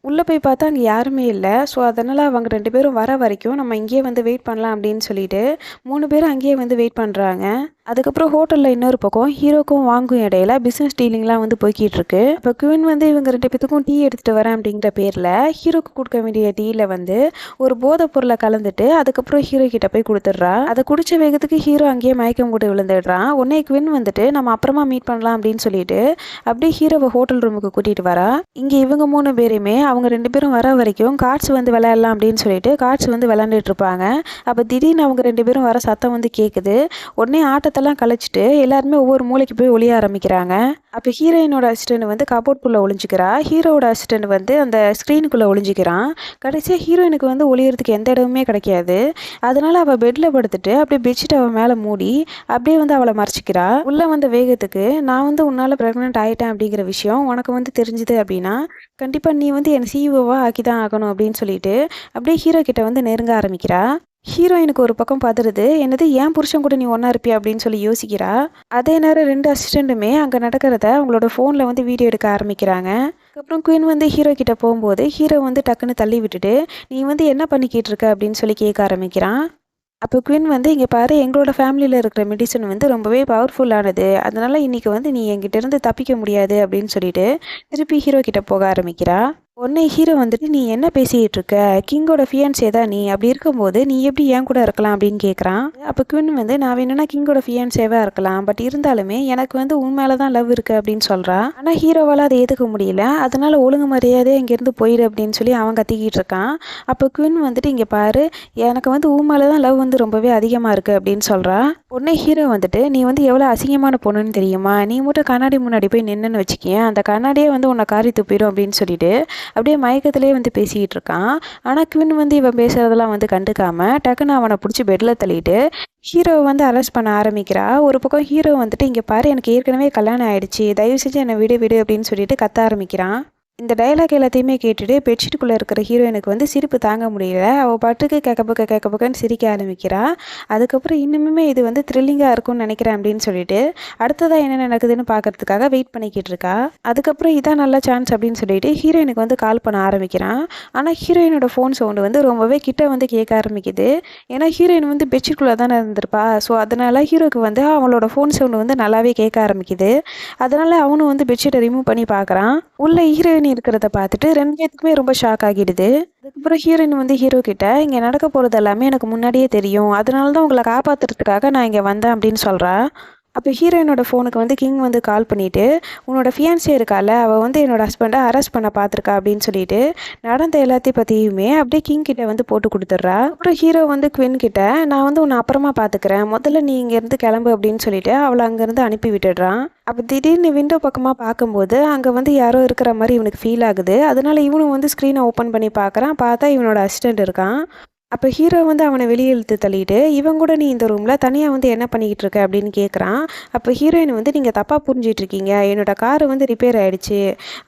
உள்ள போய் பார்த்தா அங்க யாருமே இல்ல. ஸோ, அதனால அவங்க 2 பேரும் வர வரைக்கும் நம்ம இங்கேயே வந்து வெயிட் பண்ணலாம் அப்படின்னு சொல்லிட்டு, 3 பேரும் அங்கேயே வந்து வெயிட் பண்றாங்க. அதுக்கப்புறம் ஹோட்டல்ல இன்னொரு பக்கம் ஹீரோக்கும் வாங்கும் இடையில பிசினஸ் டீலிங்லாம் வந்து போய்க்கிட்டு இருக்கு. அப்ப குயின் வந்து இவங்க 2 பேத்துக்கும் டீ எடுத்துட்டு வரேன் அப்படிங்கிற பேர்ல, ஹீரோக்கு குடுக்க வேண்டிய டீல வந்து ஒரு போதைப் பொருள கலந்துட்டு, அதுக்கப்புறம் ஹீரோ கிட்ட போய் குடுத்துடுறா. அத குடிச்ச வேகத்துக்கு ஹீரோ அங்கேயே மயக்கம் போட்டு விழுந்துடுறான். உடனே குயின் வந்துட்டு, "நம்ம அப்புறமா மீட் பண்ணலாம்" அப்படின்னு சொல்லிட்டு, அப்படியே ஹீரோவ ஹோட்டல் ரூமுக்கு கூட்டிட்டு வரா. இங்க இவங்க 3 பேருமே அவங்க 2 பேரும் வர வரைக்கும் கார்ட்ஸ் வந்து விளையாடலாம் அப்படின்னு சொல்லிட்டு கார்ட்ஸ் வந்து விளையாண்டுட்டு இருப்பாங்க. அப்ப திடீர்னு அவங்க 2 பேரும் வர சத்தம் வந்து கேட்குது. உடனே ஆட்டத்த இடத்தெல்லாம் கழிச்சிட்டு எல்லாருமே ஒவ்வொரு மூலைக்கு போய் ஒளிய ஆரம்பிக்கிறாங்க. அப்போ ஹீரோயினோட அசிஸ்டன்ட் வந்து கபோர்ட்குள்ளே ஒளிஞ்சிக்கிறா. ஹீரோவோட அசிஸ்டன்ட் வந்து அந்த ஸ்க்ரீனுக்குள்ளே ஒளிஞ்சிக்கிறான். கடைசியாக ஹீரோயினுக்கு வந்து ஒளியறதுக்கு எந்த இடமுமே கிடைக்காது. அதனால அவள் பெட்டில் படுத்துட்டு அப்படியே பெட்ஷீட் அவள் மேலே மூடி அப்படியே வந்து அவளை மறைச்சிக்கிறா. உள்ளே வந்த வேகத்துக்கு நான் வந்து உன்னால் ப்ரெக்னென்ட் ஆகிட்டேன் அப்படிங்கிற விஷயம் உனக்கு வந்து தெரிஞ்சுது அப்படின்னா கண்டிப்பாக நீ வந்து என் சிஇஓவாக ஆக்கி தான் ஆகணும் அப்படின்னு சொல்லிட்டு அப்படியே ஹீரோ கிட்ட வந்து நெருங்க ஆரம்பிக்கிறா. ஹீரோயினுக்கு ஒரு பக்கம் பதறுது. என்னது என் புருஷன் கூட நீ ஒன்றா இருப்பியா அப்படின்னு சொல்லி யோசிக்கிறா. அதே நேரம் 2 அசிஸ்டண்ட்டுமே அங்கே நடக்கிறத அவங்களோட ஃபோனில் வந்து வீடியோ எடுக்க ஆரம்பிக்கிறாங்க. அதுக்கப்புறம் குயின் வந்து ஹீரோ கிட்ட போகும்போது ஹீரோ வந்து டக்குன்னு தள்ளி விட்டுட்டு நீ வந்து என்ன பண்ணிக்கிட்டு இருக்க அப்படின்னு சொல்லி கேட்க ஆரம்பிக்கிறான். அப்போ குயின் வந்து இங்கே பாரு, எங்களோட ஃபேமிலியில் இருக்கிற மெடிசன் வந்து ரொம்பவே பவர்ஃபுல்லானது, அதனால இன்னைக்கு வந்து நீ என்கிட்ட இருந்து தப்பிக்க முடியாது அப்படின்னு சொல்லிட்டு திருப்பி ஹீரோ கிட்ட போக ஆரம்பிக்கிறா. உடனே ஹீரோ வந்துட்டு நீ என்ன பேசிக்கிட்டு இருக்க, கிங்கோட ஃபியான்ஸே தான் நீ, அப்படி இருக்கும்போது நீ எப்படி என் கூட இருக்கலாம் அப்படின்னு கேட்குறான். அப்போ குயின் வந்து நான் வேணும்னா கிங்கோட ஃபியான்ஸேவாக இருக்கலாம், பட் இருந்தாலுமே எனக்கு வந்து உன் மேலே தான் லவ் இருக்குது அப்படின்னு சொல்கிறா. ஆனால் ஹீரோவால் அதை ஏற்றுக்க முடியல. அதனால ஒழுங்கு மரியாதையாக இங்கேருந்து போயிடு அப்படின்னு சொல்லி அவன் கத்திக்கிட்டு இருக்கான். அப்போ குயின் வந்துட்டு இங்கே பாரு, எனக்கு வந்து உன் மேலே தான் லவ் வந்து ரொம்பவே அதிகமாக இருக்குது அப்படின்னு சொல்கிறா. உடனே ஹீரோ வந்துட்டு நீ வந்து எவ்வளோ அசிங்கமான பொண்ணுன்னு தெரியுமா, நீ மட்டும் கண்ணாடி முன்னாடி போய் நின்றுன்னு வச்சுக்கேன், அந்த கண்ணாடியே வந்து உன்னை காரி துப்பிடும் அப்படின்னு சொல்லிட்டு அப்படியே மயக்கத்திலே வந்து பேசிக்கிட்டு இருக்கான். ஆனால் குயின் வந்து இவன் பேசுகிறதெல்லாம் வந்து கண்டுக்காம டக்குன்னு அவனை பிடிச்சி பெட்டில் தள்ளிட்டு ஹீரோவை வந்து அரெஸ்ட் பண்ண ஆரம்பிக்கிறா. ஒரு பக்கம் ஹீரோ வந்துட்டு இங்கே பாரு, எனக்கு ஏற்கனவே கல்யாணம் ஆயிடுச்சு, தயவு செஞ்சு என்னை விடு விடு அப்படின்னு சொல்லிட்டு கத்த ஆரம்பிக்கிறான். இந்த டைலாக் எல்லாத்தையுமே கேட்டுட்டு பெட்ஷீட்டுக்குள்ளே இருக்கிற ஹீரோயினுக்கு வந்து சிரிப்பு தாங்க முடியல. அவள் பாட்டுக்கு கேட்க சிரிக்க ஆரம்பிக்கிறா. அதுக்கப்புறம் இன்னுமே இது வந்து த்ரில்லிங்காக இருக்கும்னு நினைக்கிறேன் அப்படின்னு சொல்லிட்டு அடுத்ததாக என்ன நடக்குதுன்னு பார்க்கறதுக்காக வெயிட் பண்ணிக்கிட்டு இருக்கா. அதுக்கப்புறம் இதான் நல்ல சான்ஸ் அப்படின்னு சொல்லிட்டு ஹீரோயினுக்கு வந்து கால் பண்ண ஆரம்பிக்கிறான். ஆனால் ஹீரோயினோட ஃபோன் சவுண்டு வந்து ரொம்பவே கிட்ட வந்து கேட்க ஆரம்பிக்குது. ஏன்னா ஹீரோயின் வந்து பெட்ஷீட்குள்ளே தானே இருந்திருப்பா. ஸோ அதனால் ஹீரோக்கு வந்து அவளோட ஃபோன் சவுண்டு வந்து நல்லாவே கேட்க ஆரம்பிக்குது. அதனால் அவனும் வந்து பெட்ஷீட்டை ரிமூவ் பண்ணி பார்க்குறான். உள்ள ஹீரோயின் இருக்கிறத பார்த்துட்டு 2 பேத்துக்குமே ரொம்ப ஷாக் ஆகிடுது. அதுக்கப்புறம் ஹீரோயின் வந்து ஹீரோ கிட்ட இங்கே நடக்க போகிறது எல்லாமே எனக்கு முன்னாடியே தெரியும், அதனால தான் உங்களை காப்பாற்றுறதுக்காக நான் இங்கே வந்தேன் அப்படின்னு சொல்கிறா. அப்போ ஹீரோயினோட ஃபோனுக்கு வந்து கிங் வந்து கால் பண்ணிவிட்டு உன்னோட ஃபியான்ஸே இருக்கால, அவள் வந்து என்னோட ஹஸ்பண்டை அரெஸ்ட் பண்ண பார்த்துருக்கா அப்படின்னு சொல்லிட்டு நடந்த எல்லாத்தையும் பற்றியுமே அப்படியே கிங் கிட்ட வந்து போட்டு கொடுத்துட்றா. அப்புறம் ஹீரோ வந்து குயின் கிட்ட நான் வந்து உன்னை அப்புறமா பார்த்துக்கிறேன், முதல்ல நீ இங்கேருந்து கிளம்பு அப்படின்னு சொல்லிட்டு அவளை அங்கேருந்து அனுப்பி விட்டுடுறான். அப்போ திடீர்னு விண்டோ பக்கமாக பார்க்கும்போது அங்கே வந்து யாரோ இருக்கிற மாதிரி இவனுக்கு ஃபீல் ஆகுது. அதனால இவனும் வந்து ஸ்க்ரீனை ஓப்பன் பண்ணி பார்க்குறான். பார்த்தா இவனோட அசிஸ்டண்ட் இருக்கான். அப்போ ஹீரோ வந்து அவனை வெளியே இழுத்து தள்ளிட்டு இவன் கூட நீ இந்த ரூமில் தனியாக வந்து என்ன பண்ணிக்கிட்டு இருக்க அப்படின்னு கேட்குறான். அப்போ ஹீரோயின் வந்து நீங்கள் தப்பாக புரிஞ்சிட்டு இருக்கீங்க, என்னோட காரு வந்து ரிப்பேர் ஆகிடுச்சு,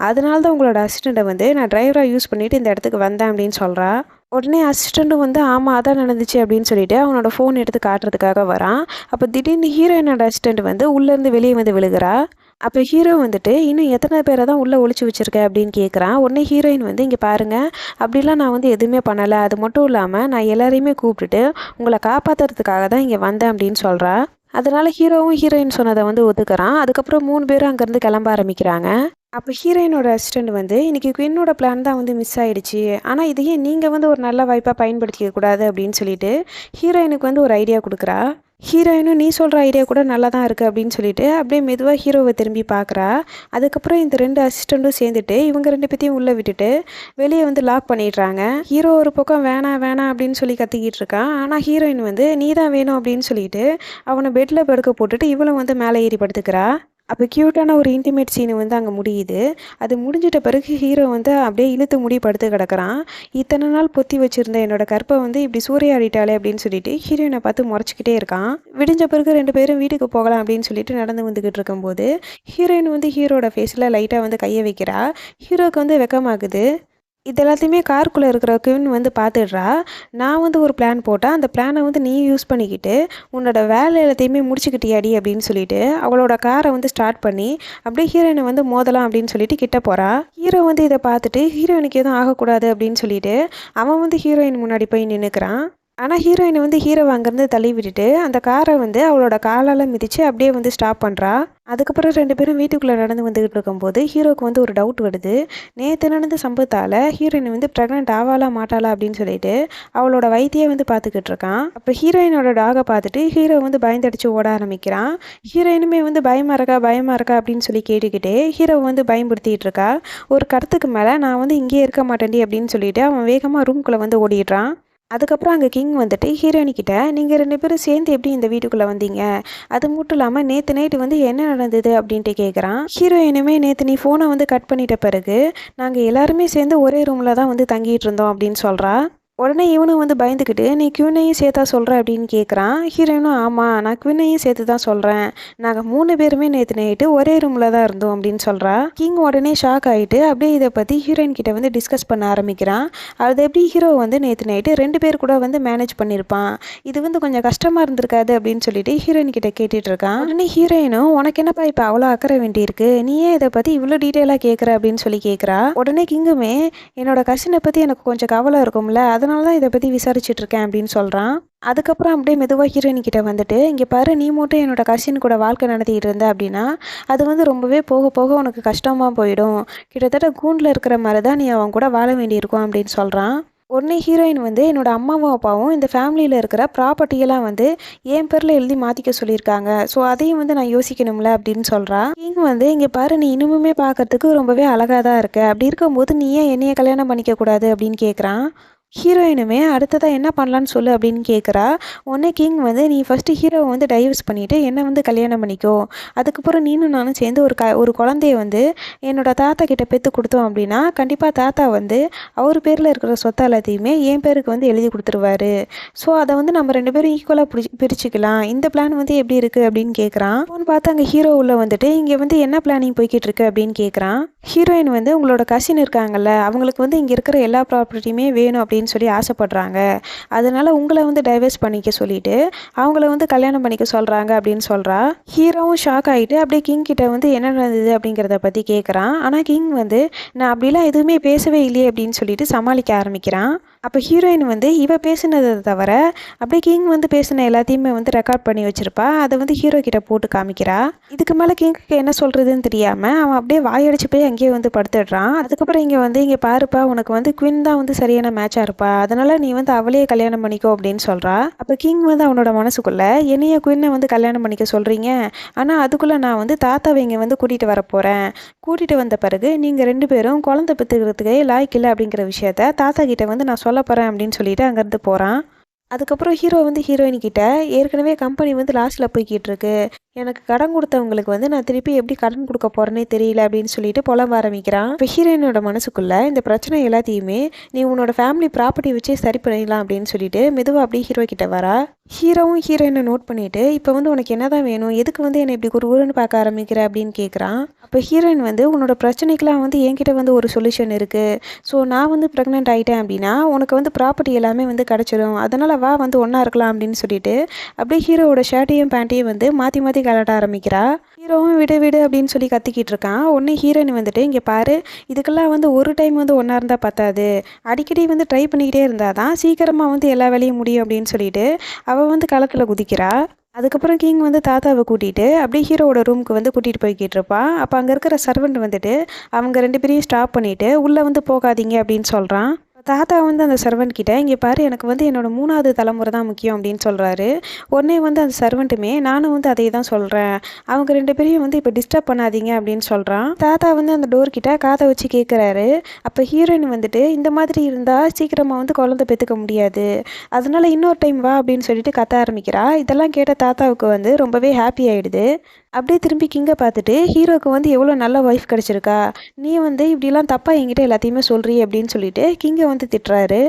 அதனால தான் உங்களோட அசிஸ்டண்ட்டை வந்து நான் டிரைவராக யூஸ் பண்ணிவிட்டு இந்த இடத்துக்கு வந்தேன் அப்படின்னு சொல்கிறா. உடனே அசிஸ்டண்ட்டும் வந்து ஆமாம் அதான் நடந்துச்சு அப்படின்னு சொல்லிட்டு அவனோட ஃபோன் எடுத்து காட்டுறதுக்காக வரான். அப்போ திடீர்னு ஹீரோயினோட அசிஸ்டண்ட் வந்து உள்ளேருந்து வெளியே வந்து விழுகிறா. அப்போ ஹீரோ வந்துட்டு இன்னும் எத்தனை பேரை தான் உள்ளே ஒளிச்சு வச்சுருக்க அப்படின்னு கேட்குறான். உடனே ஹீரோயின் வந்து இங்கே பாருங்கள், அப்படிலாம் நான் வந்து எதுவுமே பண்ணலை, அது மட்டும் இல்லாமல் நான் எல்லாரையுமே கூப்பிட்டுட்டு உங்களை காப்பாற்றுறதுக்காக தான் இங்கே வந்தேன் அப்படின்னு சொல்கிறா. அதனால் ஹீரோவும் ஹீரோயின் சொன்னதை வந்து ஒத்துக்கிறான். அதுக்கப்புறம் 3 பேரும் அங்கேருந்து கிளம்ப ஆரம்பிக்கிறாங்க. அப்போ ஹீரோயினோட அசிஸ்டண்ட் வந்து இன்றைக்கி குயினோட பிளான் தான் வந்து மிஸ் ஆகிடுச்சு, ஆனால் இதையே நீங்கள் வந்து ஒரு நல்ல வாய்ப்பாக பயன்படுத்திக்க கூடாது அப்படின்னு சொல்லிட்டு ஹீரோயினுக்கு வந்து ஒரு ஐடியா கொடுக்குறா. ஹீரோயினும் நீ சொல்கிற ஐடியா கூட நல்லா தான் இருக்குது அப்படின்னு சொல்லிட்டு அப்படியே மெதுவாக ஹீரோவை திரும்பி பார்க்குறா. அதுக்கப்புறம் இந்த 2 அசிஸ்டண்ட்டும் சேர்ந்துட்டு இவங்க 2 பேத்தையும் உள்ளே விட்டுட்டு வெளியே வந்து லாக் பண்ணிடுறாங்க. ஹீரோ ஒரு பக்கம் வேணாம் வேணாம் அப்படின்னு சொல்லி கத்திக்கிட்டு இருக்கான். ஆனால் ஹீரோயின் வந்து நீ தான் வேணும் அப்படின்னு சொல்லிட்டு அவனை பெட்டில் படுக்க போட்டுட்டு இவளும் வந்து மேலே ஏறி படுத்துக்கிறா. அப்போ க்யூட்டான ஒரு இன்டிமேட் சீனு வந்து அங்கே முடியுது. அது முடிஞ்சிட்ட பிறகு ஹீரோ வந்து அப்படியே இழுத்து முடி படுத்து கிடக்கிறான். இத்தனை நாள் பொத்தி வச்சுருந்த என்னோட கற்பை வந்து இப்படி சூறையாடிட்டாளே அப்படின்னு சொல்லிட்டு ஹீரோயினை பார்த்து முறைச்சிக்கிட்டே இருக்கான். விடிஞ்ச பிறகு 2 பேரும் வீட்டுக்கு போகலாம் அப்படின்னு சொல்லிட்டு நடந்து வந்துக்கிட்டு இருக்கும்போது ஹீரோயின் வந்து ஹீரோட ஃபேஸில் லைட்டாக வந்து கையை வைக்கிறா. ஹீரோக்கு வந்து வெக்கமாகுது. இது எல்லாத்தையுமே காருக்குள்ளே இருக்கிற குயின் வந்து பார்த்துடுறா. நான் வந்து ஒரு பிளான் போட்டால் அந்த பிளானை வந்து நீ யூஸ் பண்ணிக்கிட்டு உன்னோட வேலை எல்லாத்தையுமே முடிச்சுக்கிட்டியாடி அப்படின்னு சொல்லிட்டு அவளோட காரை வந்து ஸ்டார்ட் பண்ணி அப்படியே ஹீரோயினை வந்து மோதலாம் அப்படின்னு சொல்லிட்டு கிட்ட போகிறா. ஹீரோ வந்து இதை பார்த்துட்டு ஹீரோயினுக்கு எதுவும் ஆகக்கூடாது அப்படின்னு சொல்லிட்டு அவன் வந்து ஹீரோயின் முன்னாடி போய் நின்றுக்கிறான். ஆனால் ஹீரோயினை வந்து ஹீரோவை அங்கேருந்து தள்ளி விட்டுட்டு அந்த காரை வந்து அவளோட காலால் மிதித்து அப்படியே வந்து ஸ்டாப் பண்ணுறா. அதுக்கப்புறம் 2 பேரும் வீட்டுக்குள்ளே நடந்து வந்துக்கிட்டு இருக்கும்போது ஹீரோக்கு வந்து ஒரு டவுட் வருது. நேற்று நடந்த சம்பவத்தால் ஹீரோயின் வந்து ப்ரெக்னென்ட் ஆவாளா மாட்டாளா அப்படின்னு சொல்லிட்டு அவளோட வயித்தையே வந்து பார்த்துக்கிட்டு இருக்கான். அப்போ ஹீரோயினோட டாகை பார்த்துட்டு ஹீரோ வந்து பயந்தடிச்சு ஓட ஆரம்பிக்கிறான். ஹீரோயினுமே வந்து பயமாக இருக்கா அப்படின்னு சொல்லி கேட்டுக்கிட்டே ஹீரோவை வந்து பயன்படுத்திகிட்டு இருக்கா. ஒரு கருத்துக்கு மேலே நான் வந்து இங்கேயே இருக்க மாட்டேன்டி அப்படின்னு சொல்லிட்டு அவன் வேகமாக ரூம்குள்ளே வந்து ஓடிடுறான். அதுக்கப்புறம் அங்கே கிங் வந்துட்டு ஹீரோயின் கிட்ட, நீங்கள் 2 பேரும் சேர்ந்து எப்படி இந்த வீட்டுக்குள்ளே வந்தீங்க, அது மட்டும் இல்லாமல் நேற்று நைட்டு வந்து என்ன நடந்தது அப்படின்ட்டு கேட்குறான். ஹீரோயினுமே நேற்று நீ ஃபோனை வந்து கட் பண்ணிட்ட பிறகு நாங்கள் எல்லாருமே சேர்ந்து ஒரே ரூமில் தான் வந்து தங்கிட்டு இருந்தோம் அப்படின்னு சொல்கிறா. உடனே இவனும் வந்து பயந்துக்கிட்டு, நீ குயினையும் சேர்த்தா சொல்கிற அப்படின்னு கேட்குறான். ஹீரோயினும், ஆமாம் நான் குயினையும் சேர்த்து தான் சொல்கிறேன், நாங்கள் 3 பேருமே நேற்று நைட்டு ஒரே ரூமில் தான் இருந்தோம் அப்படின்னு சொல்கிறா. கிங் உடனே ஷாக் ஆகிட்டு அப்படியே இதை பற்றி ஹீரோயின் கிட்ட வந்து டிஸ்கஸ் பண்ண ஆரம்பிக்கிறான். அது எப்படி ஹீரோ வந்து நேற்று நைட்டு 2 பேர் கூட வந்து மேனேஜ் பண்ணியிருப்பான், இது வந்து கொஞ்சம் கஷ்டமாக இருந்திருக்காது அப்படின்னு சொல்லிட்டு ஹீரோயின் கிட்ட கேட்டுட்டு இருக்கான். உடனே ஹீரோயினும், உனக்கு என்னப்பா இப்போ அவ்வளோ அக்கறை வேண்டியிருக்கு, நீ ஏன் இதை பற்றி இவ்வளோ டீட்டெயிலாக கேட்குற அப்படின்னு சொல்லி கேட்குறா. உடனே கிங்குமே, என்னோட கசினை பற்றி எனக்கு கொஞ்சம் கவலை இருக்கும்ல, அதனால தான் இதை பற்றி விசாரிச்சுட்டு இருக்கேன் அப்படின்னு சொல்கிறான். அதுக்கப்புறம் அப்படியே மெதுவாக ஹீரோயின் கிட்ட வந்துட்டு, இங்கே பாரு, நீ மட்டும் என்னோட கசின் கூட வாழ்க்கை நடத்திக்கிட்டு இருந்த அப்படின்னா அது வந்து ரொம்பவே போக போக உனக்கு கஷ்டமாக போயிடும், கிட்டத்தட்ட கூண்டில் இருக்கிற மாதிரி தான் நீ அவன் கூட வாழ வேண்டியிருக்கும் அப்படின்னு சொல்கிறான். உடனே ஹீரோயின் வந்து, என்னோட அம்மாவும் அப்பாவும் இந்த ஃபேமிலியில் இருக்கிற ப்ராப்பர்ட்டியெல்லாம் வந்து என் பேரில் எழுதி மாற்றிக்க சொல்லியிருக்காங்க, ஸோ அதையும் வந்து நான் யோசிக்கணும்ல அப்படின்னு சொல்கிறா. கிங் வந்து, இங்கே பாரு, நீ இன்னுமே பார்க்கறதுக்கு ரொம்பவே அழகாக தான் இருக்க, அப்படி இருக்கும்போது நீ ஏன் என்னைய கல்யாணம் பண்ணிக்க கூடாது அப்படின்னு கேட்குறான். ஹீரோயினுமே அடுத்ததாக என்ன பண்ணலான்னு சொல்லு அப்படின்னு கேட்குறா. உடனே கிங் வந்து, நீ ஃபஸ்ட்டு ஹீரோவை வந்து டைவர்ஸ் பண்ணிவிட்டு என்னை வந்து கல்யாணம் பண்ணிக்கோ, அதுக்கப்புறம் நீனும் நானும் சேர்ந்து ஒரு குழந்தைய வந்து என்னோட தாத்தா கிட்ட பெற்று கொடுத்தோம் அப்படின்னா கண்டிப்பாக தாத்தா வந்து அவர் பேரில் இருக்கிற சொத்தை எல்லாத்தையுமே என் பேருக்கு வந்து எழுதி கொடுத்துருவாரு, ஸோ அதை வந்து நம்ம 2 பேரும் ஈக்குவலாக பிரிச்சுக்கலாம், இந்த பிளான் வந்து எப்படி இருக்குது அப்படின்னு கேட்குறான். அவன் பார்த்து அங்கே ஹீரோ உள்ள வந்துட்டு, இங்கே வந்து என்ன பிளானிங் போய்கிட்டு இருக்கு அப்படின்னு கேட்குறான். ஹீரோயின் வந்து, உங்களோட கசின் இருக்காங்கல்ல, அவங்களுக்கு வந்து இங்கே இருக்கிற எல்லா ப்ராப்பர்ட்டியுமே வேணும் அப்படின்னு சொல்லி ஆசைப்படுறாங்க, அதனால உங்களை வந்து டைவர்ஸ் பண்ணிக்க சொல்லிட்டு அவங்கள வந்து கல்யாணம் பண்ணிக்க சொல்கிறாங்க அப்படின்னு சொல்கிறா. ஹீரோவும் ஷாக் ஆகிட்டு அப்படியே கிங் கிட்ட வந்து என்ன நடந்தது அப்படிங்கிறத பற்றி கேட்குறான். ஆனால் கிங் வந்து, நான் அப்படிலாம் எதுவுமே பேசவே இல்லையே அப்படின்னு சொல்லிட்டு சமாளிக்க ஆரம்பிக்கிறான். அப்போ ஹீரோயின் வந்து இவ பேசினதை தவிர அப்படியே கிங் வந்து பேசின எல்லாத்தையுமே வந்து ரெக்கார்ட் பண்ணி வச்சுருப்பா, அதை வந்து ஹீரோ கிட்ட போட்டு காமிக்கிறா. இதுக்கு மேலே கிங்க்கு என்ன சொல்கிறதுன்னு தெரியாமல் அவன் அப்படியே வாயடிச்சு போய் அங்கேயே வந்து படுத்துடுறான். அதுக்கப்புறம் இங்கே பாருப்பா, உனக்கு வந்து குயின் தான் வந்து சரியான மேட்சாக இருப்பா, அதனால் நீ வந்து அவளையே கல்யாணம் பண்ணிக்கோ அப்படின்னு சொல்கிறா. அப்போ கிங் வந்து அவனோட மனசுக்குள்ளே, என்னைய குயினை வந்து கல்யாணம் பண்ணிக்க சொல்கிறீங்க, ஆனால் அதுக்குள்ளே நான் வந்து தாத்தாவை இங்கே வந்து கூட்டிகிட்டு வரப்போகிறேன், கூட்டிகிட்டு வந்த பிறகு நீங்கள் 2 பேரும் குழந்தை பெற்றுக்கிறதுக்கு லாய்க்கு அப்படிங்கிற விஷயத்த தாத்தா கிட்ட வந்து நான் சொல்ல போகிறேன் அப்படின்னு சொல்லிட்டு அங்கேருந்து போகிறான். அதுக்கப்புறம் ஹீரோ வந்து ஹீரோயின் கிட்ட, ஏற்கனவே கம்பெனி வந்து லாஸ்ட்டில் போய்கிட்டு இருக்கு, எனக்கு கடன் கொடுத்தவங்களுக்கு வந்து நான் திருப்பி எப்படி கடன் கொடுக்க போகிறேன்னே தெரியல அப்படின்னு சொல்லிட்டு புலம்ப ஆரம்பிக்கிறான். இப்போ ஹீரோயினோட மனசுக்குள்ளே இந்த பிரச்சனை எல்லாத்தையுமே நீ உன்னோட ஃபேமிலி ப்ராப்பர்ட்டி வச்சே சரி பண்ணிடலாம் அப்படின்னு சொல்லிட்டு மெதுவாக அப்படியே ஹீரோ கிட்ட வரா. ஹீரோவும் ஹீரோயினை நோட் பண்ணிவிட்டு, இப்போ வந்து உனக்கு என்ன தான் வேணும், எதுக்கு வந்து என்னை இப்படி ஒரு பார்க்க ஆரம்பிக்கிற அப்படின்னு கேட்குறான். அப்போ ஹீரோயின் வந்து, உன்னோட பிரச்சனைக்கெலாம் வந்து என்கிட்ட வந்து ஒரு சொல்யூஷன் இருக்குது, ஸோ நான் வந்து ப்ரெக்னென்ட் ஆகிட்டேன் அப்படின்னா உனக்கு வந்து ப்ராப்பர்ட்டி எல்லாமே வந்து கிடச்சிடும், அதனால் வா வந்து ஒன்றா இருக்கலாம் அப்படின்னு சொல்லிட்டு அப்படியே ஹீரோவோட ஷர்ட்டையும் பேண்ட்டையும் வந்து மாற்றி மாற்றி கலட்ட ஆரம்பிக்கிறா. ஹீரோவும் விடு விடு அப்படின்னு சொல்லி கத்திக்கிட்டு இருக்கான். உடனே ஹீரோயின் வந்துட்டு, இங்கே பாரு, இதுக்கெல்லாம் வந்து ஒரு டைம் வந்து ஒன்றா இருந்தால் பத்தாது, அடிக்கடி வந்து ட்ரை பண்ணிக்கிட்டே இருந்தால் தான் சீக்கிரமாக வந்து எல்லா வேலையும் முடியும் அப்படின்னு சொல்லிட்டு அவள் வந்து களத்தில் குதிக்கிறா. அதுக்கப்புறம் கிங் வந்து தாத்தாவை கூட்டிகிட்டு அப்படியே ஹீரோவோட ரூமுக்கு வந்து கூட்டிகிட்டு போய்கிட்டு இருப்பான். அப்போ அங்கே இருக்கிற சர்வெண்ட் வந்துட்டு அவங்க 2 பேரையும் ஸ்டாப் பண்ணிவிட்டு உள்ளே வந்து போகாதீங்க அப்படின்னு சொல்கிறான். தாத்தா வந்து அந்த சர்வெண்ட் கிட்ட, இங்கே பாரு, எனக்கு வந்து என்னோட 3வது தலைமுறை தான் முக்கியம் அப்படின்னு சொல்கிறாரு. உடனே வந்து அந்த சர்வெண்ட்டுமே, நானும் வந்து அதே தான் சொல்கிறேன், அவங்க 2 பேரையும் வந்து இப்போ டிஸ்டர்ப் பண்ணாதீங்க அப்படின்னு சொல்கிறான். தாத்தா வந்து அந்த டோர் கிட்ட காதை வச்சு கேட்குறாரு. அப்போ ஹீரோயின் வந்துட்டு, இந்த மாதிரி இருந்தால் சீக்கிரமாக வந்து குழந்தை பெற்றுக்க முடியாது, அதனால இன்னொரு டைம் வா அப்படின்னு சொல்லிட்டு கத்த ஆரம்பிக்கிறா. இதெல்லாம் கேட்ட தாத்தாவுக்கு வந்து ரொம்பவே ஹாப்பி ஆகிடுது. அப்படியே திரும்பி கிங்கை பார்த்துட்டு, ஹீரோவுக்கு வந்து எவ்வளோ நல்ல ஒய்ஃப் கிடச்சிருக்கா, நீ வந்து இப்படிலாம் தப்பாக என்கிட்ட எல்லாத்தையுமே சொல்கிறீ அப்படின்னு சொல்லிட்டு கிங்கை வந்து திட்டுறாரு.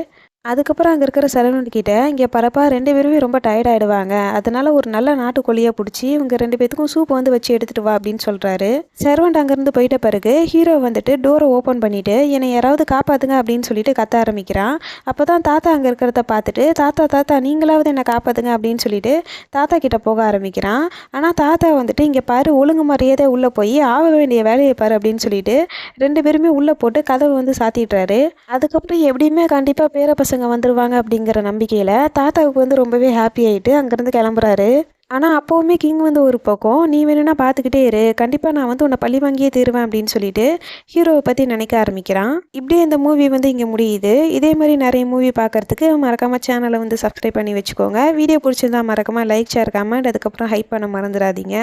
அதுக்கப்புறம் அங்கே இருக்கிற சரவணன் கிட்ட, இங்கே பரப்பா 2 பேருமே ரொம்ப டயர்ட் ஆகிடுவாங்க, அதனால ஒரு நல்ல நாட்டுக்கோழியாக பிடிச்சி இவங்க 2 பேத்துக்கும் சூப் வந்து வச்சு எடுத்துகிட்டு வா அப்படின்னு சொல்கிறாரு. சர்வெண்ட் அங்கேருந்து போயிட்ட பிறகு ஹீரோ வந்துட்டு டோரை ஓப்பன் பண்ணிவிட்டு, என்னை யாராவது காப்பாற்றுங்க அப்படின்னு சொல்லிட்டு கத்த ஆரம்பிக்கிறான். அப்போ தான் தாத்தா அங்கே இருக்கிறத பார்த்துட்டு, தாத்தா தாத்தா நீங்களாவது என்னை காப்பாற்றுங்க அப்படின்னு சொல்லிட்டு தாத்தா கிட்ட போக ஆரம்பிக்கிறான். ஆனால் தாத்தா வந்துட்டு, இங்கே பாரு, ஒழுங்கு மரியாதை உள்ளே போய் ஆக வேண்டிய வேலையை பாரு அப்படின்னு சொல்லிட்டு 2 பேருமே உள்ளே போட்டு கதவை வந்து சாத்திடுறாரு. அதுக்கப்புறம் எப்படியுமே கண்டிப்பாக பேர பசங்க வந்துருவாங்க அப்படிங்கிற நம்பிக்கையில் தாத்தாவுக்கு வந்து ரொம்பவே ஹாப்பி ஆகிட்டு அங்கேருந்து கிளம்புறாரு. ஆனால் அப்போவுமே கிங் வந்து ஒரு பக்கம், நீ வேணும்னா பார்த்துக்கிட்டே இரு, கண்டிப்பாக நான் வந்து உன்னை பழி வாங்கியே தீருவேன் அப்படின்னு சொல்லிட்டு ஹீரோவை பற்றி நினைக்க ஆரம்பிக்கிறான். இப்படியே இந்த மூவி வந்து இங்கே முடியுது. இதே மாதிரி நிறைய மூவி பார்க்குறதுக்கு மறக்காமல் சேனலை வந்து சப்ஸ்கிரைப் பண்ணி வச்சுக்கோங்க. வீடியோ பிடிச்சிருந்தா மறக்காமல் லைக், ஷேர், கமெண்ட், அதுக்கப்புறம் ஹைப் பண்ண மறந்துடாதீங்க.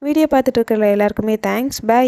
வீடியோ பார்த்துட்டு இருக்கிற எல்லாருக்குமே தேங்க்ஸ். பை.